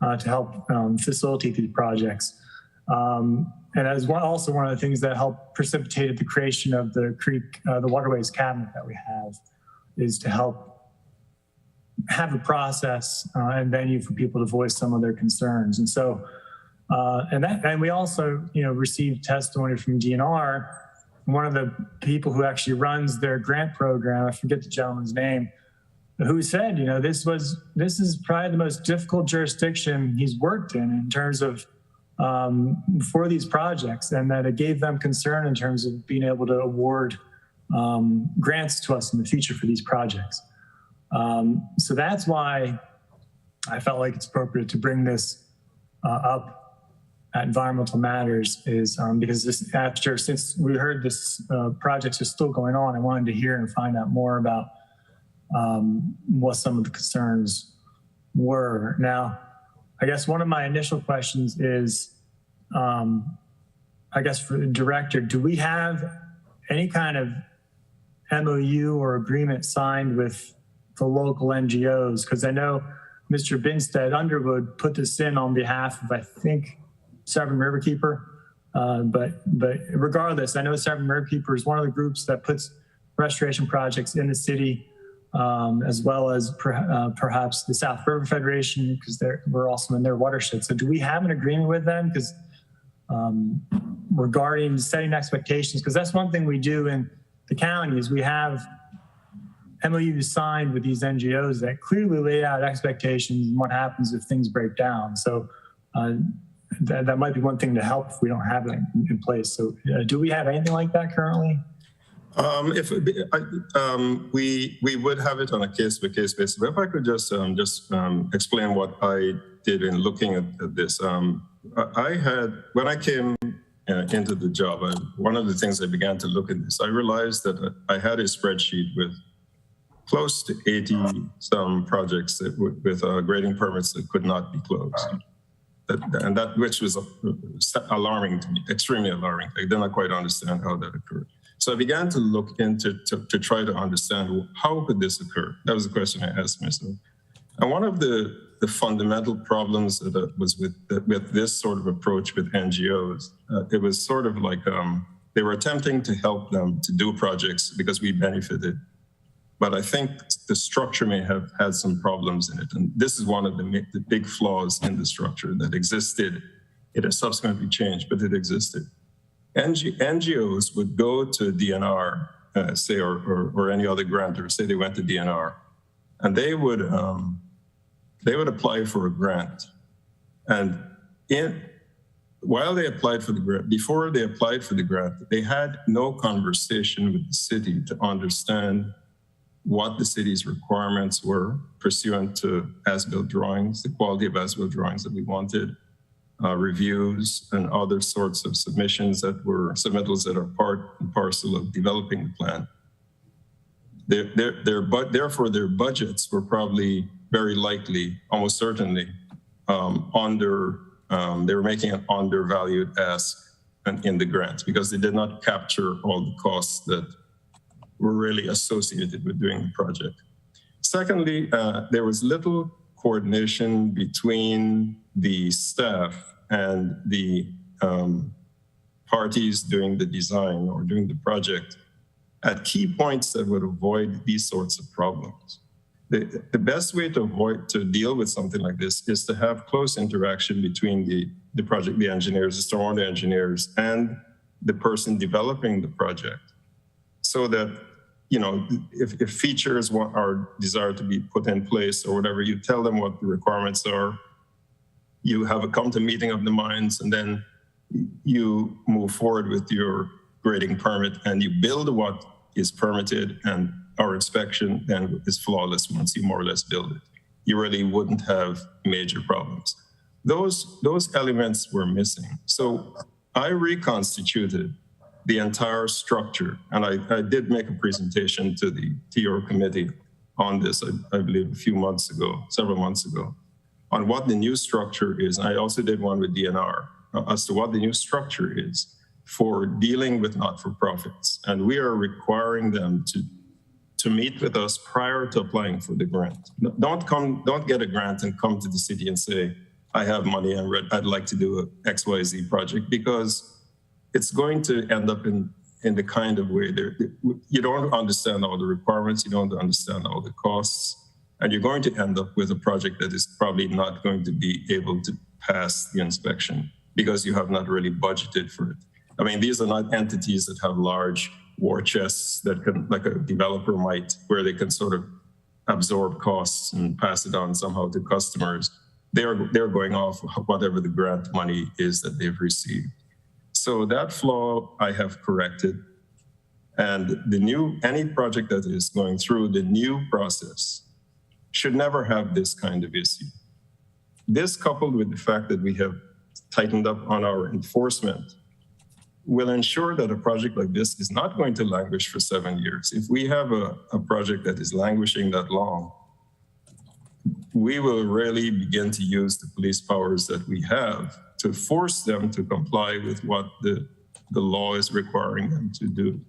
[SPEAKER 1] to help facilitate these projects. And as well, also one of the things that helped precipitated the creation of the waterways cabinet that we have is to help have a process and venue for people to voice some of their concerns. And so, and we also, received testimony from DNR, one of the people who actually runs their grant program, I forget the gentleman's name, who said, this is probably the most difficult jurisdiction he's worked in terms of for these projects, and that it gave them concern in terms of being able to award grants to us in the future for these projects. So that's why I felt like it's appropriate to bring this up at Environmental Matters, is because since we heard this project is still going on, I wanted to hear and find out more about what some of the concerns were. Now, I guess one of my initial questions is, I guess for the director, do we have any kind of MOU or agreement signed with the local NGOs? Because I know Mr. Binstead Underwood put this in on behalf of, I think, Severn Riverkeeper. But regardless, I know Severn Riverkeeper is one of the groups that puts restoration projects in the city, as well as perhaps the South River Federation, because we're also in their watershed. So do we have an agreement with them? Because regarding setting expectations, because that's one thing we do in the county is we have MOUs signed with these NGOs that clearly lay out expectations and what happens if things break down. So that might be one thing to help if we don't have it in place. So do we have anything like that currently?
[SPEAKER 15] We would have it on a case-by-case basis. But if I could just explain what I did in looking at this. When I came into the job, one of the things I began to look at this, I realized that I had a spreadsheet with close to 80 some projects that with grading permits that could not be closed. That which was alarming to me, extremely alarming. I did not quite understand how that occurred. So I began to look into to try to understand how could this occur. That was the question I asked myself. And one of the fundamental problems that was with this sort of approach with NGOs, it was sort of like they were attempting to help them to do projects because we benefited. But I think the structure may have had some problems in it. And this is one of the big flaws in the structure that existed. It has subsequently changed, but it existed. NGOs would go to DNR, say, or any other grantor, say they went to DNR, and they would apply for a grant. And while they applied for the grant, before they applied for the grant, they had no conversation with the city to understand what the city's requirements were pursuant to as-built drawings, the quality of as-built drawings that we wanted, reviews and other sorts of submissions that were submittals that are part and parcel of developing the plan. Therefore, their budgets were probably very likely, almost certainly, they were making an undervalued ask in the grants because they did not capture all the costs that were really associated with doing the project. Secondly, there was little coordination between the staff and the parties doing the design or doing the project at key points that would avoid these sorts of problems. The best way to deal with something like this is to have close interaction between the project, the engineers, the stormwater engineers, and the person developing the project, so that if features are desired to be put in place or whatever, you tell them what the requirements are. You have a come to meeting of the minds, and then you move forward with your grading permit and you build what is permitted, and our inspection then is flawless once you more or less build it. You really wouldn't have major problems. Those elements were missing. So I reconstituted the entire structure, and I did make a presentation to the TR committee on this, I believe several months ago, on what the new structure is. I also did one with DNR as to what the new structure is for dealing with not-for-profits. And we are requiring them to meet with us prior to applying for the grant. Don't get a grant and come to the city and say, I have money and I'd like to do a XYZ project, because it's going to end up in the kind of way you don't understand all the requirements, you don't understand all the costs, and you're going to end up with a project that is probably not going to be able to pass the inspection because you have not really budgeted for it. I mean, these are not entities that have large war chests that can, like a developer might, where they can sort of absorb costs and pass it on somehow to customers. They're going off whatever the grant money is that they've received. So that flaw I have corrected. And any project that is going through the new process should never have this kind of issue. This, coupled with the fact that we have tightened up on our enforcement, will ensure that a project like this is not going to languish for 7 years. If we have a project that is languishing that long, we will really begin to use the police powers that we have to force them to comply with what the law is requiring them to do.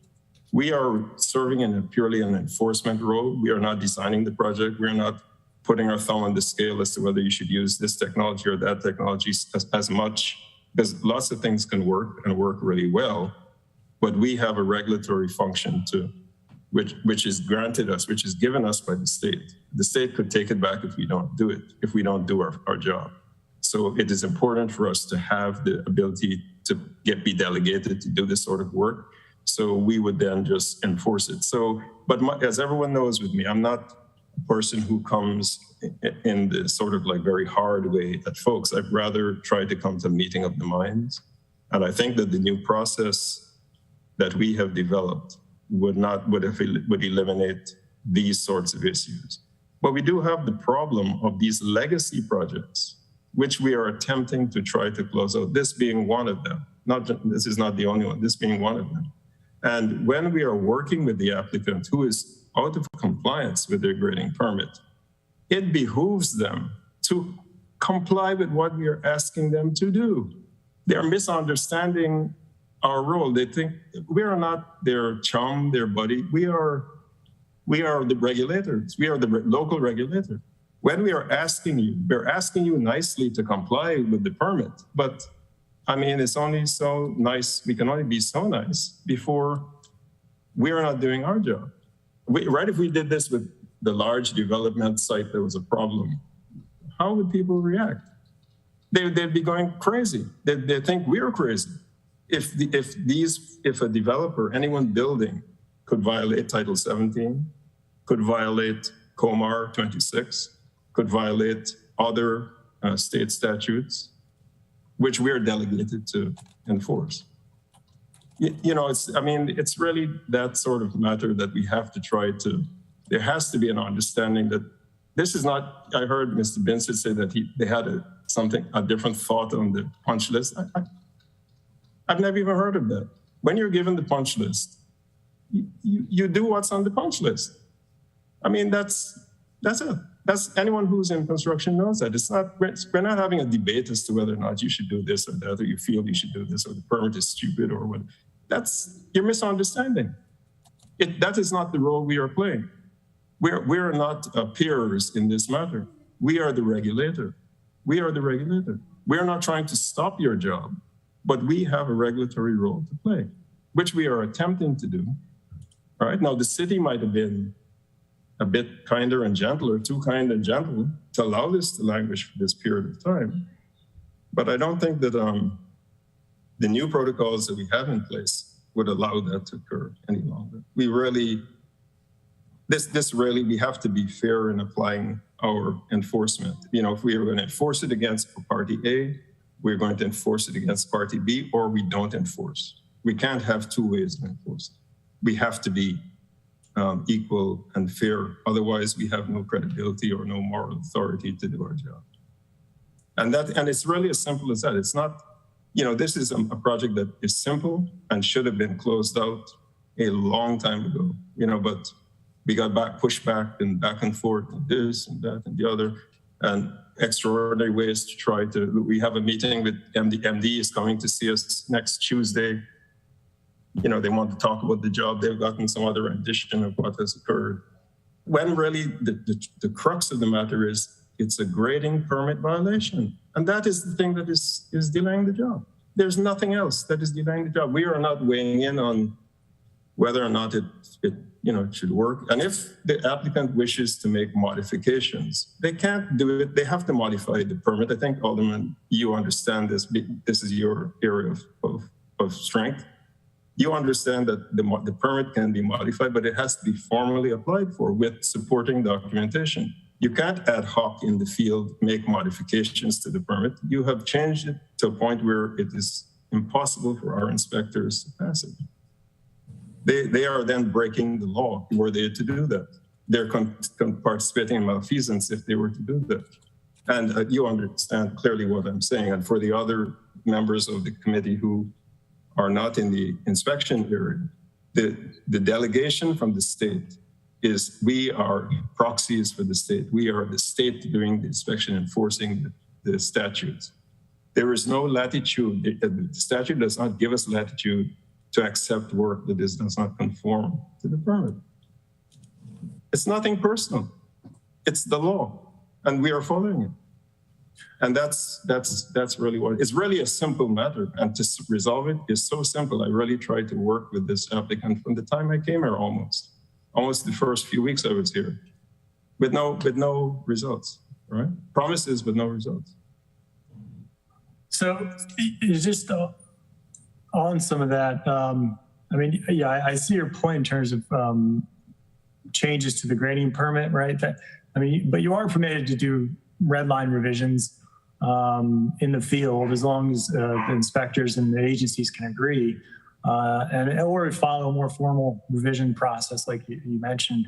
[SPEAKER 15] We are serving in purely an enforcement role. We are not designing the project. We're not putting our thumb on the scale as to whether you should use this technology or that technology as much, because lots of things can work and work really well, but we have a regulatory function which is granted us, which is given us by the state. The state could take it back if we don't do it, if we don't do our job. So it is important for us to have the ability to be delegated to do this sort of work. So we would then just enforce it. But as everyone knows with me, I'm not a person who comes in the sort of like very hard way at folks. I'd rather try to come to a meeting of the minds. And I think that the new process that we have developed would eliminate these sorts of issues. But we do have the problem of these legacy projects, which we are attempting to try to close out, this being one of them. This is not the only one, this being one of them. And when we are working with the applicant who is out of compliance with their grading permit, it behooves them to comply with what we are asking them to do. They are misunderstanding our role. They think we are not their chum, their buddy. We are the regulators. We are the local regulator. When we are asking you, we're asking you nicely to comply with the permit. But I mean, it's only so nice. We can only be so nice before we are not doing our job. Right? If we did this with the large development site that was a problem, how would people react? They'd be going crazy. They think we're crazy. If a developer, anyone building, could violate Title 17, could violate Comar 26, could violate other state statutes, which we are delegated to enforce. You know, it's really that sort of matter that we have to try to. There has to be an understanding that this is not. I heard Mr. Vincent say that they had a different thought on the punch list. I've never even heard of that. When you're given the punch list, you do what's on the punch list. I mean, that's it. That's anyone who's in construction knows that. We're not having a debate as to whether or not you should do this or that, or you feel you should do this, or the permit is stupid or what. You're misunderstanding. That is not the role we are playing. We're not peers in this matter. We are the regulator. We are the regulator. We're not trying to stop your job, but we have a regulatory role to play, which we are attempting to do. All right. Now, the city might have been a bit kinder and gentler, too kind and gentle, to allow this to languish for this period of time. But I don't think that the new protocols that we have in place would allow that to occur any longer. We have to be fair in applying our enforcement. You know, if we are going to enforce it against party A, we're going to enforce it against party B, or we don't enforce. We can't have two ways of enforcing. We have to be equal and fair. Otherwise, we have no credibility or no moral authority to do our job. And it's really as simple as that. It's not, you know, this is a project that is simple and should have been closed out a long time ago, you know, but we got pushed back and forth, and this and that and the other, and extraordinary ways to try to. We have a meeting with MD. MD is coming to see us next Tuesday. You know, they want to talk about the job. They've gotten some other rendition of what has occurred. When really the crux of the matter is it's a grading permit violation. And that is the thing that is delaying the job. There's nothing else that is delaying the job. We are not weighing in on whether or not it should work. And if the applicant wishes to make modifications, they can't do it. They have to modify the permit. I think, Alderman, you understand this. This is your area of strength. You understand that the permit can be modified, but it has to be formally applied for with supporting documentation. You can't ad hoc in the field make modifications to the permit. You have changed it to a point where it is impossible for our inspectors to pass it. They are then breaking the law were they to do that. They're participating in malfeasance if they were to do that. And you understand clearly what I'm saying. And for the other members of the committee who are not in the inspection area, the delegation from the state is we are proxies for the state. We are the state doing the inspection, enforcing the statutes. There is no latitude. The statute does not give us latitude to accept work that does not conform to the permit. It's nothing personal. It's the law, and we are following it. And that's really what it's really a simple matter. And to resolve it is so simple. I really tried to work with this applicant from the time I came here, almost the first few weeks I was here, with no results. Right? Promises, but no results.
[SPEAKER 1] So it's just on some of that. I mean, yeah, I see your point in terms of changes to the grading permit, right? But you are permitted to do red line revisions in the field as long as the inspectors and the agencies can agree, or follow a more formal revision process, like you mentioned.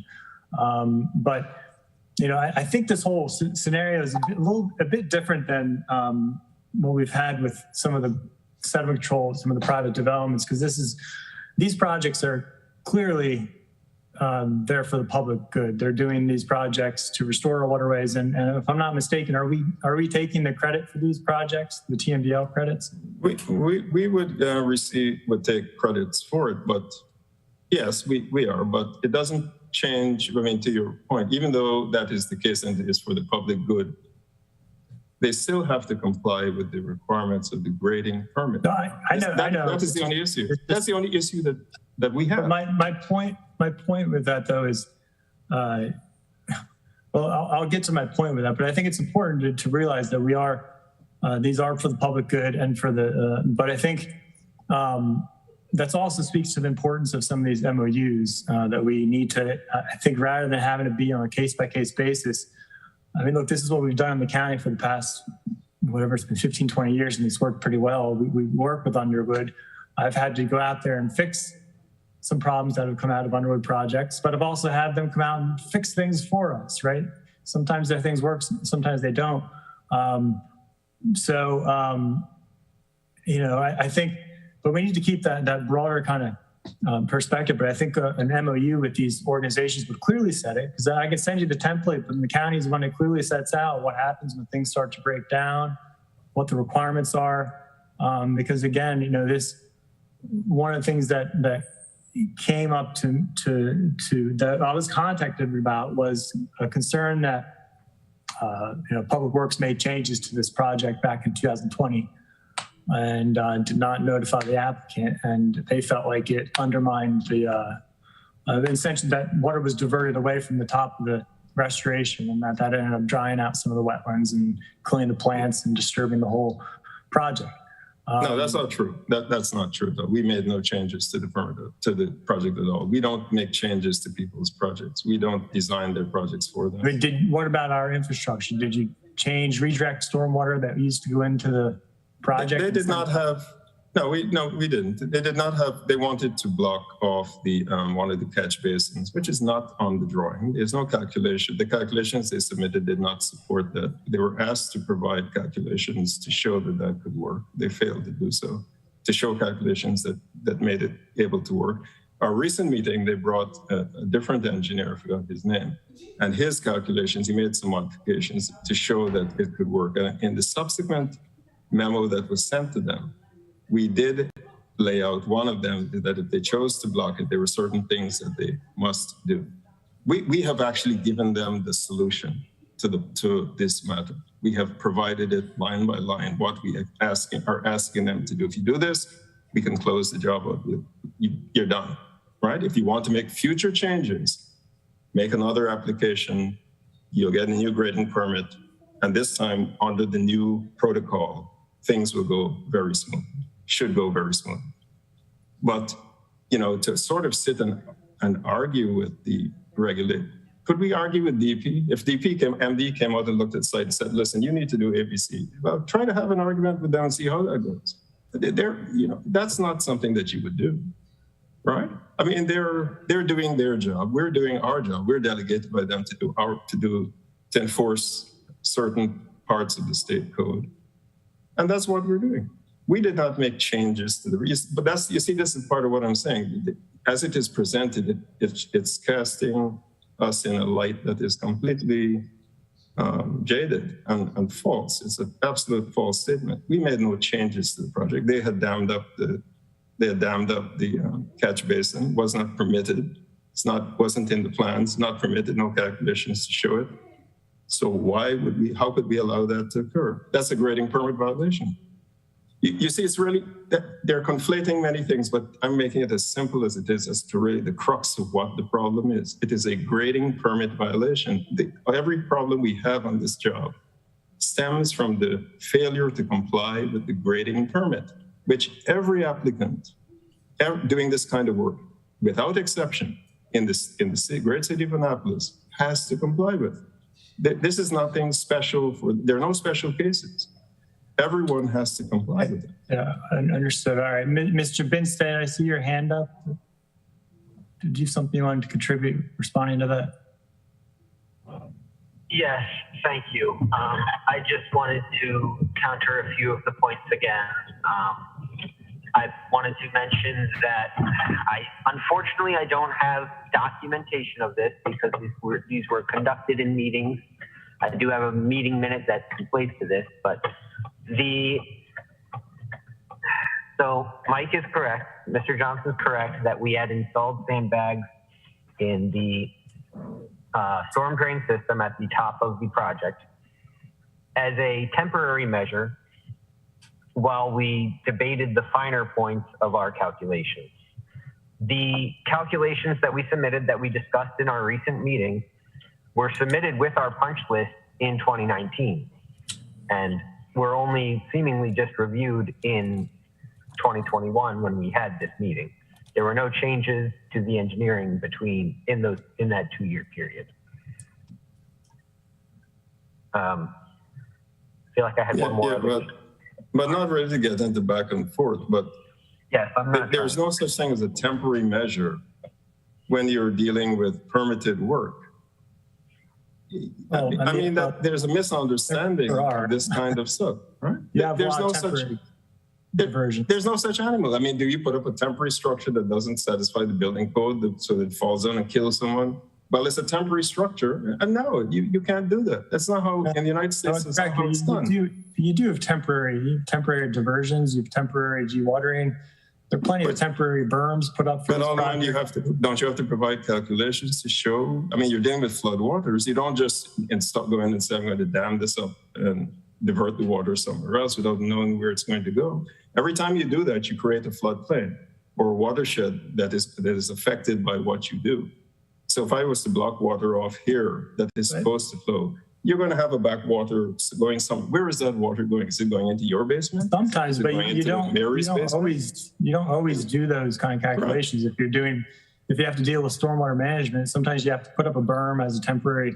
[SPEAKER 1] But you know, I think this whole scenario is a bit different than what we've had with some of the sediment control, some of the private developments, because this is these projects are clearly there for the public good. They're doing these projects to restore our waterways. And if I'm not mistaken, are we taking the credit for these projects, the TMDL credits?
[SPEAKER 15] We would take credits for it, but yes, we are, but it doesn't change. I mean, to your point, even though that is the case and it is for the public good, they still have to comply with the requirements of the grading permit.
[SPEAKER 1] No, I know.
[SPEAKER 15] That is the only issue. That's the only issue that we have.
[SPEAKER 1] My point with that though is, well, I'll get to my point with that, but I think it's important to realize that these are for the public good and for the, but I think that also speaks to the importance of some of these MOUs that we need to, I think rather than having to be on a case-by-case basis. I mean, look, this is what we've done in the county for the past, whatever, it's been 15, 20 years, and it's worked pretty well. We work with Underwood. I've had to go out there and fix some problems that have come out of Underwood projects, but I've also had them come out and fix things for us, right? Sometimes their things work, sometimes they don't. You know, I think, but we need to keep that broader kind of perspective. But I think an MOU with these organizations would clearly set it, because I can send you the template, but in the county is when it clearly sets out what happens when things start to break down, what the requirements are. Because again, you know, one of the things that came up that I was contacted about was a concern that you know, Public Works made changes to this project back in 2020 and did not notify the applicant, and they felt like it undermined the essentially that water was diverted away from the top of the restoration, and that ended up drying out some of the wetlands and killing the plants and disturbing the whole project.
[SPEAKER 15] No, that's not true. That's not true, though. We made no changes to the project at all. We don't make changes to people's projects. We don't design their projects for them.
[SPEAKER 1] But what about our infrastructure? Did you redirect stormwater that used to go into the project?
[SPEAKER 15] They did not have. No, we didn't. They did not have. They wanted to block off the one of the catch basins, which is not on the drawing. There's no calculation. The calculations they submitted did not support that. They were asked to provide calculations to show that could work. They failed to do so, to show calculations that made it able to work. Our recent meeting, they brought a different engineer, I forgot his name, and his calculations, he made some modifications to show that it could work. And in the subsequent memo that was sent to them, we did lay out one of them, that if they chose to block it, there were certain things that they must do. We have actually given them the solution to this matter. We have provided it line by line, what we are asking them to do. If you do this, we can close the job up. You're done, right? If you want to make future changes, make another application, you'll get a new grading permit, and this time under the new protocol, things will go very smooth. Should go very smooth. But, you know, to sort of sit and argue with the regulator, could we argue with DP? If MD came out and looked at the site and said, listen, you need to do ABC, well, try to have an argument with them and see how that goes. You know, that's not something that you would do, right? I mean, they're doing their job. We're doing our job. We're delegated by them to enforce certain parts of the state code. And that's what we're doing. We did not make changes to the reason, but you see, this is part of what I'm saying. As it is presented, it's casting us in a light that is completely jaded and false. It's an absolute false statement. We made no changes to the project. They had dammed up the catch basin. Was not permitted. Wasn't in the plans. Not permitted. No calculations to show it. So how could we allow that to occur? That's a grading permit violation. You see, it's really, they're conflating many things, but I'm making it as simple as it is as to really the crux of what the problem is. It is a grading permit violation. Every problem we have on this job stems from the failure to comply with the grading permit, which every applicant doing this kind of work, without exception, in the great city of Annapolis, has to comply with. This is nothing special there are no special cases. Everyone has to comply with it.
[SPEAKER 1] Yeah, understood. All right, Mr. Binstead, I see your hand up. Did you have something you wanted to contribute responding to that?
[SPEAKER 19] Yes, thank you. I just wanted to counter a few of the points again. I wanted to mention that unfortunately, I don't have documentation of this because these were conducted in meetings. I do have a meeting minute that relates to this, but so Mike is correct. Mr. Johnson's correct that we had installed sandbags in the storm drain system at the top of the project as a temporary measure while we debated the finer points of our calculations. The calculations that we submitted that we discussed in our recent meeting were submitted with our punch list in 2019 and were only seemingly just reviewed in 2021 when we had this meeting. There were no changes to the engineering in that 2-year period. I feel like I had one more.
[SPEAKER 15] But not really to get into back and forth, but
[SPEAKER 19] yes,
[SPEAKER 15] there's no such thing as a temporary measure when you're dealing with permitted work. I mean that there's a misunderstanding of this kind of stuff, right? There's no such diversion. There's no such animal. I mean, do you put up a temporary structure that doesn't satisfy the building code so that it falls down and kills someone? Well, it's a temporary structure, and no, you can't do that. That's not how in the United States. That's not how it's done.
[SPEAKER 1] You do have temporary diversions. You have temporary dewatering. There are plenty of temporary berms put up for this project.
[SPEAKER 15] Don't you have to provide calculations to show? I mean, you're dealing with flood waters. You don't just go in and say, I'm going to dam this up and divert the water somewhere else without knowing where it's going to go. Every time you do that, you create a floodplain or a watershed that is affected by what you do. So if I was to block water off here that is supposed to flow, you're going to have a backwater going somewhere. Where is that water going? Is it going into your basement?
[SPEAKER 1] Sometimes, but you don't always do those kind of calculations. Right. If you have to deal with stormwater management, sometimes you have to put up a berm as a temporary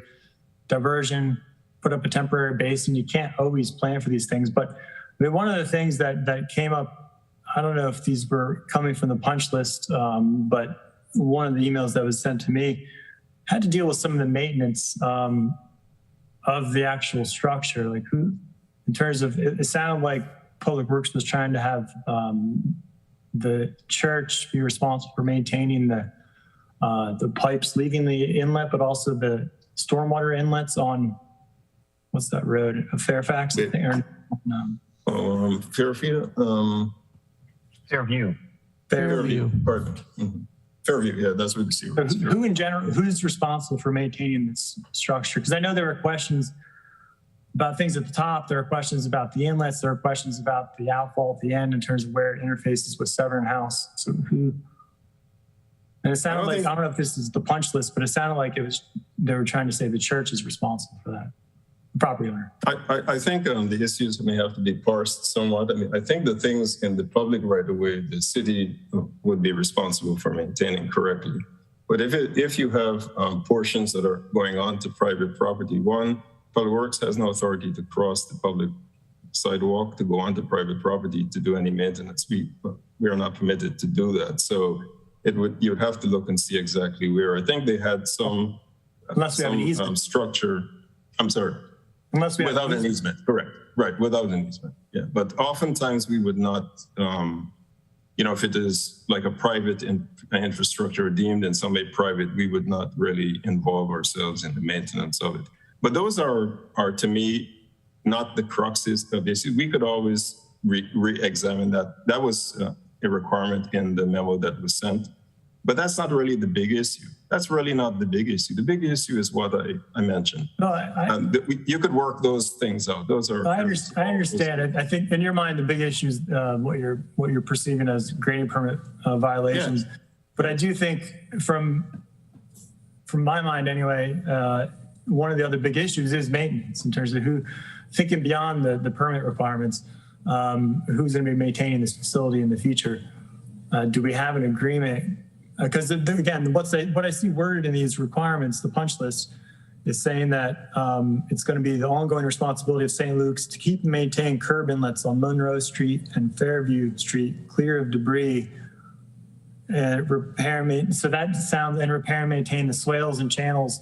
[SPEAKER 1] diversion, put up a temporary basin. You can't always plan for these things. But I mean, one of the things that came up, I don't know if these were coming from the punch list, but one of the emails that was sent to me had to deal with some of the maintenance of the actual structure. Like in terms of, it sounded like Public Works was trying to have the church be responsible for maintaining the pipes leaving the inlet, but also the stormwater inlets on, what's that road? Fairfax? I think,
[SPEAKER 15] Fairfield?
[SPEAKER 1] Fairview.
[SPEAKER 15] Pardon. Mm-hmm. Fairview, yeah, that's where the sewer is.
[SPEAKER 1] Who in general, who's responsible for maintaining this structure? Because I know there were questions about things at the top. There are questions about the inlets. There are questions about the outfall at the end in terms of where it interfaces with Severn House. So who? And it sounded like, I don't know if this is the punch list, but it sounded like they were trying to say the church is responsible for that. The property owner.
[SPEAKER 15] I think the issues may have to be parsed somewhat. I mean, I think the things in the public right of way, the city would be responsible for maintaining correctly. But if you have portions that are going on to private property, one, Public Works has no authority to cross the public sidewalk to go onto private property to do any maintenance. We are not permitted to do that. So you would have to look and see exactly where. I think they had some structure. I'm sorry. Without an easement, correct. Right, without an easement, yeah. But oftentimes we would not, if it is like a private infrastructure deemed in some way private, we would not really involve ourselves in the maintenance of it. But those are to me, not the cruxes of this. We could always re-examine that. That was a requirement in the memo that was sent. But that's not really the big issue. That's really not the big issue. The big issue is what I mentioned. No, you could work those things out. Those are.
[SPEAKER 1] I understand it. I think in your mind, the big issue is what you're perceiving as grading permit violations. Yeah. But I do think from my mind anyway, one of the other big issues is maintenance in terms of thinking beyond the permit requirements, who's going to be maintaining this facility in the future. Do we have an agreement? Because again, what I see worded in these requirements, the punch list, is saying that it's going to be the ongoing responsibility of St. Luke's to keep and maintain curb inlets on Monroe Street and Fairview Street clear of debris, and repair and maintain the swales and channels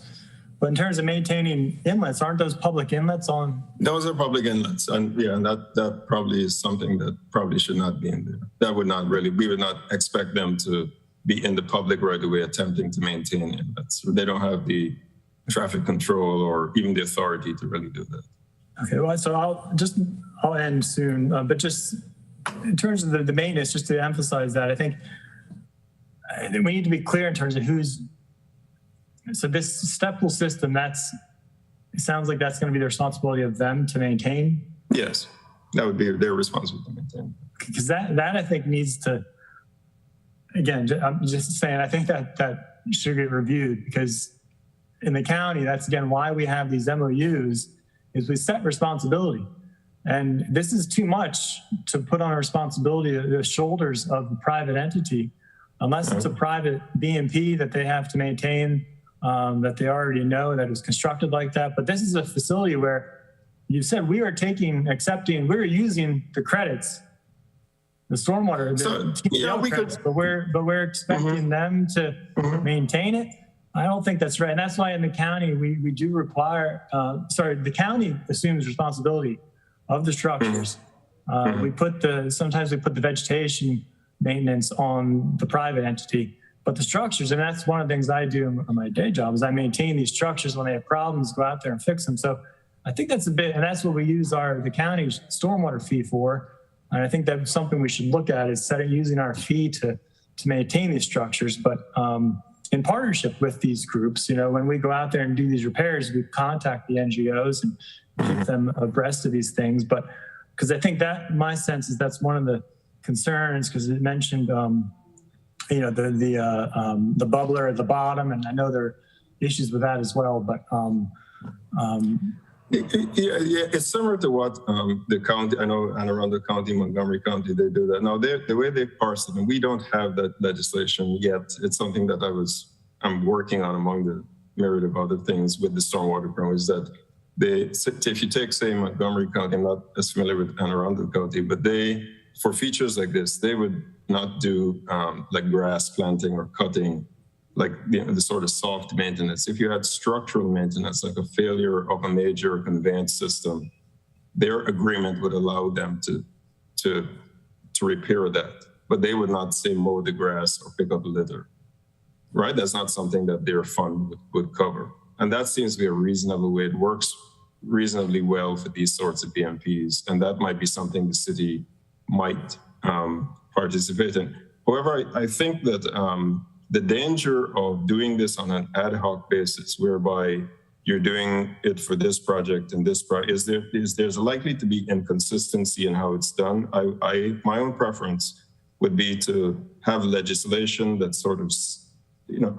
[SPEAKER 1] But in terms of maintaining inlets, aren't those public inlets on?
[SPEAKER 15] Those are public inlets, and yeah, that probably is something that probably should not be in there. That would not really, we would not expect them to be in the public right away attempting to maintain inlets. They don't have the traffic control or even the authority to really do that.
[SPEAKER 1] Okay, well, so I'll end soon, but just in terms of the maintenance, just to emphasize that, I think we need to be clear in terms of so this step pool system, it sounds like that's going to be the responsibility of them to maintain.
[SPEAKER 15] Yes, that would be their responsibility to maintain.
[SPEAKER 1] Because that I think needs to, again, I'm just saying, I think that should get reviewed, because in the county, that's again why we have these MOUs, is we set responsibility. And this is too much to put on a responsibility to the shoulders of the private entity, unless it's a private BMP that they have to maintain, that they already know that is constructed like that. But this is a facility where you said we are we're using the credits, the stormwater, credits, but we're expecting them to maintain it. I don't think that's right. And that's why in the county, we do require, the county assumes responsibility of the structures. Sometimes we put the vegetation maintenance on the private entity, but the structures, and that's one of the things I do on my day job, is I maintain these structures. When they have problems, go out there and fix them. So I think that's and that's what we use the county's stormwater fee for. And I think that's something we should look at, is using our fee to maintain these structures. But in partnership with these groups, when we go out there and do these repairs, we contact the NGOs and keep them abreast of these things. But because I think my sense is that's one of the concerns, because it mentioned, the bubbler at the bottom, and I know there are issues with that as well. But
[SPEAKER 15] it's similar to what the county, I know Anne Arundel County, Montgomery County, they do that. Now, the way they parse it, and we don't have that legislation yet. It's something that I'm working on among the myriad of other things with the stormwater program, is that if you take, say, Montgomery County, I'm not as familiar with Anne Arundel County, but for features like this, they would not do like grass planting or cutting, like the sort of soft maintenance. If you had structural maintenance, like a failure of a major conveyance system, their agreement would allow them to repair that, but they would not say mow the grass or pick up a litter, right? That's not something that their fund would cover. And that seems to be a reasonable way. It works reasonably well for these sorts of BMPs, and that might be something the city might participate in. However, I think that the danger of doing this on an ad hoc basis, whereby you're doing it for this project and this project, is there's likely to be inconsistency in how it's done. My own preference would be to have legislation that sort of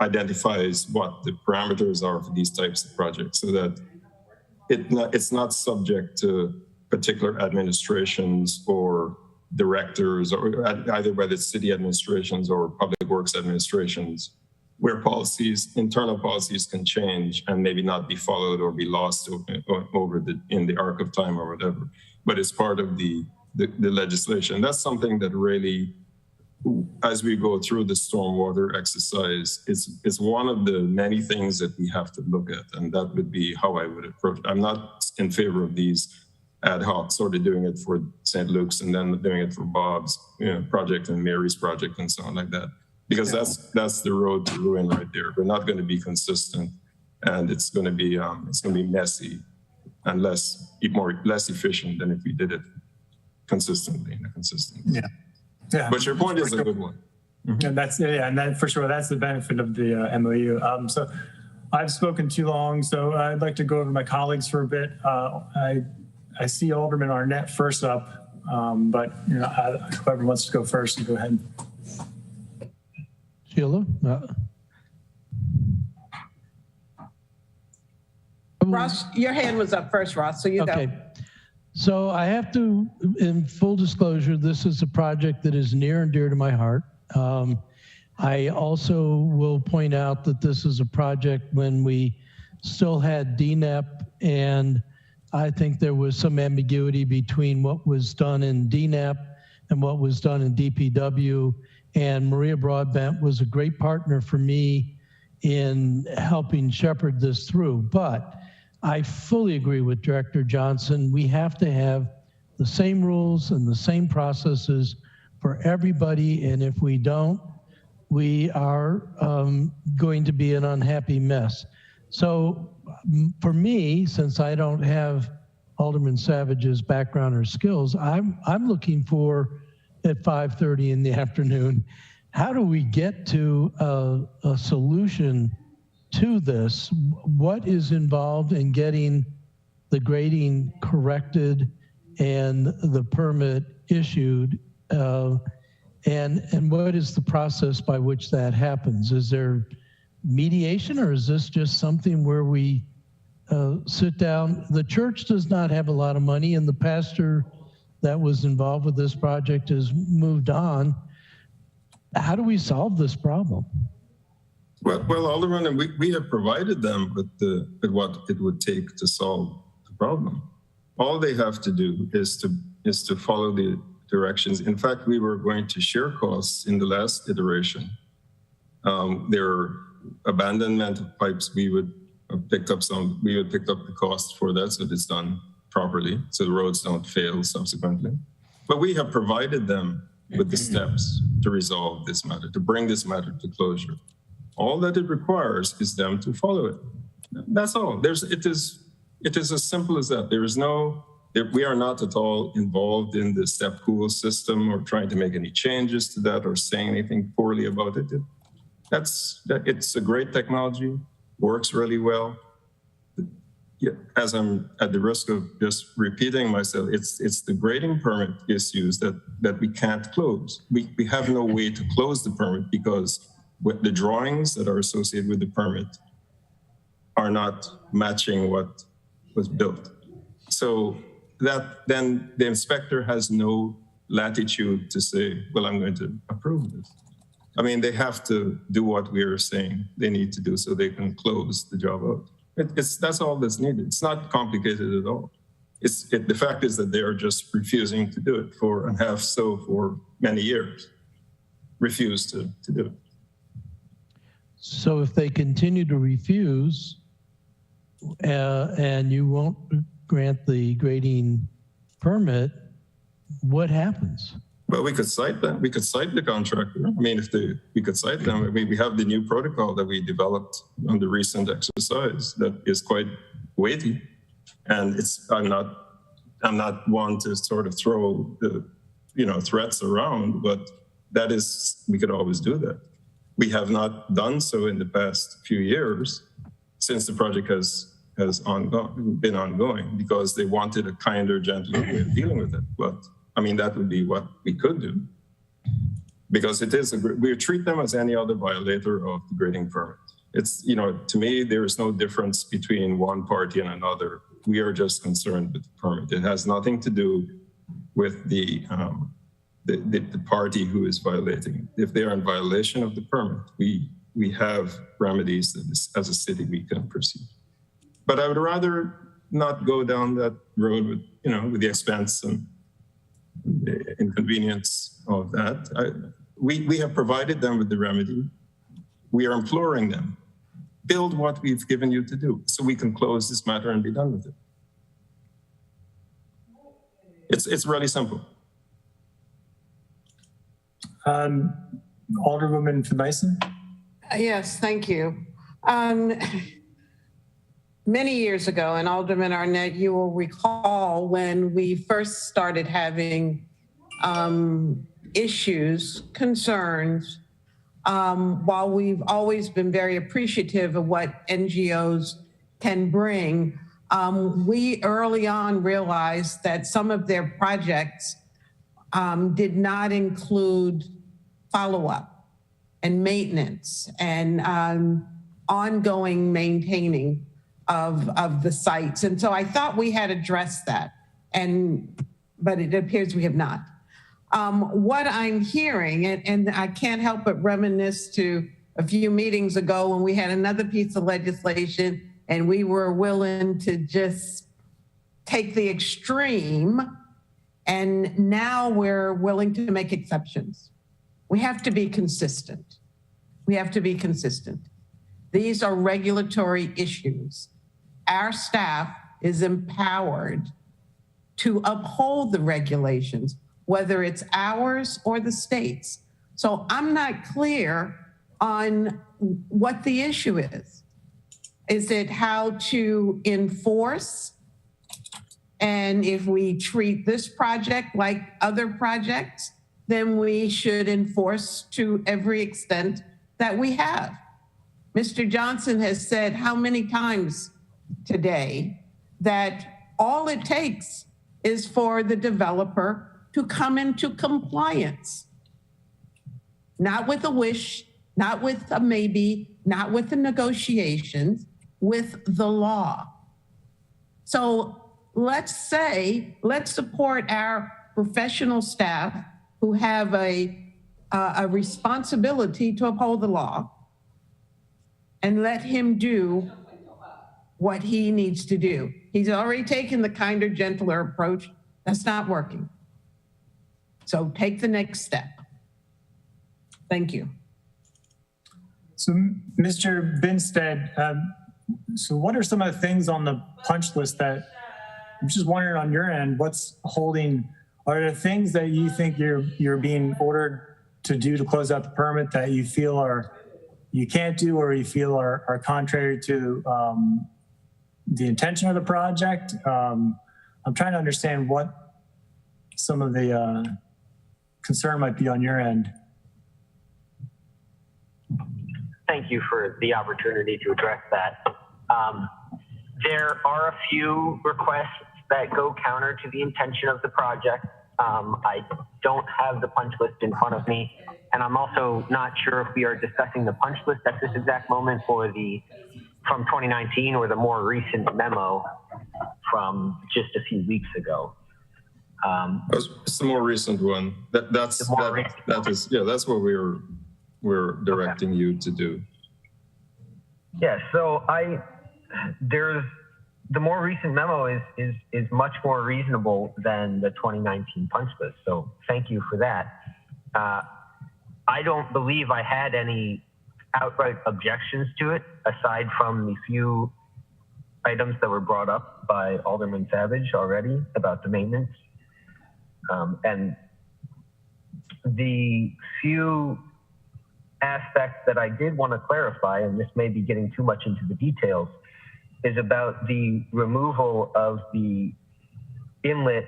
[SPEAKER 15] identifies what the parameters are for these types of projects, so that it's not subject to particular administrations or directors, or either by the city administrations or public works administrations, where internal policies can change and maybe not be followed or be lost in the arc of time or whatever. But it's part of the legislation. That's something that really, as we go through the stormwater exercise, it's one of the many things that we have to look at, and that would be how I would approach it. I'm not in favor of these ad hoc, sort of doing it for St. Luke's and then doing it for Bob's project and Mary's project and so on like that, because that's the road to ruin right there. We're not going to be consistent, and it's going to be messy and less efficient than if we did it consistently. Yeah. But your point is a good one.
[SPEAKER 1] And and for sure, that's the benefit of the MOU. So I've spoken too long, so I'd like to go over to my colleagues for a bit. I see Alderman Arnett first up, but whoever wants to go first, go ahead.
[SPEAKER 2] Sheila?
[SPEAKER 3] Ross, your hand was up first, Ross, so you go.
[SPEAKER 2] So I have to, in full disclosure, this is a project that is near and dear to my heart. I also will point out that this is a project when we still had DNEP, and I think there was some ambiguity between what was done in DNEP and what was done in DPW. And Maria Broadbent was a great partner for me in helping shepherd this through. But I fully agree with Director Johnson. We have to have the same rules and the same processes for everybody. And if we don't, we are going to be an unhappy mess. So for me, since I don't have Alderman Savage's background or skills, I'm looking for at 5:30 in the afternoon, how do we get to a solution to this? What is involved in getting the grading corrected and the permit issued? And what is the process by which that happens? Is there mediation, or is this just something where we sit down? The church does not have a lot of money, and the pastor that was involved with this project has moved on. How do we solve this problem?
[SPEAKER 15] Well, Alderman, we have provided them with what it would take to solve the problem. All they have to do is to follow the directions. In fact, we were going to share costs in the last iteration. There are abandonment of pipes. We would pick up the cost for that, so that it's done properly, so the roads don't fail subsequently. But we have provided them with the steps to resolve this matter, to bring this matter to closure. All that it requires is them to follow it. That's all. It is as simple as that. We are not at all involved in the step pool system or trying to make any changes to that or saying anything poorly about it. It's a great technology, works really well. As I'm at the risk of just repeating myself, it's the grading permit issues that we can't close. We have no way to close the permit because the drawings that are associated with the permit are not matching what was built. So then the inspector has no latitude to say, well, I'm going to approve this. I mean, they have to do what we are saying they need to do so they can close the job out. That's all that's needed. It's not complicated at all. The fact is that they are just refusing to do it for many years, refuse to do it.
[SPEAKER 2] So if they continue to refuse and you won't grant the grading permit, what happens?
[SPEAKER 15] Well, we could cite them. We could cite the contractor. I mean, we could cite them. I mean, we have the new protocol that we developed on the recent exercise that is quite weighty. And I'm not one to sort of throw the, threats around, but we could always do that. We have not done so in the past few years since the project has been ongoing because they wanted a kinder, gentler way of dealing with it. But I mean, that would be what we could do because we treat them as any other violator of the grading permit. It's, to me, there is no difference between one party and another. We are just concerned with the permit. It has nothing to do with the party who is violating. If they are in violation of the permit, we have remedies that as a city we can proceed. But I would rather not go down that road with the expense and the inconvenience of that. We have provided them with the remedy. We are imploring them, build what we've given you to do so we can close this matter and be done with it. It's really simple.
[SPEAKER 1] Alderwoman Mason.
[SPEAKER 3] Yes, thank you. Many years ago, and Alderman Arnett, you will recall when we first started having issues, concerns, while we've always been very appreciative of what NGOs can bring, we early on realized that some of their projects did not include follow-up and maintenance and ongoing maintaining of the sites. And so I thought we had addressed that, but it appears we have not. What I'm hearing, and I can't help but reminisce to a few meetings ago when we had another piece of legislation and we were willing to just take the extreme, and now we're willing to make exceptions. We have to be consistent. We have to be consistent. These are regulatory issues. Our staff is empowered to uphold the regulations, whether it's ours or the state's. So I'm not clear on what the issue is. Is it how to enforce? And if we treat this project like other projects, then we should enforce to every extent that we have. Mr. Johnson has said how many times today that all it takes is for the developer to come into compliance. Not with a wish, not with a maybe, not with the negotiations, with the law. So let's support our professional staff who have a responsibility to uphold the law, and let him do what he needs to do. He's already taken the kinder, gentler approach. That's not working. So take the next step. Thank you.
[SPEAKER 1] So, Mr. Binstead, so what are some of the things on the punch list that I'm just wondering on your end, what's holding, are there things that you think you're being ordered to do to close out the permit that you feel are, you can't do, or you feel are contrary to the intention of the project? I'm trying to understand what some of the concern might be on your end.
[SPEAKER 19] Thank you for the opportunity to address that. There are a few requests that go counter to the intention of the project. I don't have the punch list in front of me, and I'm also not sure if we are discussing the punch list at this exact moment or the from 2019 or the more recent memo from just a few weeks ago.
[SPEAKER 15] It's the more recent one. That's what we're directing you to do.
[SPEAKER 19] Yeah, so the more recent memo is much more reasonable than the 2019 punch list. So thank you for that. I don't believe I had any outright objections to it, aside from the few items that were brought up by Alderman Savage already about the maintenance. And the few aspects that I did want to clarify, and this may be getting too much into the details, is about the removal of the inlet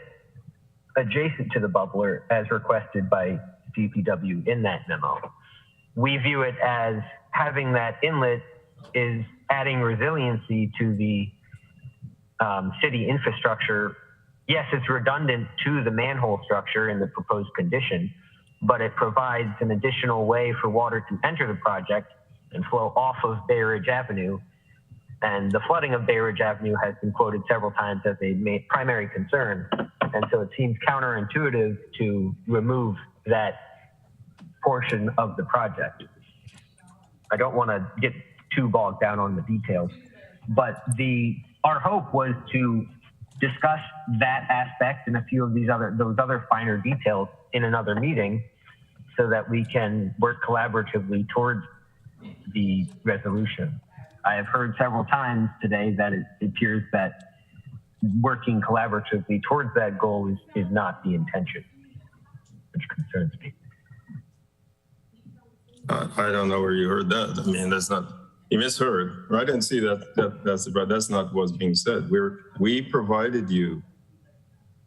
[SPEAKER 19] adjacent to the bubbler as requested by DPW in that memo. We view it as having that inlet is adding resiliency to the city infrastructure. Yes, it's redundant to the manhole structure in the proposed condition, but it provides an additional way for water to enter the project and flow off of Bay Ridge Avenue. And the flooding of Bay Ridge Avenue has been quoted several times as a primary concern. And so it seems counterintuitive to remove that portion of the project. I don't want to get too bogged down on the details, but our hope was to discuss that aspect and a few of those other finer details in another meeting so that we can work collaboratively towards the resolution. I have heard several times today that it appears that working collaboratively towards that goal is not the intention, which concerns me.
[SPEAKER 15] I don't know where you heard that. I mean, that's not, you misheard. I didn't see that's not what's being said. We provided you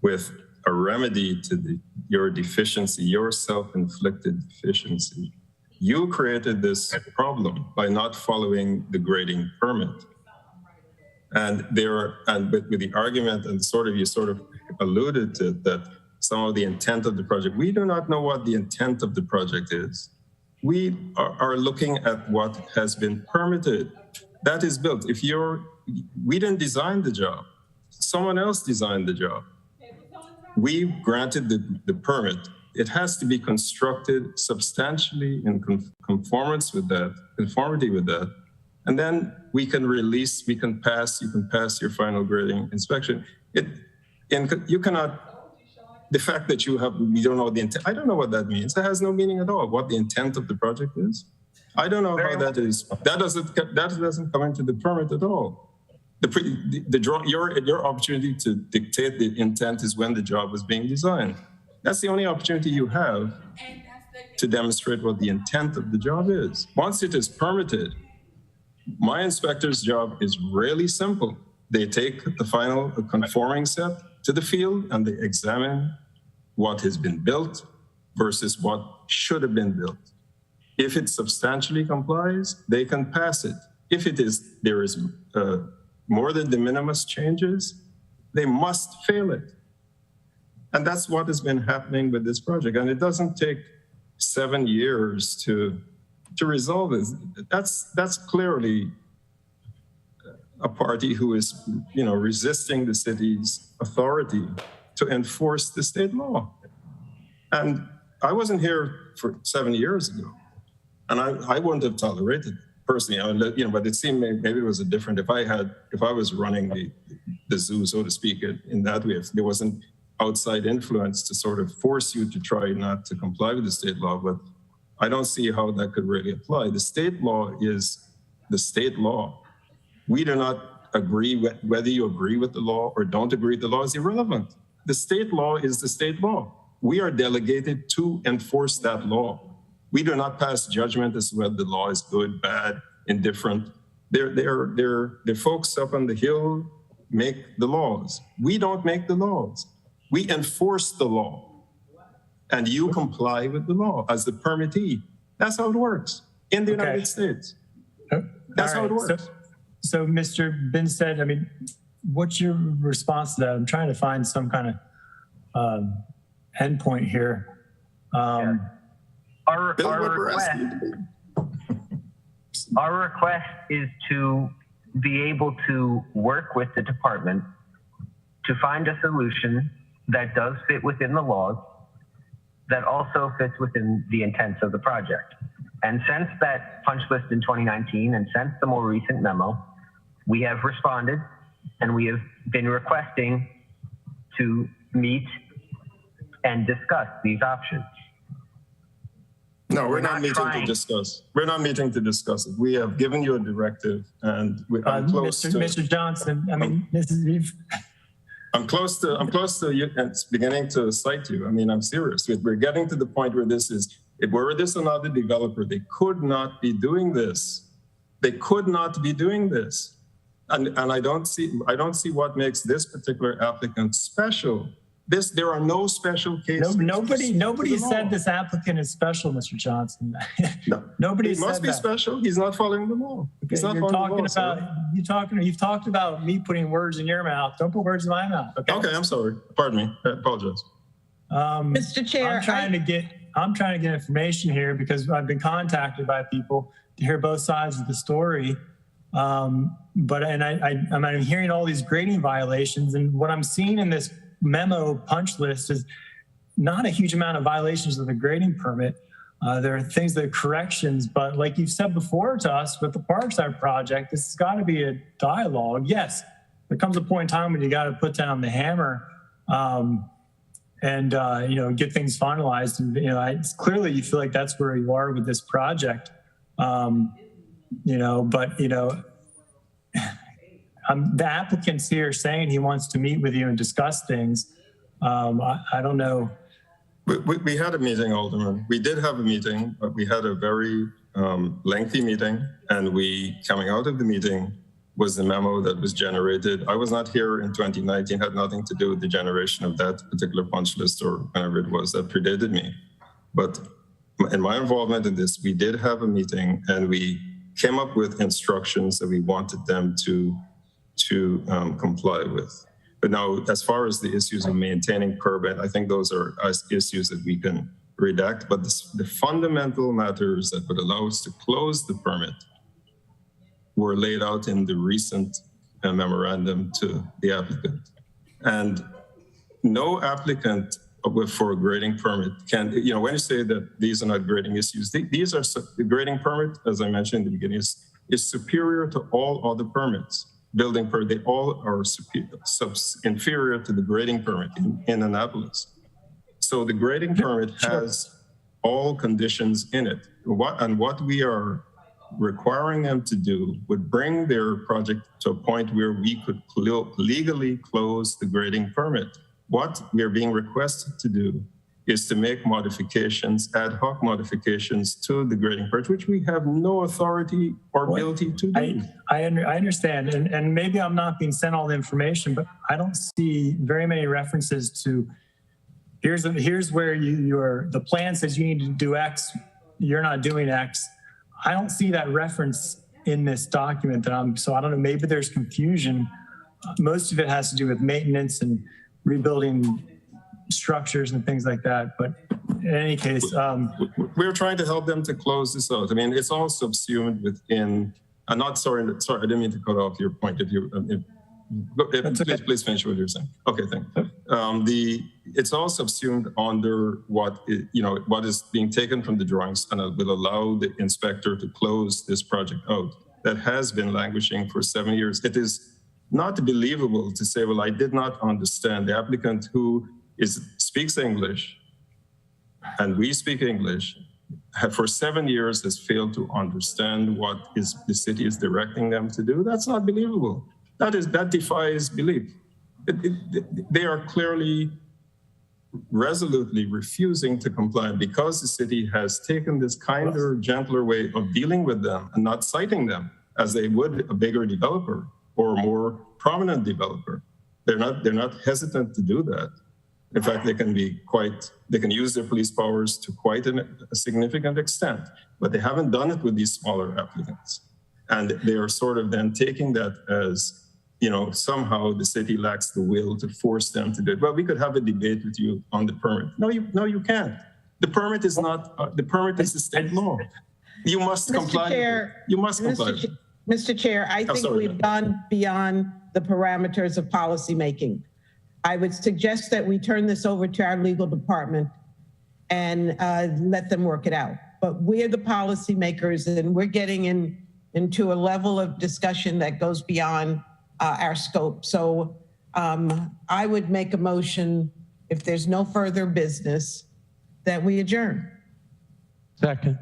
[SPEAKER 15] with a remedy to your deficiency, your self-inflicted deficiency. You created this problem by not following the grading permit. And with the argument and you sort of alluded to that some of the intent of the project, we do not know what the intent of the project is. We are looking at what has been permitted. That is built. We didn't design the job. Someone else designed the job. We granted the permit. It has to be constructed substantially in conformity with that. And then you can pass your final grading inspection. You cannot, the fact that you don't know the intent, I don't know what that means. It has no meaning at all, what the intent of the project is. I don't know how that is. That doesn't come into the permit at all. Your opportunity to dictate the intent is when the job was being designed. That's the only opportunity you have to demonstrate what the intent of the job is. Once it is permitted, my inspector's job is really simple. They take the final conforming set to the field and they examine what has been built versus what should have been built. If it substantially complies, they can pass it. If there is more than de minimis changes, they must fail it. And that's what has been happening with this project. And it doesn't take 7 years to resolve this. That's clearly a party who is, resisting the city's authority to enforce the state law. And I wasn't here for 7 years ago, and I wouldn't have tolerated it personally. But it seemed maybe it was a different. If I was running the zoo, so to speak, in that way, if there wasn't outside influence to sort of force you to try not to comply with the state law, but I don't see how that could really apply. The state law is the state law. We do not agree with whether you agree with the law or don't agree with the law is irrelevant. The state law is the state law. We are delegated to enforce that law. We do not pass judgment as to whether the law is good, bad, indifferent. The folks up on the hill make the laws. We don't make the laws. We enforce the law. And you comply with the law as the permittee. That's how it works in the United States. That's how it works.
[SPEAKER 1] So Mr. Binstead, what's your response to that? I'm trying to find some kind of endpoint here.
[SPEAKER 19] Our request is to be able to work with the department to find a solution that does fit within the laws, that also fits within the intents of the project. And since that punch list in 2019 and since the more recent memo, we have responded and we have been requesting to meet and discuss these options.
[SPEAKER 15] No, we're not meeting to discuss. We're not meeting to discuss it. We have given you a directive, and I'm close to.
[SPEAKER 1] Mr. Johnson,
[SPEAKER 15] I'm close to you, and it's beginning to cite you. I'm serious. We're getting to the point where were this another developer, they could not be doing this. They could not be doing this. And I don't see what makes this particular applicant special. There are no special cases.
[SPEAKER 1] Nobody said this applicant is special, Mr. Johnson.
[SPEAKER 15] No.
[SPEAKER 1] Nobody
[SPEAKER 15] said that. He must be special. He's not following the law.
[SPEAKER 1] You've talked about me putting words in your mouth. Don't put words in my mouth.
[SPEAKER 15] Okay, I'm sorry. Pardon me. I apologize.
[SPEAKER 3] Mr. Chair,
[SPEAKER 1] I'm trying to get information here because I've been contacted by people to hear both sides of the story. I'm hearing all these grading violations, and what I'm seeing in this memo punch list is not a huge amount of violations of the grading permit. There are things that are corrections, but like you've said before to us with the Parkside project, this has got to be a dialogue. Yes, there comes a point in time when you got to put down the hammer and get things finalized. And it's clearly you feel like that's where you are with this project. The applicant's here saying he wants to meet with you and discuss things. I don't know.
[SPEAKER 15] We had a meeting, Alderman. We did have a meeting, but we had a very lengthy meeting, and coming out of the meeting was the memo that was generated. I was not here in 2019, had nothing to do with the generation of that particular punch list or whatever it was that predated me. But in my involvement in this, we did have a meeting, and we came up with instructions that we wanted them to comply with. But now, as far as the issues of maintaining permit, I think those are issues that we can redact. But the fundamental matters that would allow us to close the permit were laid out in the recent memorandum to the applicant. And no applicant for a grading permit can, when you say that these are not grading issues, these are the grading permit, as I mentioned in the beginning, is superior to all other permits. Building permit, they all are inferior to the grading permit in Annapolis. So the grading permit has all conditions in it. what we are requiring them to do would bring their project to a point where we could legally close the grading permit. What we are being requested to do is to make modifications, ad hoc modifications to the grading permit, which we have no authority or ability to do.
[SPEAKER 1] I understand, and maybe I'm not being sent all the information, but I don't see very many references to here's where the plan says you need to do X, you're not doing X. I don't see that reference in this document so I don't know, maybe there's confusion. Most of it has to do with maintenance and rebuilding structures and things like that. But in any case,
[SPEAKER 15] we're trying to help them to close this out. I mean, it's all subsumed within. I'm not sorry. I didn't mean to cut off your point. Please finish what you're saying. Okay, thank you. It's all subsumed under what is being taken from the drawings, and it will allow the inspector to close this project out. That has been languishing for 7 years. It is not believable to say, well, I did not understand. The applicant who speaks English, and we speak English, for 7 years has failed to understand what the city is directing them to do. That's not believable. That defies belief. They are clearly, resolutely refusing to comply because the city has taken this kinder, gentler way of dealing with them and not citing them as they would a bigger developer or a more prominent developer. They're not hesitant to do that. In fact, they can use their police powers to quite a significant extent, but they haven't done it with these smaller applicants. And they are sort of then taking that as, somehow the city lacks the will to force them to do it. Well, we could have a debate with you on the permit. No, you can't. The permit is not, the permit is the state law. You must comply. You must comply.
[SPEAKER 3] Mr. Chair, I think we've gone beyond the parameters of policymaking. I would suggest that we turn this over to our legal department and let them work it out. But we're the policymakers, and we're getting into a level of discussion that goes beyond our scope. So I would make a motion, if there's no further business, that we adjourn.
[SPEAKER 2] Second.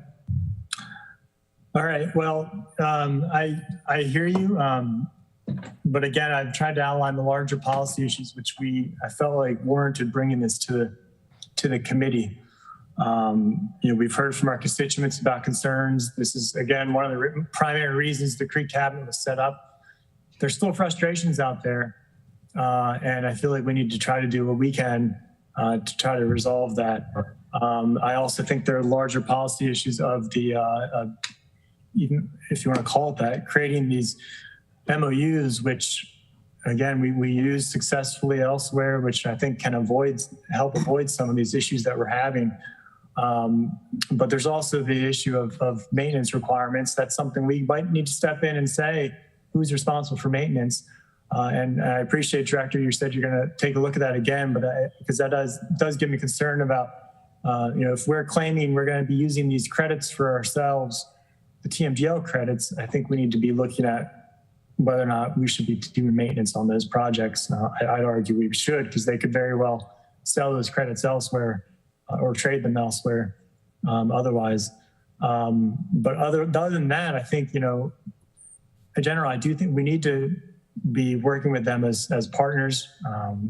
[SPEAKER 1] All right. Well, I hear you. But again, I've tried to outline the larger policy issues, which I felt like warranted bringing this to the committee. We've heard from our constituents about concerns. This is, again, one of the primary reasons the Creek Cabinet was set up. There's still frustrations out there, and I feel like we need to try to do what we can to try to resolve that. I also think there are larger policy issues of the, even if you want to call it that, creating these MOUs, which again, we use successfully elsewhere, which I think can help avoid some of these issues that we're having. But there's also the issue of maintenance requirements. That's something we might need to step in and say, who's responsible for maintenance? And I appreciate, Director, you said you're going to take a look at that again, but because that does give me concern about, if we're claiming we're going to be using these credits for ourselves, the TMGL credits, I think we need to be looking at whether or not we should be doing maintenance on those projects. I'd argue we should, because they could very well sell those credits elsewhere or trade them elsewhere otherwise. But other than that, I think, in general, I do think we need to be working with them as partners.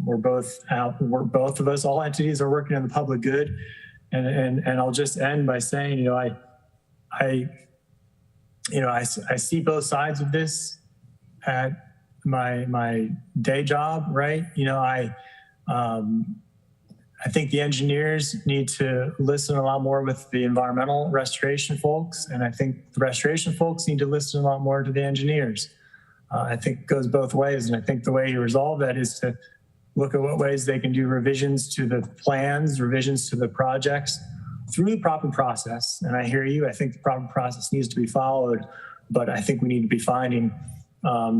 [SPEAKER 1] We're both of us, all entities are working in the public good. And I'll just end by saying, I see both sides of this at my day job, right? I think the engineers need to listen a lot more with the environmental restoration folks, and I think the restoration folks need to listen a lot more to the engineers. I think it goes both ways, and I think the way you resolve that is to look at what ways they can do revisions to the plans, revisions to the projects through the proper process. And I hear you, I think the proper process needs to be followed, but I think we need to be finding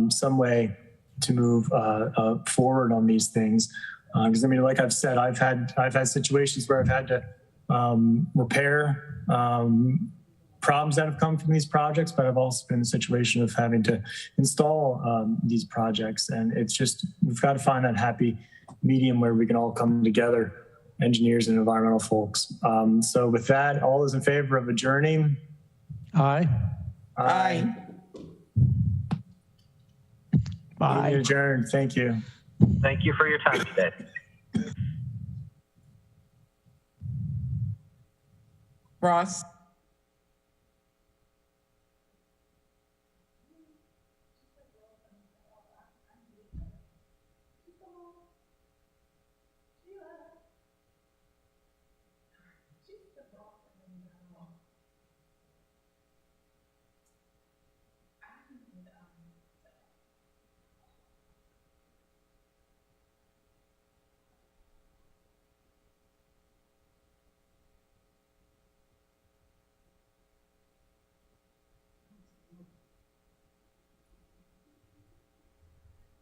[SPEAKER 1] some way to move forward on these things. Because like I've said, I've had situations where I've had to repair problems that have come from these projects, but I've also been in a situation of having to install these projects. And it's just, we've got to find that happy medium where we can all come together engineers and environmental folks. So with that, all those in favor of adjourning?
[SPEAKER 2] Aye.
[SPEAKER 3] Aye.
[SPEAKER 2] Bye.
[SPEAKER 1] Meeting adjourned. Thank you.
[SPEAKER 19] Thank you for your time today.
[SPEAKER 3] Ross?